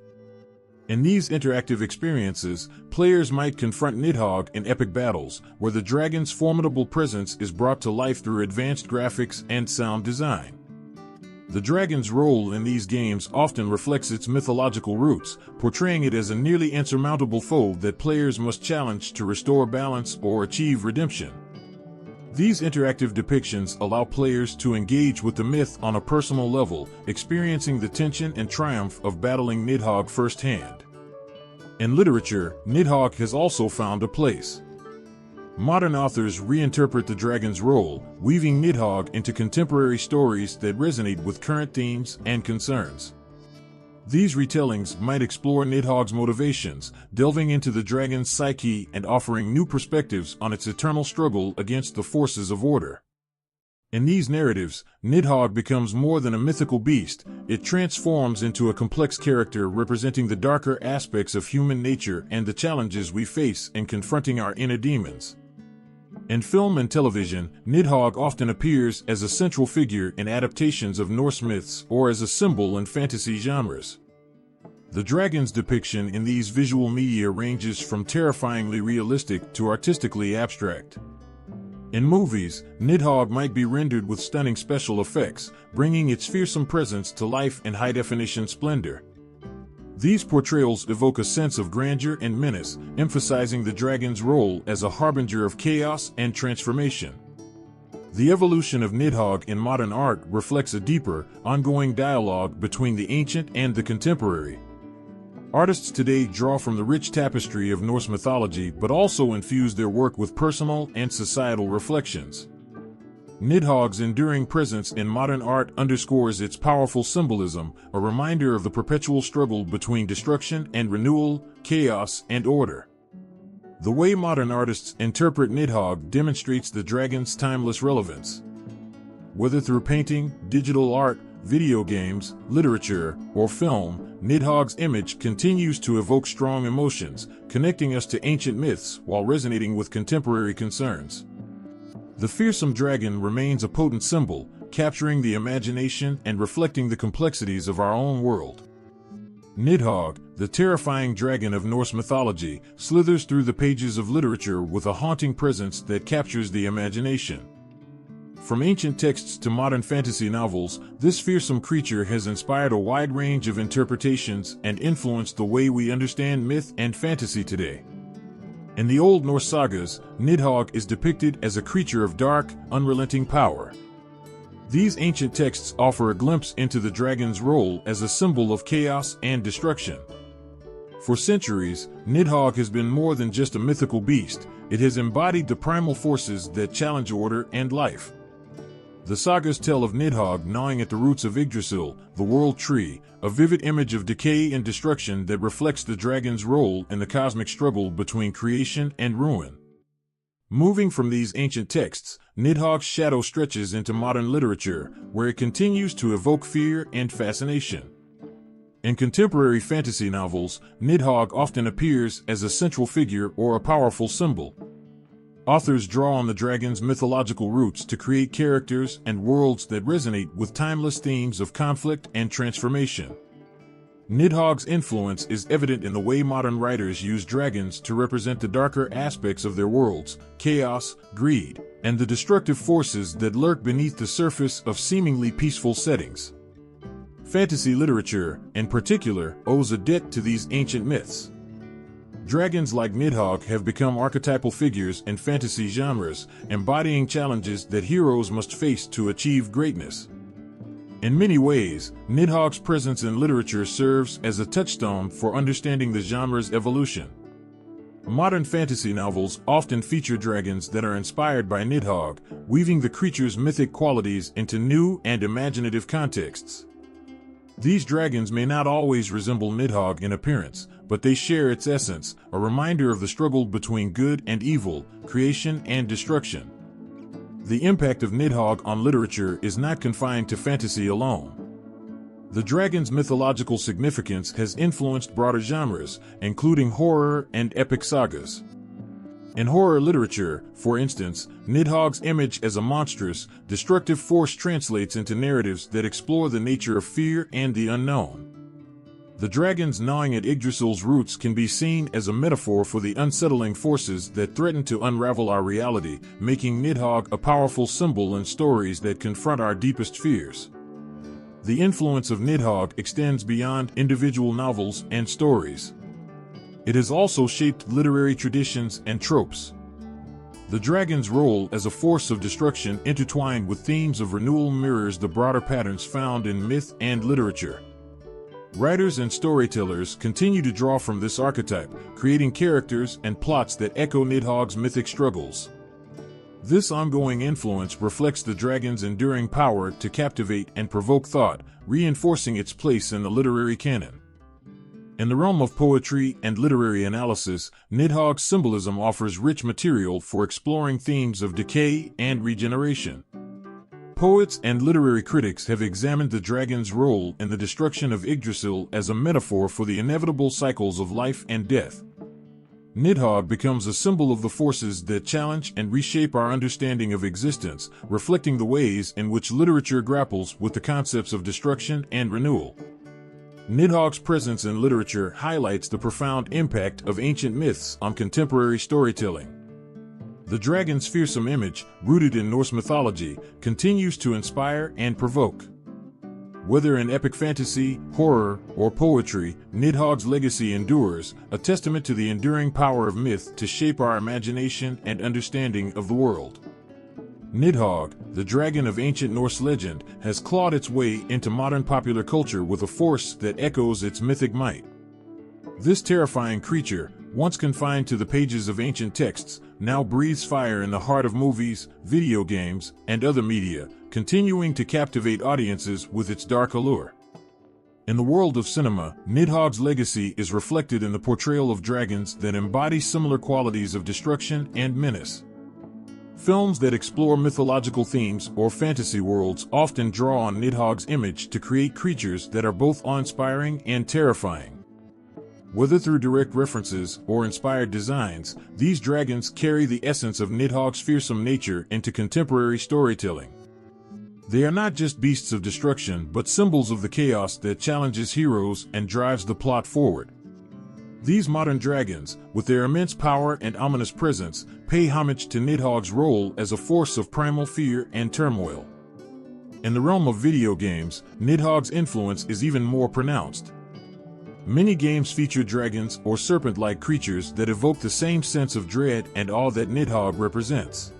In these interactive experiences, players might confront Nidhogg in epic battles, where the dragon's formidable presence is brought to life through advanced graphics and sound design. The dragon's role in these games often reflects its mythological roots, portraying it as a nearly insurmountable foe that players must challenge to restore balance or achieve redemption. These interactive depictions allow players to engage with the myth on a personal level, experiencing the tension and triumph of battling Nidhogg firsthand. In literature, Nidhogg has also found a place. Modern authors reinterpret the dragon's role, weaving Nidhogg into contemporary stories that resonate with current themes and concerns. These retellings might explore Nidhogg's motivations, delving into the dragon's psyche and offering new perspectives on its eternal struggle against the forces of order. In these narratives, Nidhogg becomes more than a mythical beast. It transforms into a complex character representing the darker aspects of human nature and the challenges we face in confronting our inner demons. In film and television, Nidhogg often appears as a central figure in adaptations of Norse myths or as a symbol in fantasy genres. The dragon's depiction in these visual media ranges from terrifyingly realistic to artistically abstract. In movies, Nidhogg might be rendered with stunning special effects, bringing its fearsome presence to life in high-definition splendor. These portrayals evoke a sense of grandeur and menace, emphasizing the dragon's role as a harbinger of chaos and transformation. The evolution of Nidhogg in modern art reflects a deeper, ongoing dialogue between the ancient and the contemporary. Artists today draw from the rich tapestry of Norse mythology but also infuse their work with personal and societal reflections. Nidhogg's enduring presence in modern art underscores its powerful symbolism, a reminder of the perpetual struggle between destruction and renewal, chaos and order. The way modern artists interpret Nidhogg demonstrates the dragon's timeless relevance. Whether through painting, digital art, video games, literature, or film, Nidhogg's image continues to evoke strong emotions, connecting us to ancient myths while resonating with contemporary concerns. The fearsome dragon remains a potent symbol, capturing the imagination and reflecting the complexities of our own world. Nidhogg, the terrifying dragon of Norse mythology, slithers through the pages of literature with a haunting presence that captures the imagination. From ancient texts to modern fantasy novels, this fearsome creature has inspired a wide range of interpretations and influenced the way we understand myth and fantasy today. In the Old Norse sagas, Nidhogg is depicted as a creature of dark, unrelenting power. These ancient texts offer a glimpse into the dragon's role as a symbol of chaos and destruction. For centuries, Nidhogg has been more than just a mythical beast. It has embodied the primal forces that challenge order and life. The sagas tell of Nidhogg gnawing at the roots of Yggdrasil, the world tree, a vivid image of decay and destruction that reflects the dragon's role in the cosmic struggle between creation and ruin. Moving from these ancient texts, Nidhogg's shadow stretches into modern literature, where it continues to evoke fear and fascination. In contemporary fantasy novels, Nidhogg often appears as a central figure or a powerful symbol. Authors draw on the dragon's mythological roots to create characters and worlds that resonate with timeless themes of conflict and transformation. Nidhogg's influence is evident in the way modern writers use dragons to represent the darker aspects of their worlds, chaos, greed, and the destructive forces that lurk beneath the surface of seemingly peaceful settings. Fantasy literature, in particular, owes a debt to these ancient myths. Dragons like Nidhogg have become archetypal figures in fantasy genres, embodying challenges that heroes must face to achieve greatness. In many ways, Nidhogg's presence in literature serves as a touchstone for understanding the genre's evolution. Modern fantasy novels often feature dragons that are inspired by Nidhogg, weaving the creature's mythic qualities into new and imaginative contexts. These dragons may not always resemble Nidhogg in appearance, but they share its essence, a reminder of the struggle between good and evil, creation and destruction. The impact of Nidhogg on literature is not confined to fantasy alone. The dragon's mythological significance has influenced broader genres, including horror and epic sagas. In horror literature, for instance, Nidhogg's image as a monstrous, destructive force translates into narratives that explore the nature of fear and the unknown. The dragons gnawing at Yggdrasil's roots can be seen as a metaphor for the unsettling forces that threaten to unravel our reality, making Nidhogg a powerful symbol in stories that confront our deepest fears. The influence of Nidhogg extends beyond individual novels and stories. It has also shaped literary traditions and tropes. The dragon's role as a force of destruction intertwined with themes of renewal mirrors the broader patterns found in myth and literature. Writers and storytellers continue to draw from this archetype, creating characters and plots that echo Nidhogg's mythic struggles. This ongoing influence reflects the dragon's enduring power to captivate and provoke thought, reinforcing its place in the literary canon. In the realm of poetry and literary analysis, Nidhogg's symbolism offers rich material for exploring themes of decay and regeneration. Poets and literary critics have examined the dragon's role in the destruction of Yggdrasil as a metaphor for the inevitable cycles of life and death. Nidhogg becomes a symbol of the forces that challenge and reshape our understanding of existence, reflecting the ways in which literature grapples with the concepts of destruction and renewal. Nidhogg's presence in literature highlights the profound impact of ancient myths on contemporary storytelling. The dragon's fearsome image, rooted in Norse mythology, continues to inspire and provoke. Whether in epic fantasy, horror, or poetry, Nidhogg's legacy endures, a testament to the enduring power of myth to shape our imagination and understanding of the world. Nidhogg, the dragon of ancient Norse legend, has clawed its way into modern popular culture with a force that echoes its mythic might. This terrifying creature, once confined to the pages of ancient texts, now breathes fire in the heart of movies, video games, and other media, continuing to captivate audiences with its dark allure. In the world of cinema, Nidhogg's legacy is reflected in the portrayal of dragons that embody similar qualities of destruction and menace. Films that explore mythological themes or fantasy worlds often draw on Nidhogg's image to create creatures that are both awe-inspiring and terrifying. Whether through direct references or inspired designs, these dragons carry the essence of Nidhogg's fearsome nature into contemporary storytelling. They are not just beasts of destruction but symbols of the chaos that challenges heroes and drives the plot forward. These modern dragons, with their immense power and ominous presence, pay homage to Nidhogg's role as a force of primal fear and turmoil. In the realm of video games, Nidhogg's influence is even more pronounced. Many games feature dragons or serpent-like creatures that evoke the same sense of dread and awe that Nidhogg represents.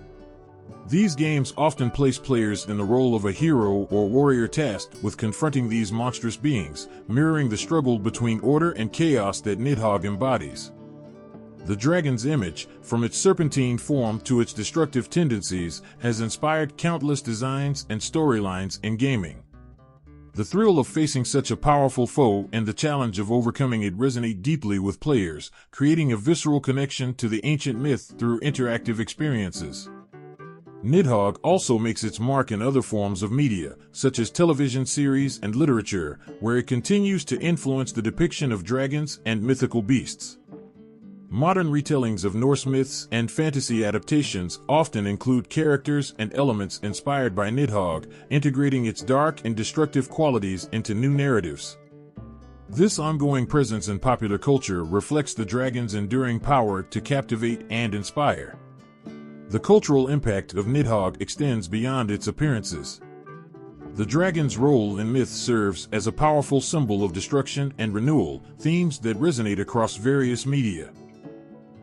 These games often place players in the role of a hero or warrior tasked with confronting these monstrous beings, mirroring the struggle between order and chaos that Nidhogg embodies. The dragon's image, from its serpentine form to its destructive tendencies, has inspired countless designs and storylines in gaming. The thrill of facing such a powerful foe and the challenge of overcoming it resonate deeply with players, creating a visceral connection to the ancient myth through interactive experiences. Nidhogg also makes its mark in other forms of media, such as television series and literature, where it continues to influence the depiction of dragons and mythical beasts. Modern retellings of Norse myths and fantasy adaptations often include characters and elements inspired by Nidhogg, integrating its dark and destructive qualities into new narratives. This ongoing presence in popular culture reflects the dragon's enduring power to captivate and inspire. The cultural impact of Nidhogg extends beyond its appearances. The dragon's role in myth serves as a powerful symbol of destruction and renewal, themes that resonate across various media.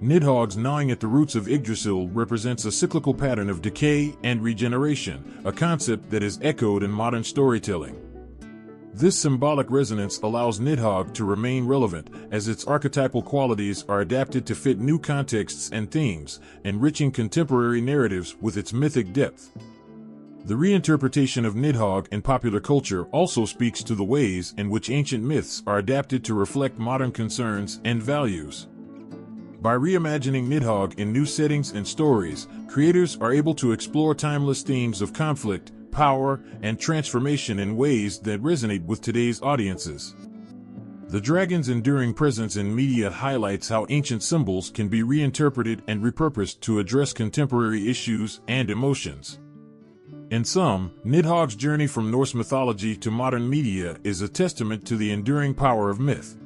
Nidhogg's gnawing at the roots of Yggdrasil represents a cyclical pattern of decay and regeneration, a concept that is echoed in modern storytelling. This symbolic resonance allows Nidhogg to remain relevant, as its archetypal qualities are adapted to fit new contexts and themes, enriching contemporary narratives with its mythic depth. The reinterpretation of Nidhogg in popular culture also speaks to the ways in which ancient myths are adapted to reflect modern concerns and values. By reimagining Nidhogg in new settings and stories, creators are able to explore timeless themes of conflict, power, and transformation in ways that resonate with today's audiences. The dragon's enduring presence in media highlights how ancient symbols can be reinterpreted and repurposed to address contemporary issues and emotions. In sum, Nidhogg's journey from Norse mythology to modern media is a testament to the enduring power of myth.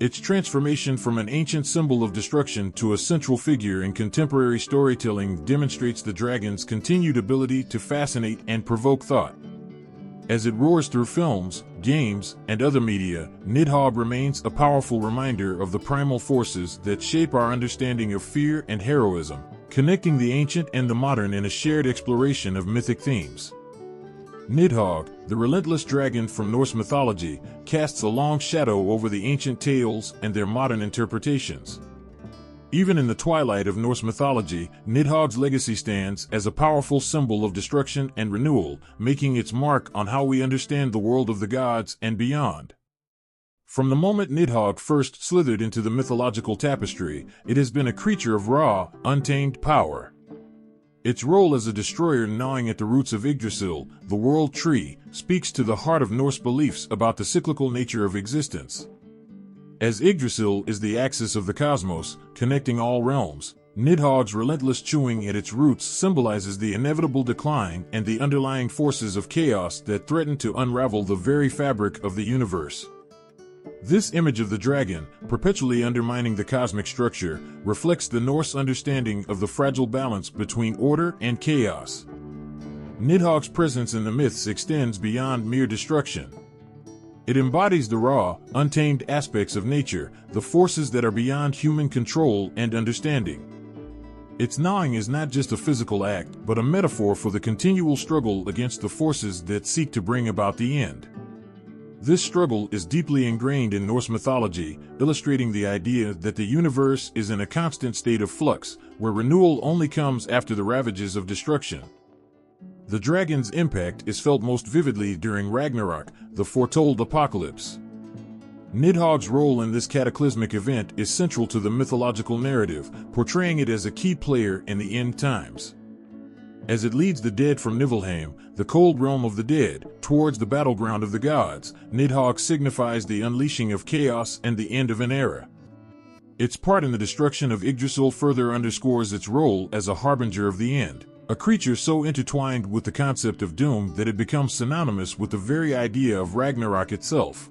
Its transformation from an ancient symbol of destruction to a central figure in contemporary storytelling demonstrates the dragon's continued ability to fascinate and provoke thought. As it roars through films, games, and other media, Nidhogg remains a powerful reminder of the primal forces that shape our understanding of fear and heroism, connecting the ancient and the modern in a shared exploration of mythic themes. Nidhogg, the relentless dragon from Norse mythology, casts a long shadow over the ancient tales and their modern interpretations. Even in the twilight of Norse mythology, Nidhogg's legacy stands as a powerful symbol of destruction and renewal, making its mark on how we understand the world of the gods and beyond. From the moment Nidhogg first slithered into the mythological tapestry, it has been a creature of raw, untamed power. Its role as a destroyer gnawing at the roots of Yggdrasil, the world tree, speaks to the heart of Norse beliefs about the cyclical nature of existence. As Yggdrasil is the axis of the cosmos, connecting all realms, Nidhogg's relentless chewing at its roots symbolizes the inevitable decline and the underlying forces of chaos that threaten to unravel the very fabric of the universe. This image of the dragon, perpetually undermining the cosmic structure, reflects the Norse understanding of the fragile balance between order and chaos. Nidhogg's presence in the myths extends beyond mere destruction. It embodies the raw, untamed aspects of nature, the forces that are beyond human control and understanding. Its gnawing is not just a physical act, but a metaphor for the continual struggle against the forces that seek to bring about the end. This struggle is deeply ingrained in Norse mythology, illustrating the idea that the universe is in a constant state of flux, where renewal only comes after the ravages of destruction. The dragon's impact is felt most vividly during Ragnarok, the foretold apocalypse. Nidhogg's role in this cataclysmic event is central to the mythological narrative, portraying it as a key player in the end times. As it leads the dead from Niflheim, the cold realm of the dead, towards the battleground of the gods, Nidhogg signifies the unleashing of chaos and the end of an era. Its part in the destruction of Yggdrasil further underscores its role as a harbinger of the end, a creature so intertwined with the concept of doom that it becomes synonymous with the very idea of Ragnarok itself.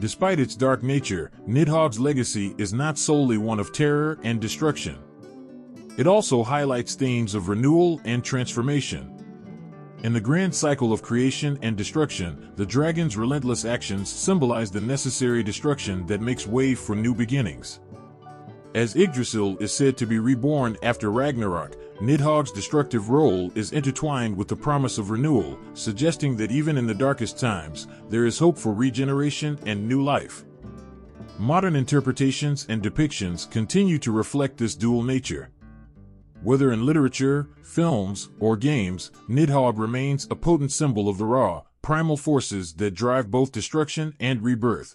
Despite its dark nature, Nidhogg's legacy is not solely one of terror and destruction. It also highlights themes of renewal and transformation. In the grand cycle of creation and destruction, the dragon's relentless actions symbolize the necessary destruction that makes way for new beginnings. As Yggdrasil is said to be reborn after Ragnarok, Nidhogg's destructive role is intertwined with the promise of renewal, suggesting that even in the darkest times, there is hope for regeneration and new life. Modern interpretations and depictions continue to reflect this dual nature. Whether in literature, films, or games, Nidhogg remains a potent symbol of the raw, primal forces that drive both destruction and rebirth.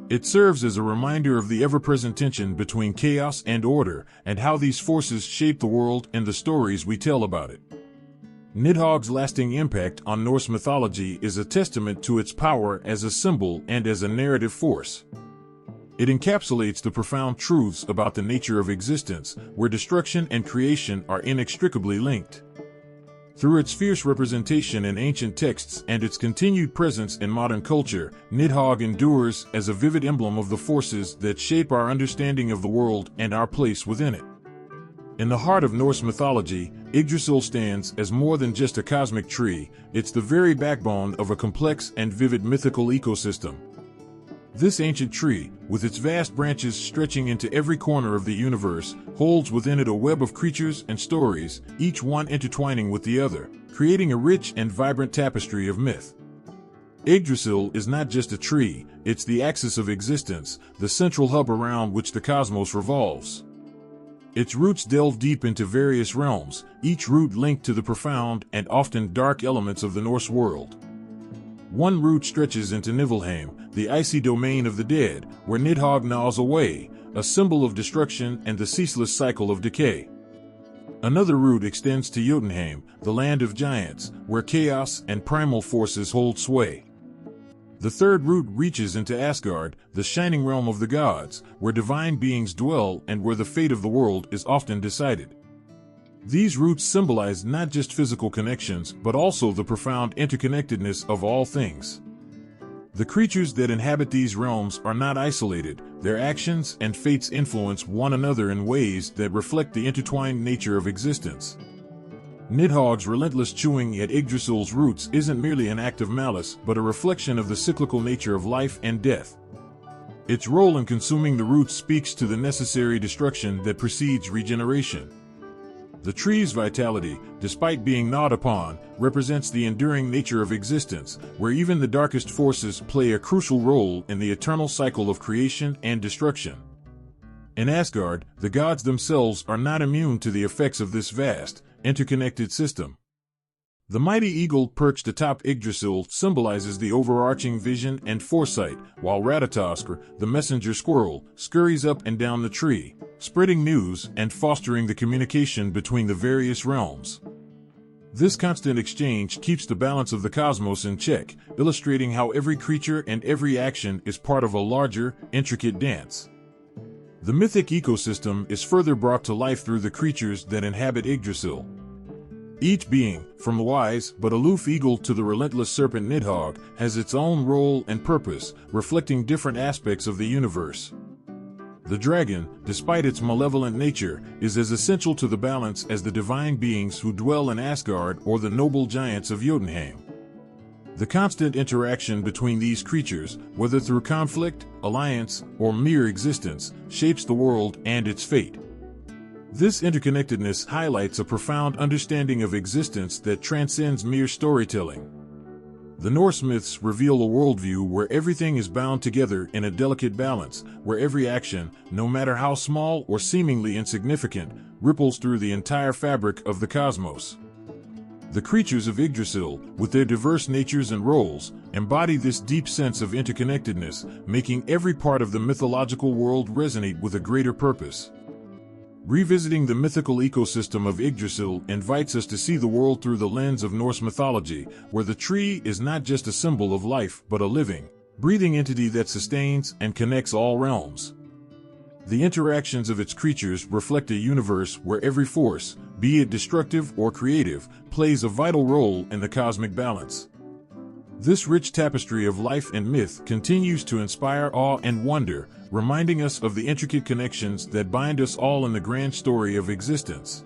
It serves as a reminder of the ever-present tension between chaos and order, and how these forces shape the world and the stories we tell about it. Nidhogg's lasting impact on Norse mythology is a testament to its power as a symbol and as a narrative force. It encapsulates the profound truths about the nature of existence, where destruction and creation are inextricably linked. Through its fierce representation in ancient texts and its continued presence in modern culture, Nidhogg endures as a vivid emblem of the forces that shape our understanding of the world and our place within it. In the heart of Norse mythology, Yggdrasil stands as more than just a cosmic tree, it's the very backbone of a complex and vivid mythical ecosystem. This ancient tree, with its vast branches stretching into every corner of the universe, holds within it a web of creatures and stories, each one intertwining with the other, creating a rich and vibrant tapestry of myth. Yggdrasil is not just a tree, it's the axis of existence, the central hub around which the cosmos revolves. Its roots delve deep into various realms, each root linked to the profound and often dark elements of the Norse world. One root stretches into Niflheim, the icy domain of the dead, where Nidhogg gnaws away, a symbol of destruction and the ceaseless cycle of decay. Another root extends to Jotunheim, the land of giants, where chaos and primal forces hold sway. The third root reaches into Asgard, the shining realm of the gods, where divine beings dwell and where the fate of the world is often decided. These roots symbolize not just physical connections, but also the profound interconnectedness of all things. The creatures that inhabit these realms are not isolated, their actions and fates influence one another in ways that reflect the intertwined nature of existence. Nidhogg's relentless chewing at Yggdrasil's roots isn't merely an act of malice, but a reflection of the cyclical nature of life and death. Its role in consuming the roots speaks to the necessary destruction that precedes regeneration. The tree's vitality, despite being gnawed upon, represents the enduring nature of existence, where even the darkest forces play a crucial role in the eternal cycle of creation and destruction. In Asgard, the gods themselves are not immune to the effects of this vast, interconnected system. The mighty eagle perched atop Yggdrasil symbolizes the overarching vision and foresight, while Ratatoskr, the messenger squirrel, scurries up and down the tree, spreading news and fostering the communication between the various realms. This constant exchange keeps the balance of the cosmos in check, illustrating how every creature and every action is part of a larger, intricate dance. The mythic ecosystem is further brought to life through the creatures that inhabit Yggdrasil. Each being, from the wise but aloof eagle to the relentless serpent Nidhogg, has its own role and purpose, reflecting different aspects of the universe. The dragon, despite its malevolent nature, is as essential to the balance as the divine beings who dwell in Asgard or the noble giants of Jotunheim. The constant interaction between these creatures, whether through conflict, alliance, or mere existence, shapes the world and its fate. This interconnectedness highlights a profound understanding of existence that transcends mere storytelling. The Norse myths reveal a worldview where everything is bound together in a delicate balance, where every action, no matter how small or seemingly insignificant, ripples through the entire fabric of the cosmos. The creatures of Yggdrasil, with their diverse natures and roles, embody this deep sense of interconnectedness, making every part of the mythological world resonate with a greater purpose. Revisiting the mythical ecosystem of Yggdrasil invites us to see the world through the lens of Norse mythology, where the tree is not just a symbol of life but a living, breathing entity that sustains and connects all realms. The interactions of its creatures reflect a universe where every force, be it destructive or creative, plays a vital role in the cosmic balance. This rich tapestry of life and myth continues to inspire awe and wonder, reminding us of the intricate connections that bind us all in the grand story of existence.